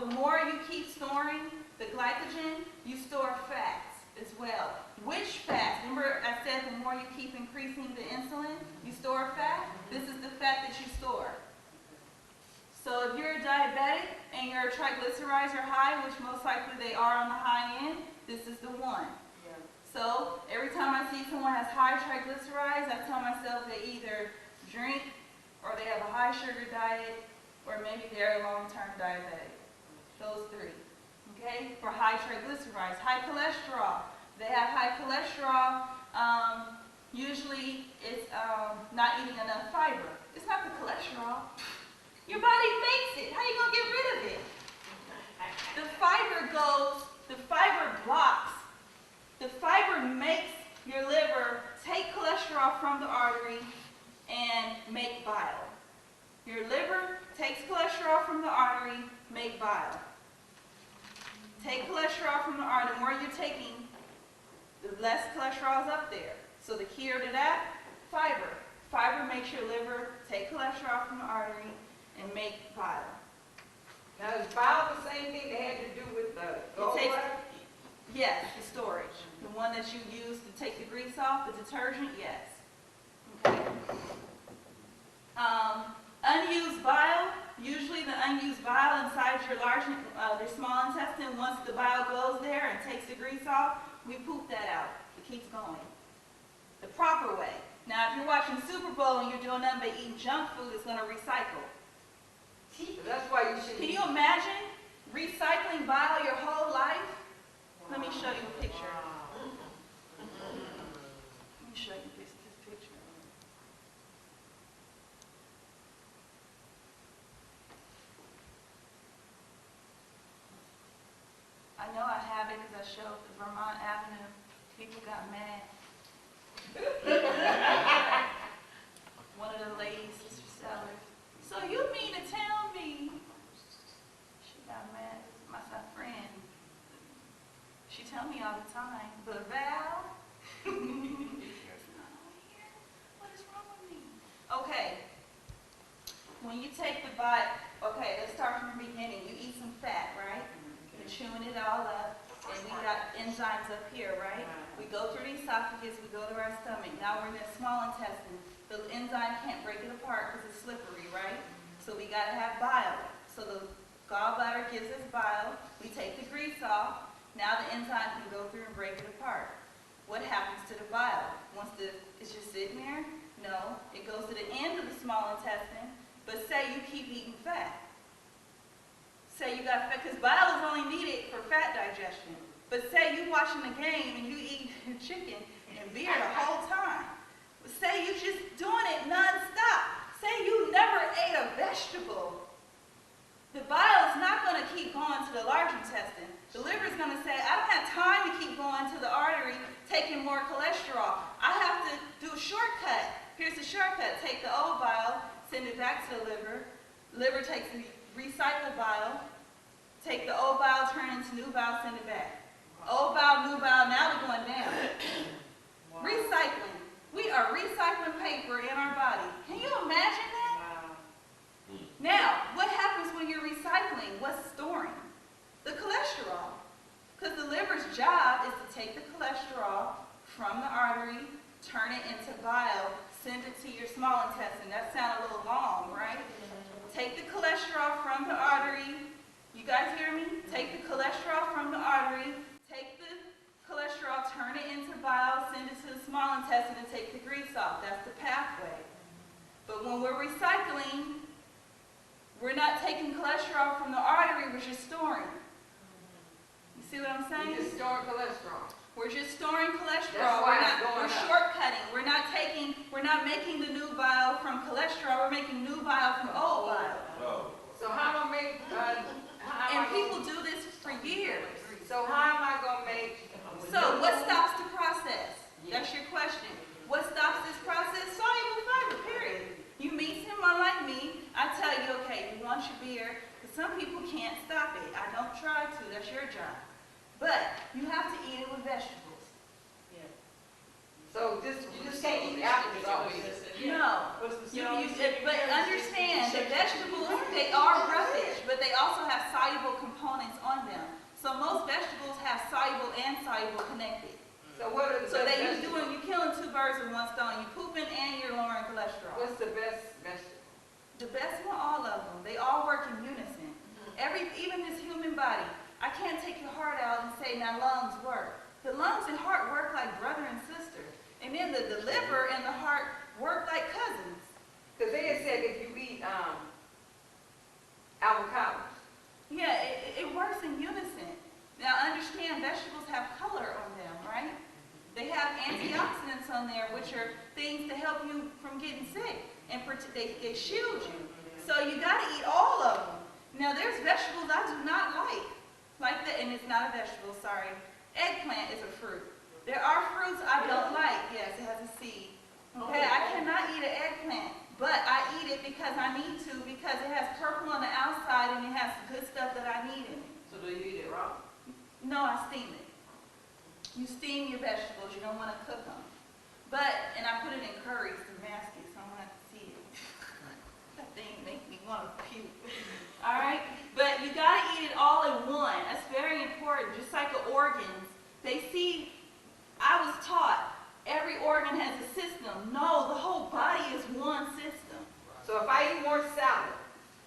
The more you keep storing the glycogen, you store fats as well. Which fats? Remember I said the more you keep increasing the insulin, you store fat? This is the fat that you store. So if you're a diabetic and your triglycerides are high, which most likely they are on the high end, this is the one. Yeah. So every time I see someone has high triglycerides, I tell myself they either drink or they have a high sugar diet or maybe they're a long-term diabetic. Those 3. Okay? For high triglycerides. High cholesterol. They have high cholesterol. Usually it's not eating enough fiber. It's not the cholesterol. Your body makes it. How are you going to get rid of it? The fiber blocks. The fiber makes your liver take cholesterol from the artery and make bile. Your liver takes cholesterol from the artery, make bile. Take cholesterol from the artery. The more you're taking, the less cholesterol is up there. So the key to that, fiber. Fiber makes your liver take cholesterol from the artery and make bile. Now, is bile the same thing they had to do with the takes- gallbladder? Yes, the storage. The one that you use to take the grease off, the detergent, yes. Okay. Unused bile, usually the unused bile inside your your small intestine, once the bile goes there and takes the grease off, we poop that out. It keeps going. The proper way. Now, if you're watching Super Bowl and you're doing nothing but eating junk food, it's going to recycle. That's why you should. Can you imagine recycling bile your whole life? Let me show you a picture. Let me show you this picture. I know I have it because I showed the Vermont Avenue. People got mad. One of the ladies, sister sellers. So you mean to tell me? She got mad. My friend. She tell me all the time. But Val, what is wrong with me? Okay. When you take the bite, okay, let's start from the beginning. You eat some fat, right? You're chewing it all up. And we got enzymes up here, right? We go through the esophagus, we go to our stomach. Now we're in the small intestine. The enzyme can't break it apart because it's slippery, right? So we got to have bile. So the gallbladder gives us bile. We take the grease off. Now the enzyme can go through and break it apart. What happens to the bile? It's just sitting there? No. It goes to the end of the small intestine. But say you keep eating fat. Say you got fat, because bile is only needed for fat digestion. But say you watching the game and you eat chicken and beer the whole time. Say you just doing it nonstop. Say you never ate a vegetable. The bile is not going to keep going to the large intestine. The liver is going to say, I don't have time to keep going to the artery, taking more cholesterol. I have to do a shortcut. Here's the shortcut. Take the old bile, send it back to the liver. Liver takes the recycled bile. Take the old bile, turn it into new bile, send it back. Old bile, new bile, now we're going down. Wow. Recycling. We are recycling paper in our body. Can you imagine that? Wow. Now, what happens when you're recycling? What's storing? The cholesterol. Because the liver's job is to take the cholesterol from the artery, turn it into bile, send it to your small intestine. That sounds a little long, right? Take the cholesterol from the artery. You guys hear me? Take the cholesterol from the artery, take the cholesterol, turn it into bile, send it to the small intestine, and take the grease off. That's the pathway. But when we're recycling, we're not taking cholesterol from the artery, we're just storing. You see what I'm saying? You're just storing cholesterol. We're just storing cholesterol. That's why We're shortcutting. We're not making the new bile from cholesterol. We're making new bile from old bile. Oh. So how am I make? And people do this for years. So how am I gonna make? So what stops the process? That's your question. What stops this process? Soluble fiber, period. You meet someone like me, I tell you, okay, you want your beer, because some people can't stop it. I don't try to, that's your job. But you have to eat it with vegetables. So you just can't eat apples always. No. But understand, the vegetables, they are roughage, but they also have soluble components on them. So most vegetables have soluble and soluble connected. So what are the So best that you're killing two birds with one stone. You're pooping and you're lowering cholesterol. What's the best vegetable? The best one, all of them. They all work in unison. Even this human body. I can't take your heart out and say, now lungs work. The lungs and heart work like brother and sister. And then the liver and the heart work like cousins. Because they had said if you eat avocados. Yeah, it works in unison. Now understand, vegetables have color on them, right? They have antioxidants on there, which are things to help you from getting sick. And they shield you. So you got to eat all of them. Now there's vegetables I do not like that, and it's not a vegetable, sorry. Eggplant is a fruit. There are fruits I don't like. Yes, it has a seed. Okay, I cannot eat an eggplant, but I eat it because I need to, because it has purple on the outside and it has good stuff that I need in it. So do you eat it raw? No, I steam it. You steam your vegetables. You don't want to cook them. And I put it in curries to mask it, so I don't have to see it. That thing makes me want to puke. All right? But you got to eat it all in one. That's very important. Just like the organs. I was taught every organ has a system. No, the whole body is one system. So if I eat more salad,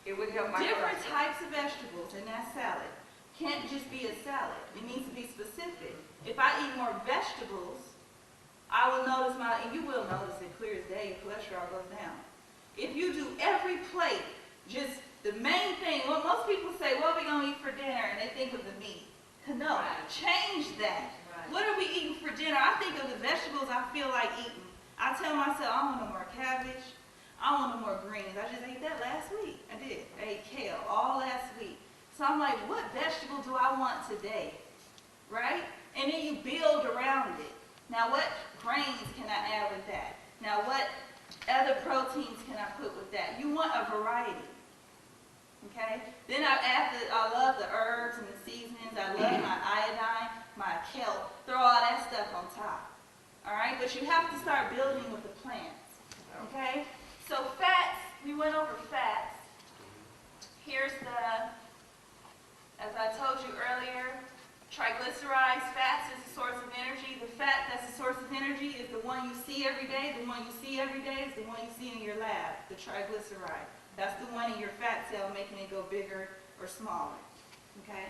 it would help my Different cholesterol. types of vegetables in that salad. Can't just be a salad. It needs to be specific. If I eat more vegetables, I will notice and you will notice it clear as day, cholesterol goes down. If you do every plate, just The main thing, what most people say, what are we gonna eat for dinner? And they think of the meat. No, Right. change that. Right. What are we eating for dinner? I think of the vegetables I feel like eating. I tell myself, I want no more cabbage. I want no more greens. I just ate that last week. I did. I ate kale all last week. So I'm like, what vegetable do I want today? Right? And then you build around it. Now what grains can I add with that? Now what other proteins can I put with that? You want a variety. Okay? Then I love the herbs and the seasonings. I love my iodine, my kelp. Throw all that stuff on top. All right? But you have to start building with the plants. Okay? So fats, we went over fats. Here's as I told you earlier, triglycerides, fats is a source of energy. The fat that's a source of energy is the one you see every day. The one you see every day is the one you see in your lab, the triglyceride. That's the one in your fat cell making it go bigger or smaller. Okay?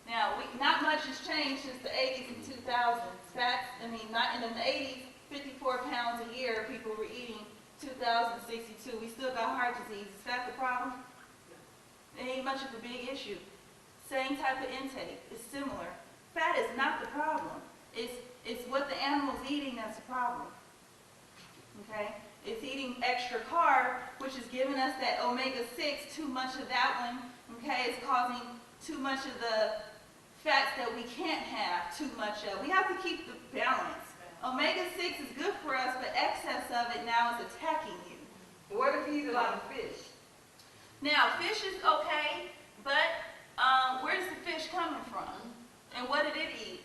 Now, not much has changed since the 80s and 2000s. Fats, not in the 80s, 54 pounds a year people were eating. 2062, we still got heart disease. Is that the problem? It ain't much of a big issue. Same type of intake. It's similar. Fat is not the problem. It's what the animal's eating that's the problem. Okay? It's eating extra carb, which is giving us that omega-6, too much of that one. Okay? It's causing too much of the fats that we can't have too much of. We have to keep the balance. Omega-6 is good for us, but excess of it now is attacking you. What if you eat a lot of fish? Now, fish is okay, but where's the fish coming from? And what did it eat?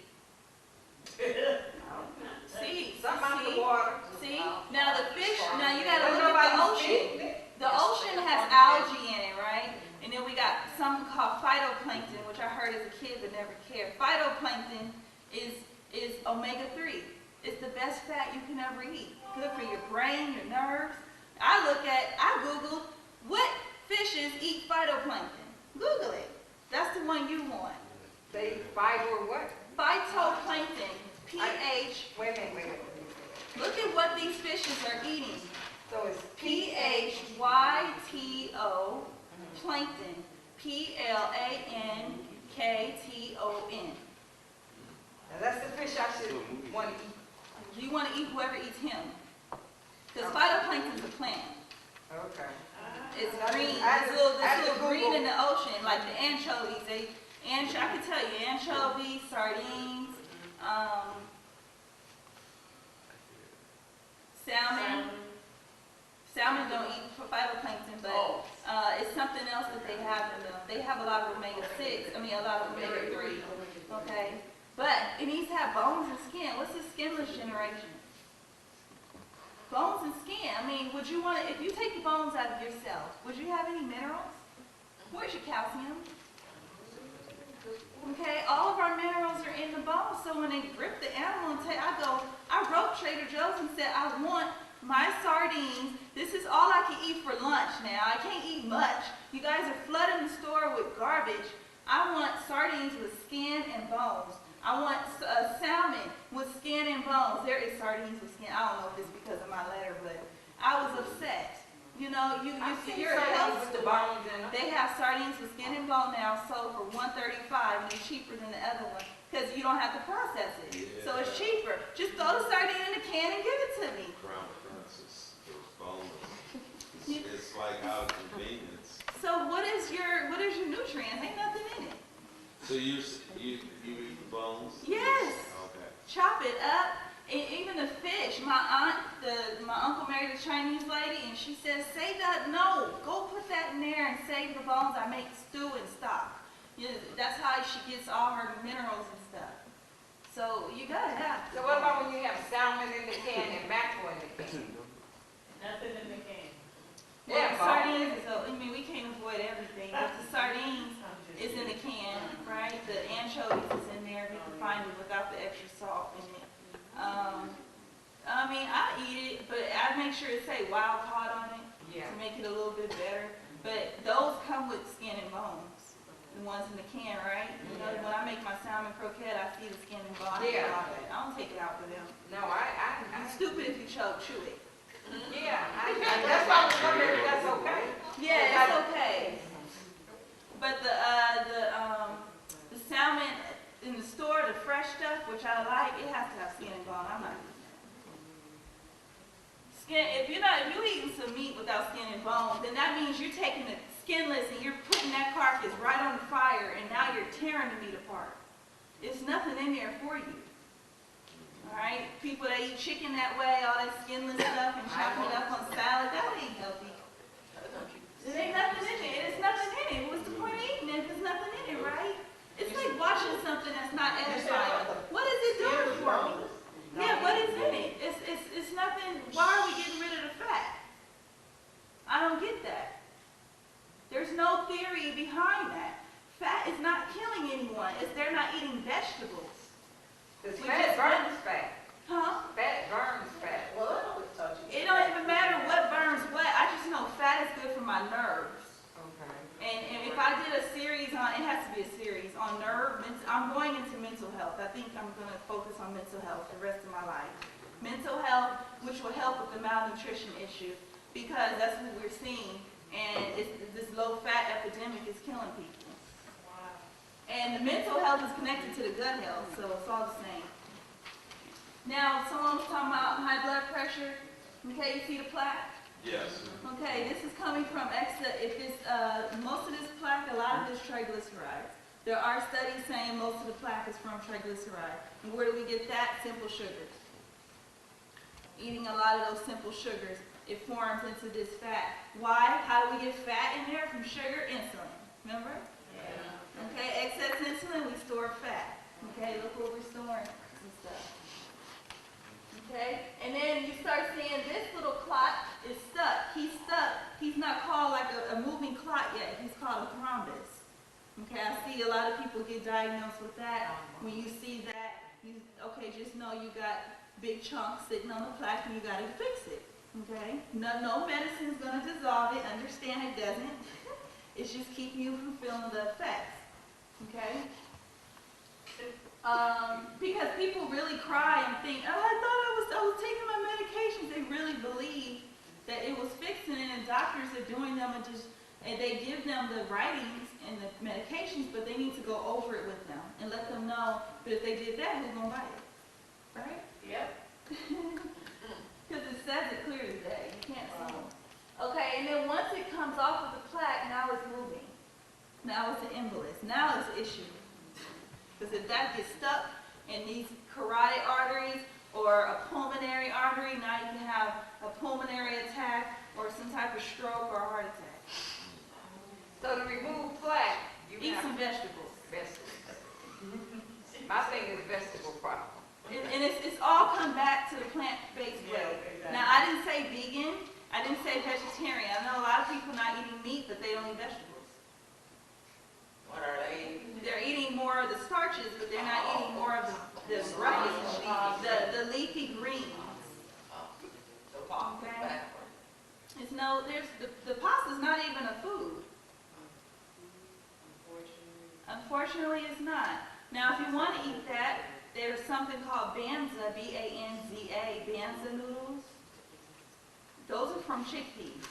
See, Something out the water. See? Now the fish, now you gotta But look at the nobody's ocean. eating it. The ocean has algae in it, right? And then we got something called phytoplankton, which I heard as a kid but never cared. Phytoplankton is omega-3. It's the best fat you can ever eat. Good for your brain, your nerves. I Googled what fishes eat phytoplankton. Google it. That's the one you want. They fiber what? Phytoplankton. PH. Wait a minute. Look at what these fishes are eating. So it's PHYTO plankton. PLANKTON. Now that's the fish I should want to eat. You want to eat whoever eats him. Because phytoplankton is a plant. Okay. It's I green. just- I It's just- I little just green Googled. in the ocean, like the anchovies. I can tell you, anchovies, sardines, salmon. Salmon don't eat phytoplankton, but it's something else that they have in them. They have a lot of omega-6, a lot of omega-3, okay? But it needs to have bones and skin. What's the skinless generation? Bones and skin. Would you want to, if you take the bones out of yourself, would you have any minerals? Where's your calcium? Okay, all of our minerals are in the bones, so when they rip the animal and I wrote Trader Joe's and said, I want my sardines, this is all I can eat for lunch now. I can't eat much. You guys are flooding the store with garbage. I want sardines with skin and bones. I want salmon with skin and bones. There is sardines with skin. I don't know if it's because of my letter, but I was upset. You're a health with the store. bones in them. They have sardines with skin and bone now sold for $135, and it's cheaper than the other one because you don't have to process it. So it's cheaper. Just throw the sardine in the can and give it to me. Crown Prince, those bones. It's like out of convenience. So what is your nutrients? Ain't nothing in it. So you eat the bones? Yes. Okay. Chop it up. And even the fish. My uncle married a Chinese lady, and she says, "Save that. No, go put that in there and save the bones. I make stew and stock." That's how she gets all her minerals and stuff. So you gotta have. So what about when you have salmon in the can and mackerel in the can? Nothing in the can. Well, Yeah, the sardines is, we can't avoid everything, but the sardines is in the can, right? The anchovies is in there, you can find it without the extra salt in it. I eat it, but I make sure it say wild caught on it Yeah. to make it a little bit better. But those come with skin and bones, the ones in the can, right? When I make my salmon croquette, I see the skin and bone. I Yeah. don't take it out for them. No, I It's stupid if you chew it. Yeah, that's why I was wondering if that's okay. Yeah, it's okay. But the salmon in the store, the fresh stuff, which I like, it has to have skin and bone. I'm not eating that. Skin, if you're eating some meat without skin and bone, then that means you're taking the skinless and you're putting that carcass right on the fire, and now you're tearing the meat apart. It's nothing in there for you. All right, people that eat chicken that way, all that skinless stuff and chopping it up on salad, that ain't healthy. There ain't nothing in it. It's nothing in it. What's the point of eating it if there's nothing in it, right? It's like watching something that's not edifying. What is it doing for me? Yeah, what is in it? It's nothing. Why are we getting rid of the fat? I don't get that. There's no theory behind that. Fat is not killing anyone. They're not eating vegetables. This We fat just- burns fat. Huh? Fat burns fat. Well, I always taught you. It don't even matter what burns what. I just know fat is good for my nerves. Okay. And if I did a series on, it has to be a series on I'm going into mental health. I think I'm going to focus on mental health the rest of my life. Mental health, which will help with the malnutrition issue, because that's what we're seeing. And this low-fat epidemic is killing people. And the mental health is connected to the gut health, so it's all the same. Now, someone was talking about high blood pressure. Okay, you see the plaque? Yes. Okay, this is coming from most of this plaque, a lot of it is triglycerides. There are studies saying most of the plaque is from triglycerides. And where do we get that? Simple sugars. Eating a lot of those simple sugars, it forms into this fat. Why? How do we get fat in there? From sugar, insulin. Remember? Yeah. Okay, excess insulin, we store fat. Okay, look what we're storing and stuff. Okay, and then you start seeing this little clot is stuck. He's stuck. He's not called like a moving clot yet. He's called a thrombus. Okay, I see a lot of people get diagnosed with that. When you see that, just know you got big chunks sitting on the plaque and you got to fix it. Okay, no medicine is going to dissolve it. Understand it doesn't. It's just keeping you from feeling the effects. Okay. Because people really cry and think, oh, I thought I was taking my medications. They really believe that it was fixing it, and doctors are doing them and they give them the writings and the medications, but they need to go over it with them and let them know that if they did that, who's gonna buy it, right? Yep. Because it says it clear as day. You can't see it. Okay, and then once it comes off of the plaque, now it's moving. Now it's an embolus. Now it's an issue. Because if that gets stuck in these carotid arteries or a pulmonary artery, now you can have a pulmonary attack or some type of stroke or a heart attack. So to remove plaque, you Eat have some vegetables. vegetables. My thing is vegetable problem. And it's all come back to the plant-based way. exactly. Now, I didn't say vegan. I didn't say vegetarian. I know a lot of people not eating meat, but they don't eat vegetables. What are they? They're eating more of the starches, but they're not eating more of the the leafy greens. The pop Okay. backward. The pasta's not even a food. Unfortunately, it's not. Now, if you want to eat that, there's something called Banza, B-A-N-Z-A, Banza noodles. Those are from chickpeas.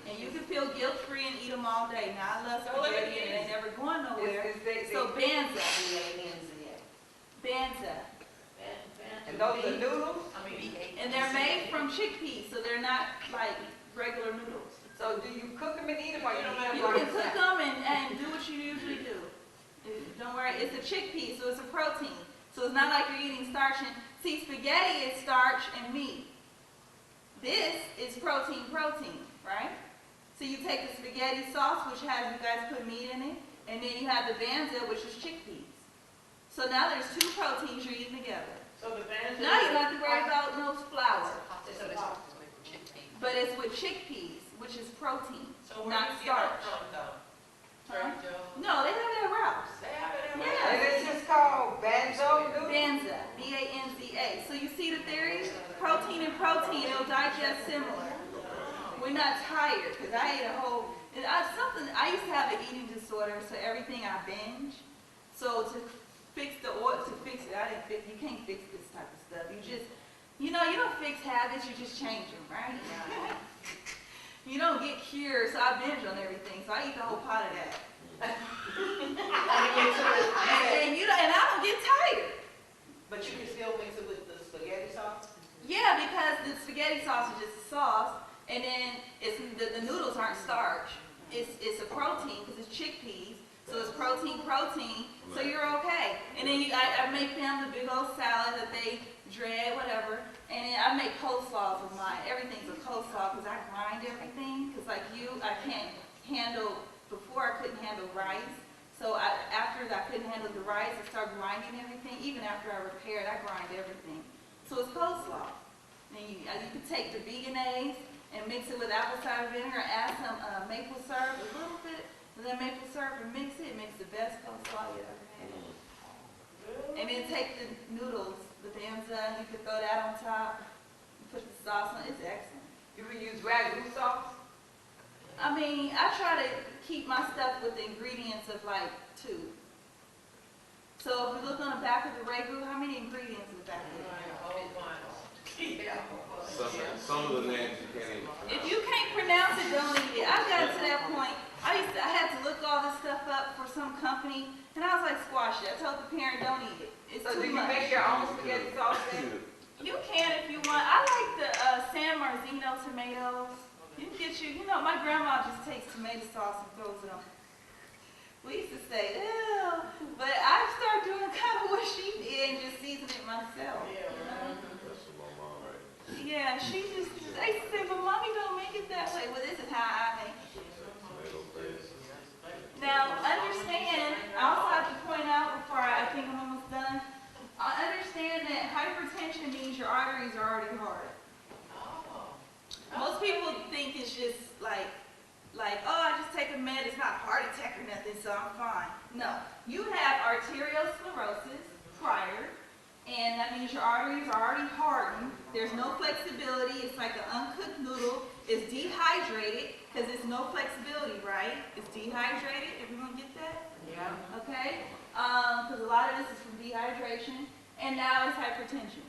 And you can feel guilt-free and eat them all day. Now, I love spaghetti and they never going nowhere. So Banza, Banza. And those are noodles? And they're made from chickpeas, so they're not like regular noodles. So do you cook them and eat them or you don't have You can cook them and do what you usually do. Don't worry, it's a chickpea, so it's a protein. So it's not like you're eating starch and, see, spaghetti is starch and meat. This is protein, right? So you take the spaghetti sauce, which has, you guys put meat in it, and then you have the Banza, which is chickpeas. So now there's two proteins you're eating together. So the Banza. Now you don't have to worry about no flour. But it's with chickpeas, which is protein, So where not do you get starch. it from though? Huh? Trader Joe's? No, they have it at Ralph's. They have it in Yeah. And it's just called banjo noodles? Banza, B-A-N-Z-A. So you see the theory? Protein and protein, it'll digest similar. We're not tired, because I ate a whole, I used to have an eating disorder, so everything I binge. So to fix the oil, you can't fix this type of stuff. You just You know, you don't fix habits, you just change them, right? You don't get cured, so I binge on everything, so I eat the whole pot of that. And I don't get tired. But you can still mix it with the spaghetti sauce? Yeah, because the spaghetti sauce is just a sauce, and then it's the noodles aren't starch. It's a protein because it's chickpeas, so it's protein, so you're okay. And then I make them the big old salad that they dread, whatever. And then I make coleslaws with mine. Everything's a coleslaw because I grind everything. Because like you, I can't handle, before I couldn't handle rice. So after I couldn't handle the rice, I started grinding everything. Even after I repaired, I grind everything. So it's coleslaw. And you can take the vegan eggs and mix it with apple cider vinegar, add some maple syrup, a little bit, and then maple syrup and mix it. It makes the best coleslaw you ever had. And then take the noodles with the enzyme, you can throw that on top, put the sauce on, it's excellent. You can use ragu sauce? I mean, I try to keep my stuff with the ingredients of like 2. So if we look on the back of the ragu, how many ingredients in the back of it? Some of the names you can't even If pronounce. you can't pronounce it, don't eat it. I got to that point. I had to look all this stuff up for some company, and I was like, squash it. I told the parent, don't eat it. It's So do too you much. make your own spaghetti sauce then? You can if you want. I like the San Marzino tomatoes. You can get you know, my grandma just takes tomato sauce and throws it on. We used to say, ew, but I started doing kind of what she did and just season it myself. You know? That's what my mom right. Yeah, she just, I used to say, but mommy don't make it that way. Well, this is how I make it. Tomato paste. Now, understand, I also have to point out before I think I'm almost done, I understand that hypertension means your arteries are already hard. Most people think it's just like, oh, I just take a med, it's not a heart attack or nothing, so I'm fine. No, you have arteriosclerosis prior, and that means your arteries are already hardened. There's no flexibility. It's like an uncooked noodle. It's dehydrated because there's no flexibility, right? It's dehydrated. Everyone get that? Yeah. Okay? Because a lot of this is from dehydration, and now it's hypertension.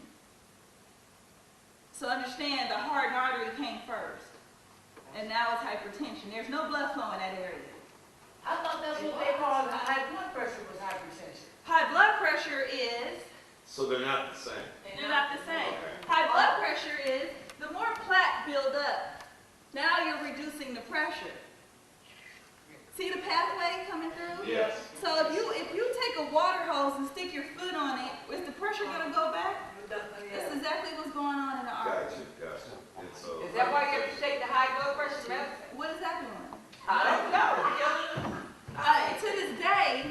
So understand the heart and artery came first, and now it's hypertension. There's no blood flow in that area. I thought that's what they called high blood pressure was hypertension. High blood pressure is, So they're not the same. they're not the same. Okay. High blood pressure is, the more plaque build up, now you're reducing the pressure. See the pathway coming through? Yes. So if you take a water hose and stick your foot on it, is the pressure gonna go back? That's exactly what's going on in the artery. Gotcha. And so. Is that why you have to take the high blood pressure medicine? What is that doing? I don't know. To this day,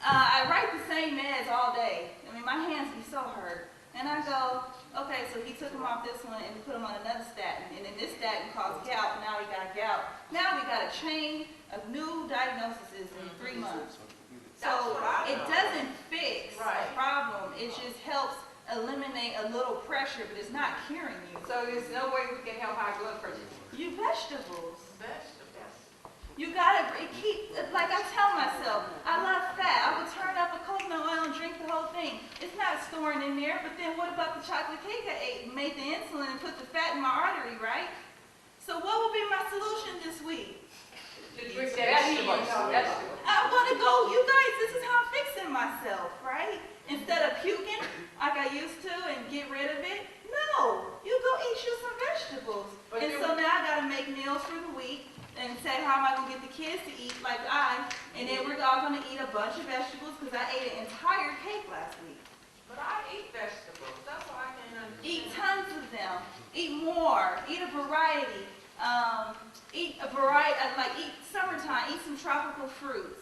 I write the same meds all day. I mean, my hands be so hurt. And I go, okay, so he took him off this one and put him on another statin. And then this statin caused gout, now he got gout. Now we got a chain of new diagnoses in 3 months. So it doesn't fix the problem, it just helps eliminate a little pressure, but it's not curing you. So there's no way we can help high blood pressure. You vegetables. Vegetables. You gotta keep, like I tell myself, I love fat. I would turn up a coconut oil and drink the whole thing. It's not storing in there, but then what about the chocolate cake I ate and made the insulin and put the fat in my artery, right? So what would be my solution this week? Drink that vegetables. I wanna go, you guys, this is how I'm fixing myself, right? Instead of puking like I used to and get rid of it, no, you go eat you some vegetables. But And you- so now I gotta make meals for the week and say, how am I gonna get the kids to eat like and then we're all gonna eat a bunch of vegetables because I ate an entire cake last week. But I eat vegetables, that's why I can't understand. Eat tons of them. Eat more. Eat a variety. Eat summertime. Eat some tropical fruits.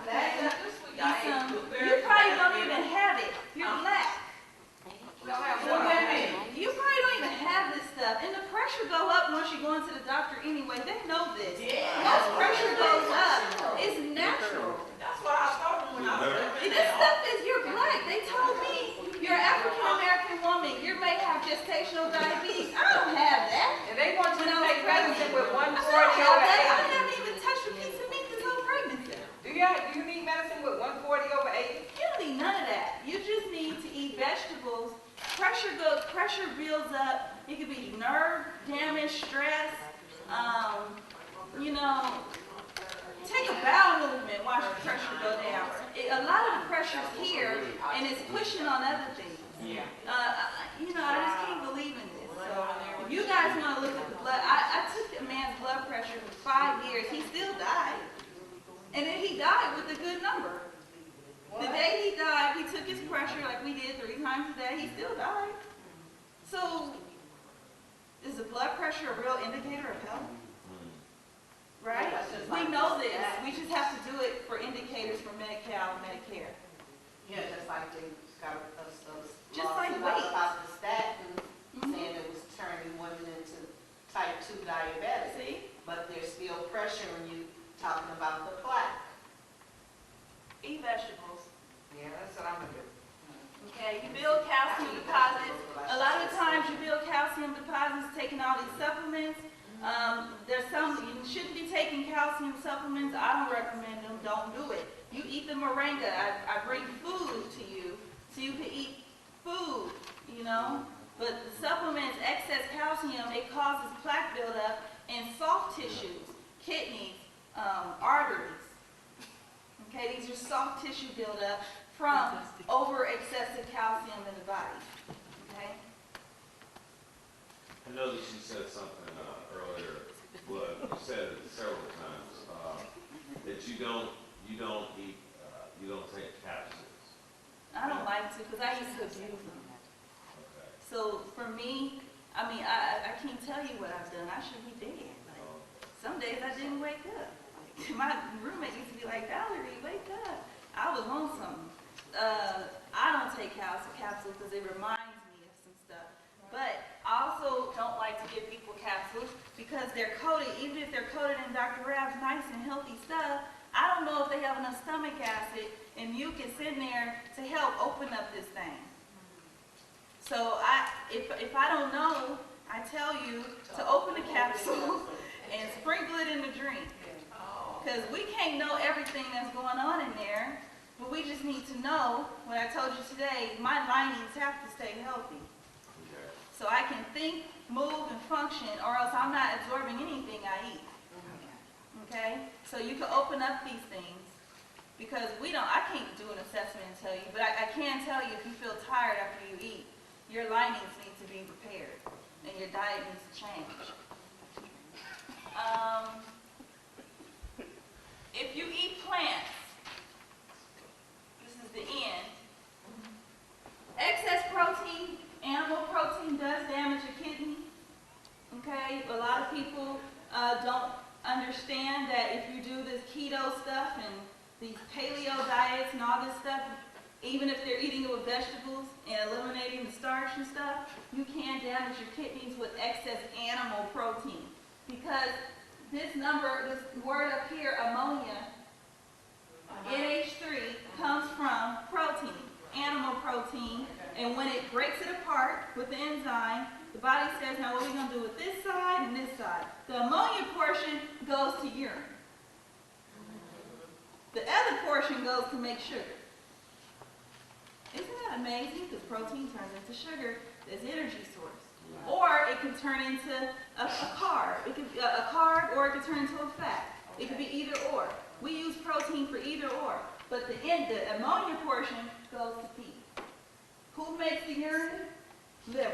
Okay? This week Eat I ate some. blueberries. You probably don't even have it. You're black. Don't have What water. that mean? You probably don't even have this stuff. And the pressure go up once you go into the doctor anyway. They know this. Once pressure goes up, it's natural. That's what I told them when I was living This there. stuff is, you're black. They told me you're an African-American woman. You may have gestational diabetes. I don't have that. And they want you to take medicine with I 140 don't have over that. I 80. haven't even touched a piece of meat this whole pregnancy. Do you need medicine with 140 over 80? You don't need none of that. You just need to eat vegetables. Pressure pressure builds up. It could be nerve damage, stress. You know, take a bowel movement, watch the pressure go down. A lot of the pressure's here, and it's pushing on other things. Yeah. You know, I just can't believe in this. So, if you guys want to look at the blood, I took a man's blood pressure for 5 years. He still died. And then he died with a good number. The day he died, we took his pressure like we did 3 times a day. He still died. So, is the blood pressure a real indicator of health? Right? That's just We like know the this. stat. We just have to do it for indicators for Medi-Cal and Medicare. Yeah, just like they got Just laws like about weight. the statins, Mhm. saying it was turning women into type 2 diabetics. See? But they're still pressuring you, talking about the plaque. Eat vegetables. Yeah, that's what I'm gonna do. Okay, you build calcium deposits. A lot of times you build calcium deposits taking all these supplements. There's some, you shouldn't be taking calcium supplements. I don't recommend them. Don't do it. You eat the moringa. I bring food to you so you can eat food, you know. But the supplements, excess calcium, it causes plaque buildup in soft tissues, kidneys, arteries. Okay, these are soft tissue buildup from over excessive calcium in the body. Okay? I know that you said something earlier, but you said it several times, that you don't eat, you don't take capsules. I don't like to because I used to abuse them. Okay. So for me, I mean, I can't tell you what I've done. I should be dead. Like, some days I didn't wake up. My roommate used to be like, Valerie, wake up. I was on something. I don't take capsules because it reminds me of some stuff. But I also don't like to give people capsules because they're coated, even if they're coated in Dr. Rab's nice and healthy stuff, I don't know if they have enough stomach acid and mucus in there to help open up this thing. So if I don't know, I tell you to open the capsule and sprinkle it in the drink. Because we can't know everything that's going on in there, but we just need to know, what I told you today, my linings have to stay healthy. Okay. So I can think, move, and function, or else I'm not absorbing anything I eat. Okay? So you can open up these things, because I can't do an assessment and tell you, but I can tell you if you feel tired after you eat, your linings need to be repaired, and your diet needs to change. If you eat plants, this is the end. Excess protein, animal protein does damage your kidney. Okay, a lot of people don't understand that if you do this keto stuff and these paleo diets and all this stuff, even if they're eating it with vegetables and eliminating the starch and stuff, you can damage your kidneys with excess animal protein. Because this word up here, ammonia, NH3, comes from protein, animal protein, and when it breaks it apart with the enzyme, the body says, now what are we going to do with this side and this side? The ammonia portion goes to urine. The other portion goes to make sugar. Isn't that amazing? Because protein turns into sugar as energy source. Or it can turn into a carb. It could be a carb, or it could turn into a fat. It could be either or. We use protein for either or. But the ammonia portion goes to pee. Who makes the urine? Liver.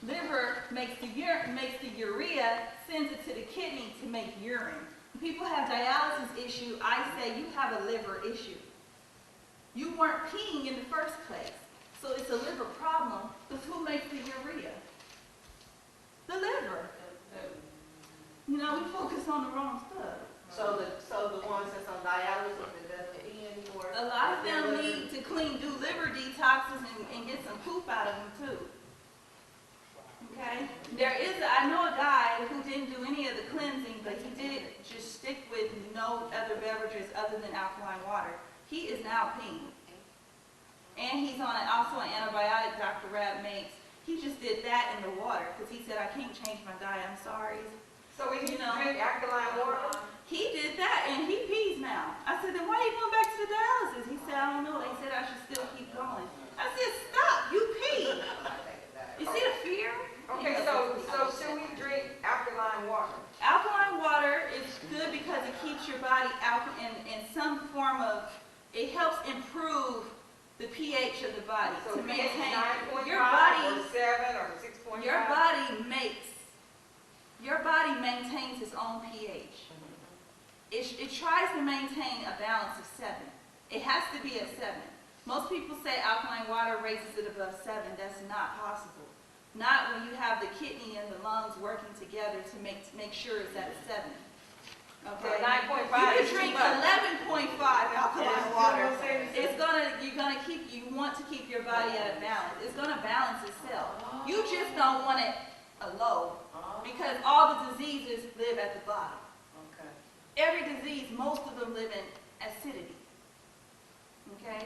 Liver makes the urea, sends it to the kidney to make urine. When people have dialysis issue, I say you have a liver issue. You weren't peeing in the first place. So it's a liver problem, because who makes the urea? The liver. You know, we focus on the wrong stuff. So the ones that's on dialysis that doesn't pee anymore. A lot of them need to do liver detoxes and get some poop out of them too. Okay? I know a guy who didn't do any of the cleansing, but he did just stick with no other beverages other than alkaline water. He is now peeing. And he's on also an antibiotic Dr. Rab makes. He just did that in the water because he said, I can't change my diet, I'm sorry. So we need to drink alkaline water? He did that and he pees now. I said, then why are you going back to the dialysis? He said, I don't know. They said I should still keep going. I said, stop, you pee. see? I'm not taking that. You see the fear? Okay, so should we drink alkaline water? Alkaline water is good because it keeps your body in some form of, it helps improve the pH of the body So to pH maintain 9.5 your body. or 7 or 6.5? Your body maintains its own pH. It tries to maintain a balance of 7. It has to be at 7. Most people say alkaline water raises it above 7. That's not possible. Not when you have the kidney and the lungs working together to make sure it's at a 7. Okay? So 9.5 You can is drink too much. 11.5 alkaline Yeah, water. you know what I'm saying? You want to keep your body at a balance. It's gonna balance itself. You just don't want it low because all the diseases live at the bottom. Okay. Every disease, most of them live in acidity. Okay?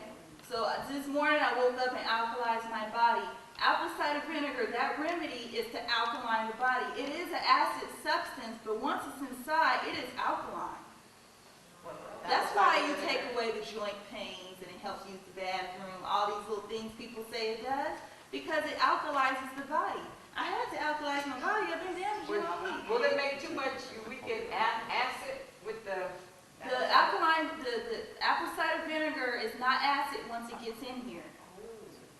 So this morning I woke up and alkalized my body. Apple cider vinegar, that remedy is to alkaline the body. It is an acid substance, but once it's inside, it is alkaline. That's why you take away the joint pains and it helps you use the bathroom, all these little things people say it does, because it alkalizes the body. I had to alkalize my body. I've been damaging all week. Will it make too much, we get acid with the? The alkaline, the apple cider vinegar is not acid once it gets in here.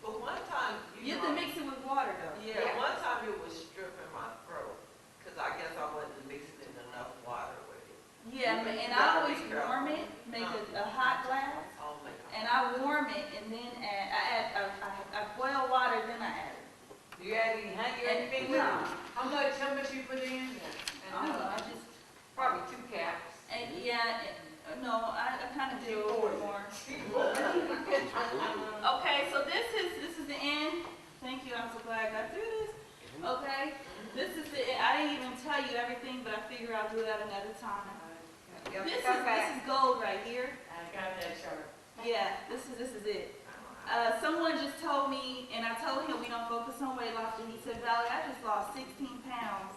But one time, You have to mix it with water though. yeah, one time it was stripping my throat, cause I guess I wasn't mixing in enough water with it. Yeah, and I always warm it, make a hot glass, Oh my God. and I warm it, and then I boil water, then I add it. Do you add any honey or And anything with no, it? How much you put in? I don't know, I just, Probably 2 caps. and yeah, no, I kind of do a little more. Okay, so this is the end. Thank you, I'm so glad I got through this. Okay, this is the, I didn't even tell you everything, but I figure I'll do that another time. Yeah, This come back. is gold right here. I got that chart. Yeah, this is it. Someone just told me, and I told him we don't focus on weight loss, and he said, Valerie, I just lost 16 pounds.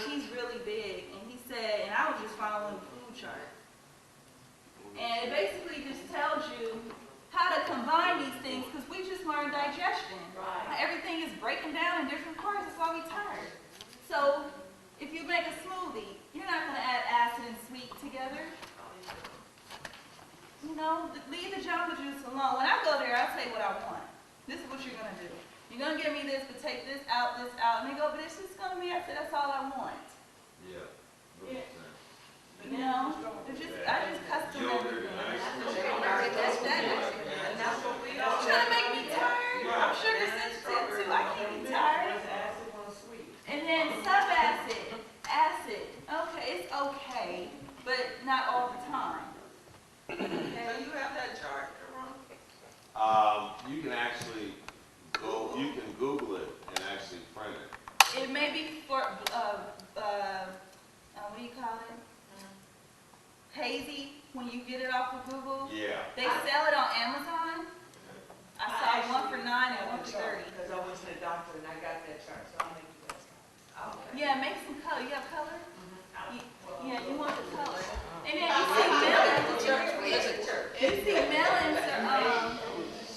He's really big, and he said, and I was just following the food chart. And it basically just tells you how to combine these things, because we just learned digestion. Right. Everything is breaking down in different parts, that's why we're tired. So, if you make a smoothie, you're not going to add acid and sweet together. You know, leave the Jamba Juice alone. When I go there, I tell you what I want. This is what you're going to do. You're going to give me this, but take this out, and they go, but it's just going to be, I said, that's all I want. Yeah. Yeah. You know, I just custom Yogurt everything. and ice cream. And that's what we You trying to make me tired? I'm sugar sensitive too. I can't be tired. One's acid, one's sweet. And then subacid, acid. Okay, it's okay, but not all the time. So Okay. you have that chart, Ron? You can actually you can Google it and actually print it. It may be for what do you call it? Hazy. When you get it off of Google, Yeah. they sell it on Amazon. I saw one for $9 and one for $30. Because I went to the doctor and I got that chart, so I'll make you that. Okay. Yeah, make some color. You have color? Well, Yeah, you want the color. And then you see melons. You see melons are,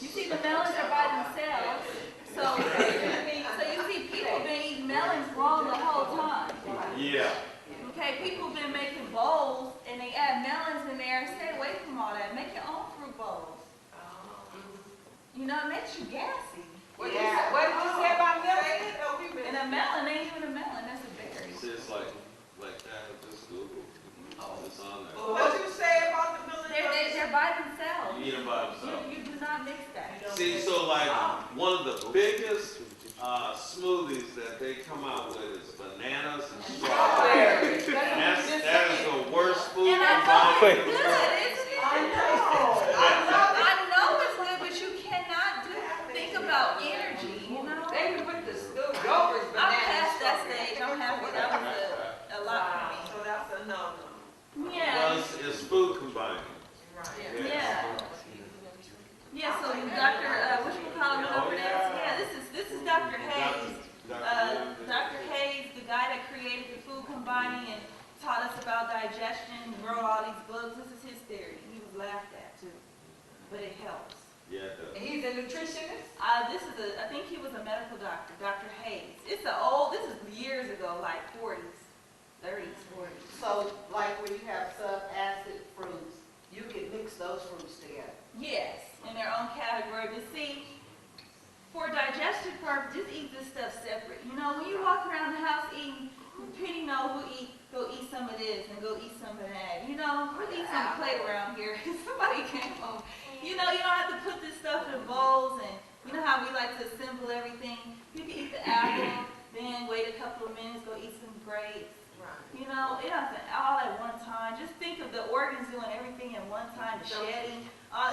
you see the melons are by themselves. So you see people been eating melons wrong the whole time. Yeah. Okay, people been making bowls and they add melons in there. Stay away from all that. Make your own fruit bowls. You know, it makes you gassy. What did you say about milk? And a melon ain't even a melon, that's a berry. It's just like that. Just Google. It's on there. What'd you say about the military? They're by themselves. You eat them by themselves. You do not mix that. See, so like one of the biggest smoothies that they come out with is bananas and strawberries. That is the worst food And I know it's combination. good, isn't it? I know it's good, but you cannot think about energy, you know? They can put the yogurt, I'm bananas. past that stage, I'm happy, that was a lot So that's a no-no. for me. Well, Yeah, it's food combining. Right. yeah. Yeah, so Dr., whatchamacallit over there, yeah, this is Dr. Hayes. Dr. Hayes, the guy that created the food combining and taught us about digestion, wrote all these books, this is his theory. He was laughed at too, but it helps. Yeah, it does. And he's a nutritionist? I think he was a medical doctor, Dr. Hayes. This is years ago, like 40s, 30s, 40s. So like when you have sub-acid fruits, you can mix those fruits together. Yes, in their own category. But see, for digestive purposes, just eat this stuff separate. You know, when you walk around the house eating, Penny knows go eat some of this and go eat some of that. You know, we'll eat some plate around here. Somebody came home. You know, you don't have to put this stuff in bowls, and you know how we like to assemble everything. You can eat the apple, then wait a couple of minutes, go eat some grapes. You know, it doesn't all at one time. Just think of the organs doing everything at one time, the shedding.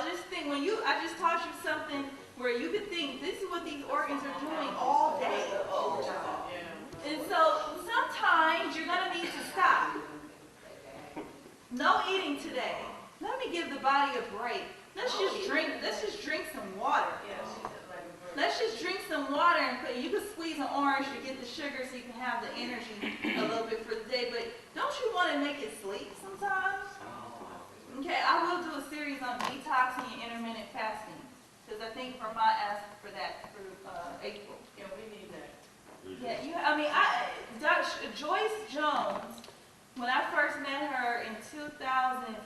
Just think I just taught you something where you could think this is what these organs are doing all day. And so sometimes you're gonna need to stop. No eating today. Let me give the body a break. Let's just drink some water. Let's just drink some water and you can squeeze an orange to get the sugar so you can have the energy a little bit for the day. But don't you want to make it sleep sometimes? Okay, I will do a series on detoxing and intermittent fasting because I think Vermont asked for that for April. Yeah, we need that. Yeah, Joyce Jones, when I first met her in 2005,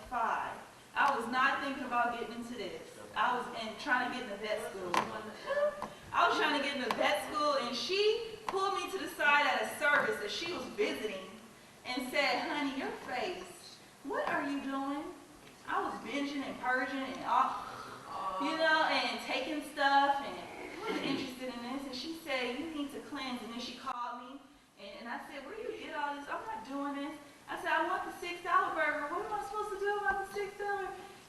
I was not thinking about getting into this. I was trying to get into vet school. I was trying to get into vet school, and she pulled me to the side at a service that she was visiting and said, honey, your face, what are you doing? I was binging and purging and all, you know, and taking stuff, and I wasn't interested in this. And she said, you need to cleanse. And then she called me, and I said, where do you get all this? I'm not doing this. I said, I want the $6 burger. What am I supposed to do about the $6?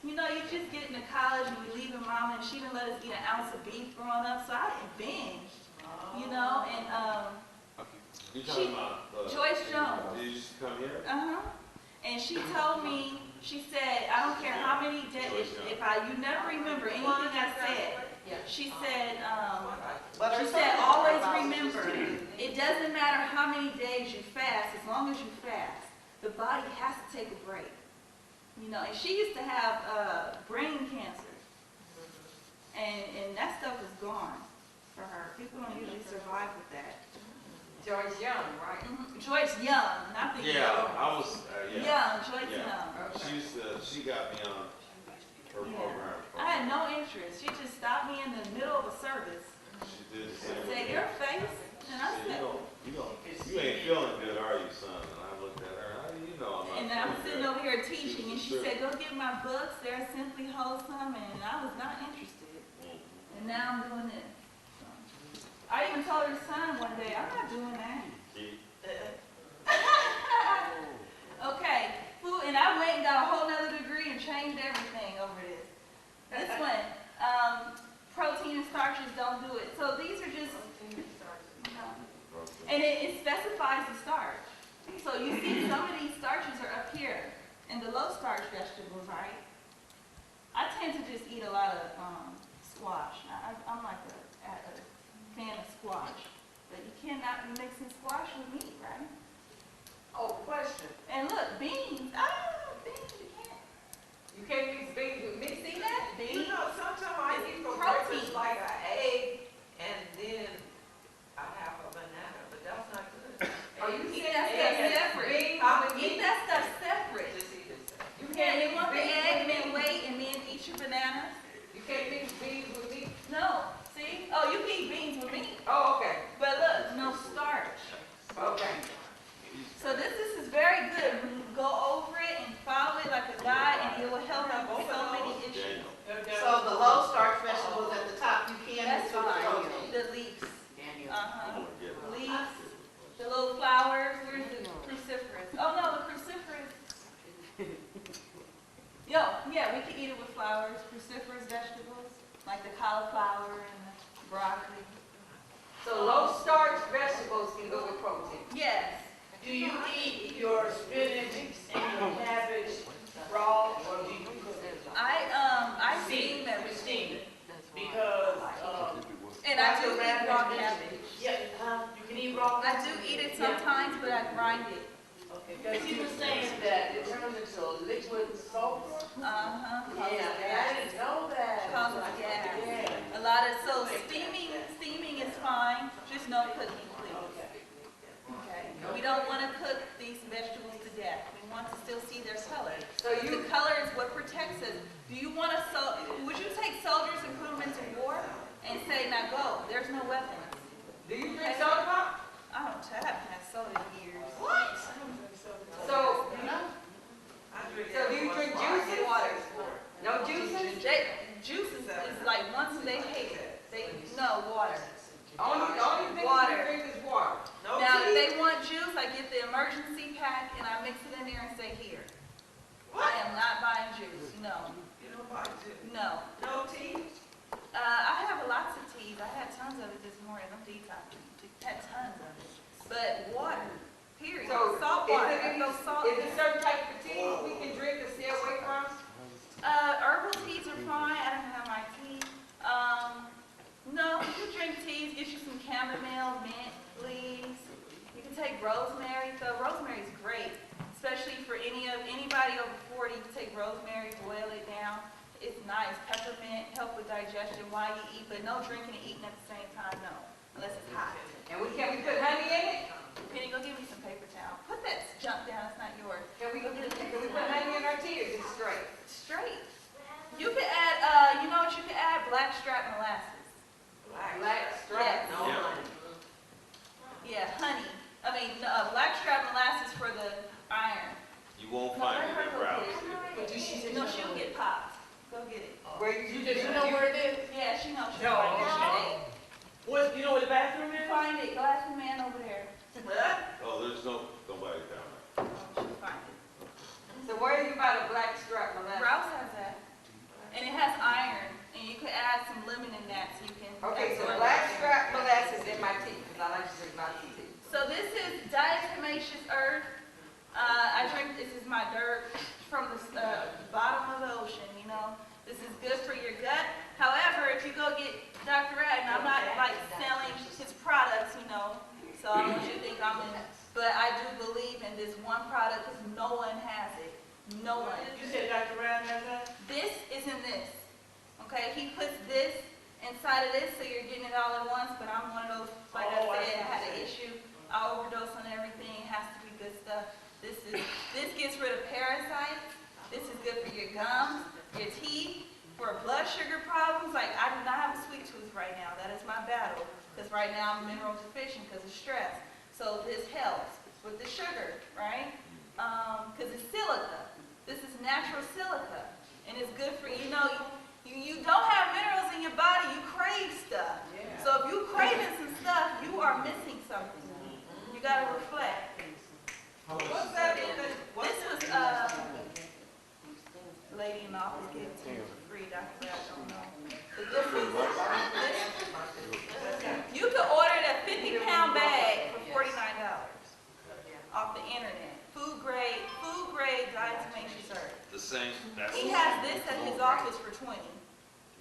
You know, you just get into college and you leave your mama, and she didn't let us eat an ounce of beef growing up, so I binged, you know, and You talking about Joyce Jones. Did you used to come here? And she told me, she said, I don't care how many days, you never remember anything I said. She said, always remember, it doesn't matter how many days you fast, as long as you fast, the body has to take a break. You know, and she used to have brain cancer, and that stuff is gone for her. People don't usually survive with that. Joyce Young, right? Joyce Young, not the Yeah, I was. Young, Joyce Yeah. Young. She got me on her program. I had no interest. She just stopped me in the middle of a service. She did the and same. said, your face, and I said, You ain't feeling good, are you, son? And I looked at her. How do you know I'm not? and I was feeling sitting good? over here teaching, and she Sure. said, go get my books. They're simply wholesome, and I was not interested. And now I'm doing this. So. I even told her son one day, I'm not doing that. Okay, food, and I went and got a whole nother degree and changed everything over this. This one, protein and starches don't do it. So these are just, and it specifies the starch. So you see some of these starches are up here in the low starch vegetables, right? I tend to just eat a lot of squash. I'm like a fan of squash. But you cannot be mixing squash with meat, right? Oh, question. And look, beans. Beans, you can't. You can't mix beans with meat? See that? You Beans. know, sometimes I eat for Protein. breakfast like an egg and then I have a banana, but that's not good. Oh, you Eat said that egg stuff and separate. beans I with would Eat meat? that stuff separate. Just eat it. You Yeah, can't you mix want the beans egg and with then meat? wait and then eat your bananas? You can't mix beans with meat? No. See? Oh, you can eat beans with meat. Oh, okay, But look, no starch. okay. So this is very good. When you go over it and follow it like a guide, and it will help you with so many issues. So the low starch vegetables at the top, you can That's mix with the fine. protein. The leaves. Daniel. Leaves, the little flowers, where's the cruciferous? Oh no, the cruciferous. Yeah, we can eat it with flowers, cruciferous vegetables, like the cauliflower and the broccoli. So low starch vegetables can go with protein. Yes. Do you eat your spinach and your cabbage raw, or do you cook it? I steam everything. Steam it, because, And I do eat raw cabbage. yeah, you can eat raw I do eat it sometimes, but I grind it. Okay, because he was saying that it turns into liquid salt. Uh-huh. Yeah, and I didn't know that. Causes gas. Yeah. A lot of, so steaming is fine, just no cooking, please. Okay. Okay? We don't want to cook these vegetables to death. We want to still see their color. So The color is what protects us. Do you want to, would you take soldiers and put them into war and say, now go, there's no weapons? do you drink soda pop? I don't, I haven't had soda in years. What? So, so do you drink juices? Water. No juices? Juices is like once they hate it. No, water. Only thing Water. you drink is water. No Now, if tea? they want juice, I get the emergency pack and I mix it in there and say, here. I am not buying juice, no, You don't buy juice. no. No tea? I have lots of teas, I had tons of it this morning, I'm detoxing, had tons of it. But water, period, So, salt is water, it no salt. Is there certain type of tea we can drink to stay away from? Herbal teas are fine, I don't have my tea. No, you can drink teas, get you some chamomile, mint leaves. You can take rosemary, so rosemary's great, especially for anybody over 40. You can take rosemary, boil it down. It's nice. Peppermint, help with digestion while you eat, but no drinking and eating at the same time, no, unless it's hot. And can we put honey in it? Penny, go give me some paper towel. Put that junk down, it's not yours. Can we put honey in our tea or just straight? Straight. You could add, you know what you could add? Blackstrap molasses. Black strap? Yes. No Yeah. money. Yeah, honey. I mean, blackstrap molasses for the iron. You won't No, find let it her in go Broward. get it. No, she'll get popped. Go get it. Where you You know where it is? Yeah, she knows. No. She'll What, you know where the bathroom is? find it. Glass man over there. Oh, there's nobody down there. She'll find it. So where do you buy the black strap molasses? Rouse has that. And it has iron. And you could add some lemon in that so you can. Okay, so absorb black it. strap molasses in my tea, because I like to drink lots of tea. So this is diatomaceous earth. I drink, this is my dirt from the bottom of the ocean, you know. This is good for your gut. However, if you go get Dr. Radden, I'm not like selling his products, you know, so I don't want you to think I'm in, but I do believe in this one product because no one has it. No one. You said Dr. Ryan has that? This is in this, okay? He puts this inside of this, so you're getting it all at once, but I'm one of those, like Oh, I I said, I had an see. issue. I overdose on everything, it has to be good stuff. This gets rid of parasites. This is good for your gums, your teeth, for blood sugar problems. Like, I do not have a sweet tooth right now. That is my battle, because right now I'm mineral deficient because of stress. So this helps with the sugar, right? Because it's silica. This is natural silica, and it's good for, you know, you don't have minerals in your body, you crave stuff. So if you craving some stuff, you are missing something. You gotta reflect. What's that in the, This was, lady in the office gave it to me for free, Dr. I don't know. But this is, you could order it a 50-pound bag for $49 off the internet. Food grade diatomaceous earth. The same, that's. He has this at his office for 20.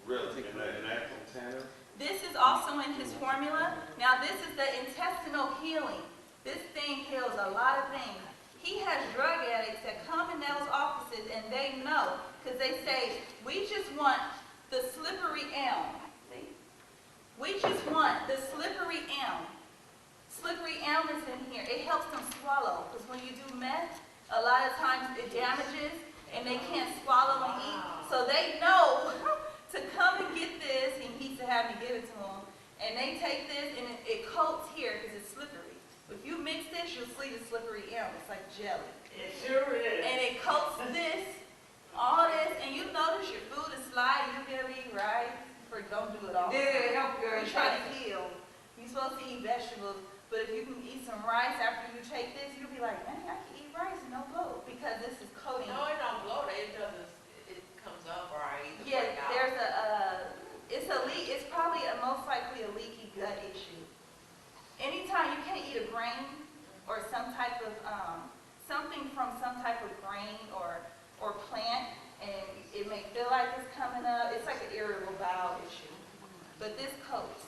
Really, in that container? This is also in his formula. Now this is the intestinal healing. This thing heals a lot of things. He has drug addicts that come in those offices and they know, because they say, we just want the slippery elm. See? We just want the slippery elm. Slippery elm is in here. It helps them swallow, because when you do meth, a lot of times it damages and they can't swallow and eat. So they know to come and get this, and he used to have me give it to them. And they take this and it coats here because it's slippery. If you mix this, you'll see the slippery elm. It's like jelly. It sure is. And it coats this, all this, and you notice your food is sliding. You gotta eat rice. Don't do it all. did it help your You're trying to heal. You're supposed to eat vegetables, but if you can eat some rice after you take this, you'll be like, man, I can eat rice and no bloat because this is coating. No, it don't bloat, it doesn't, it comes up or I either Yeah, break out. there's it's probably most likely a leaky gut issue. Anytime you can't eat a grain or some type of, something from some type of grain or plant, and it may feel like it's coming up, it's like an irritable bowel issue. But this coats.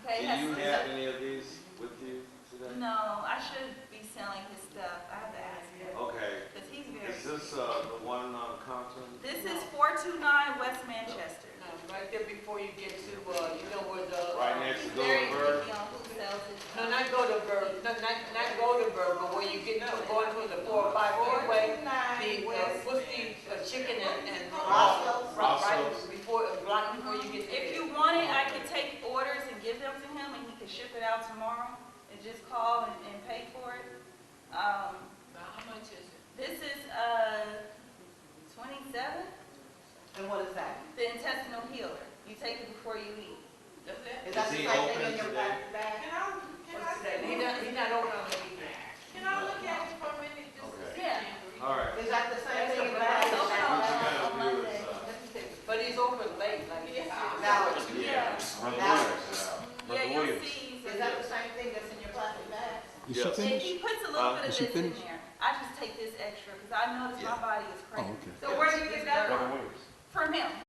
Okay? Do it has you some have stuff- any of these with you today? No, I should be selling his stuff. I have this, the one on Compton? This is 429 West Manchester. No, right there before you get to, you know where the. Right next to Very Goldenberg? picky on who sells it. No, not Goldenberg, not Goldenberg, but where you get to going to the 405 way. 429 West. What's the chicken and. Roscoe's. Right before, block before you get to. If you want it, I can take orders and give them to him, and he can ship it out tomorrow, and just call and pay for it. Now, how much is it? This is, 27, And what is that? the intestinal healer. You take it before you eat. That's it? Is that Is the he same open thing in your today? plastic bag? What's today? He not open on the weekend. Can I look at it for a minute, just to Okay. see? Yeah. All right. Is that the same That's thing in the the black. plastic Open bag? on, What you gotta on do Monday. is, Let me take, but he's open late, like. Now, Yeah. Yeah, you'll see. is that the same thing that's in your plastic bag? Is she Yes. If finished? he puts a little bit of Is she this in finished? there, I just take this extra, because I notice my body is Oh, cramping. okay. So where do you get that Brother from? Williams. From him.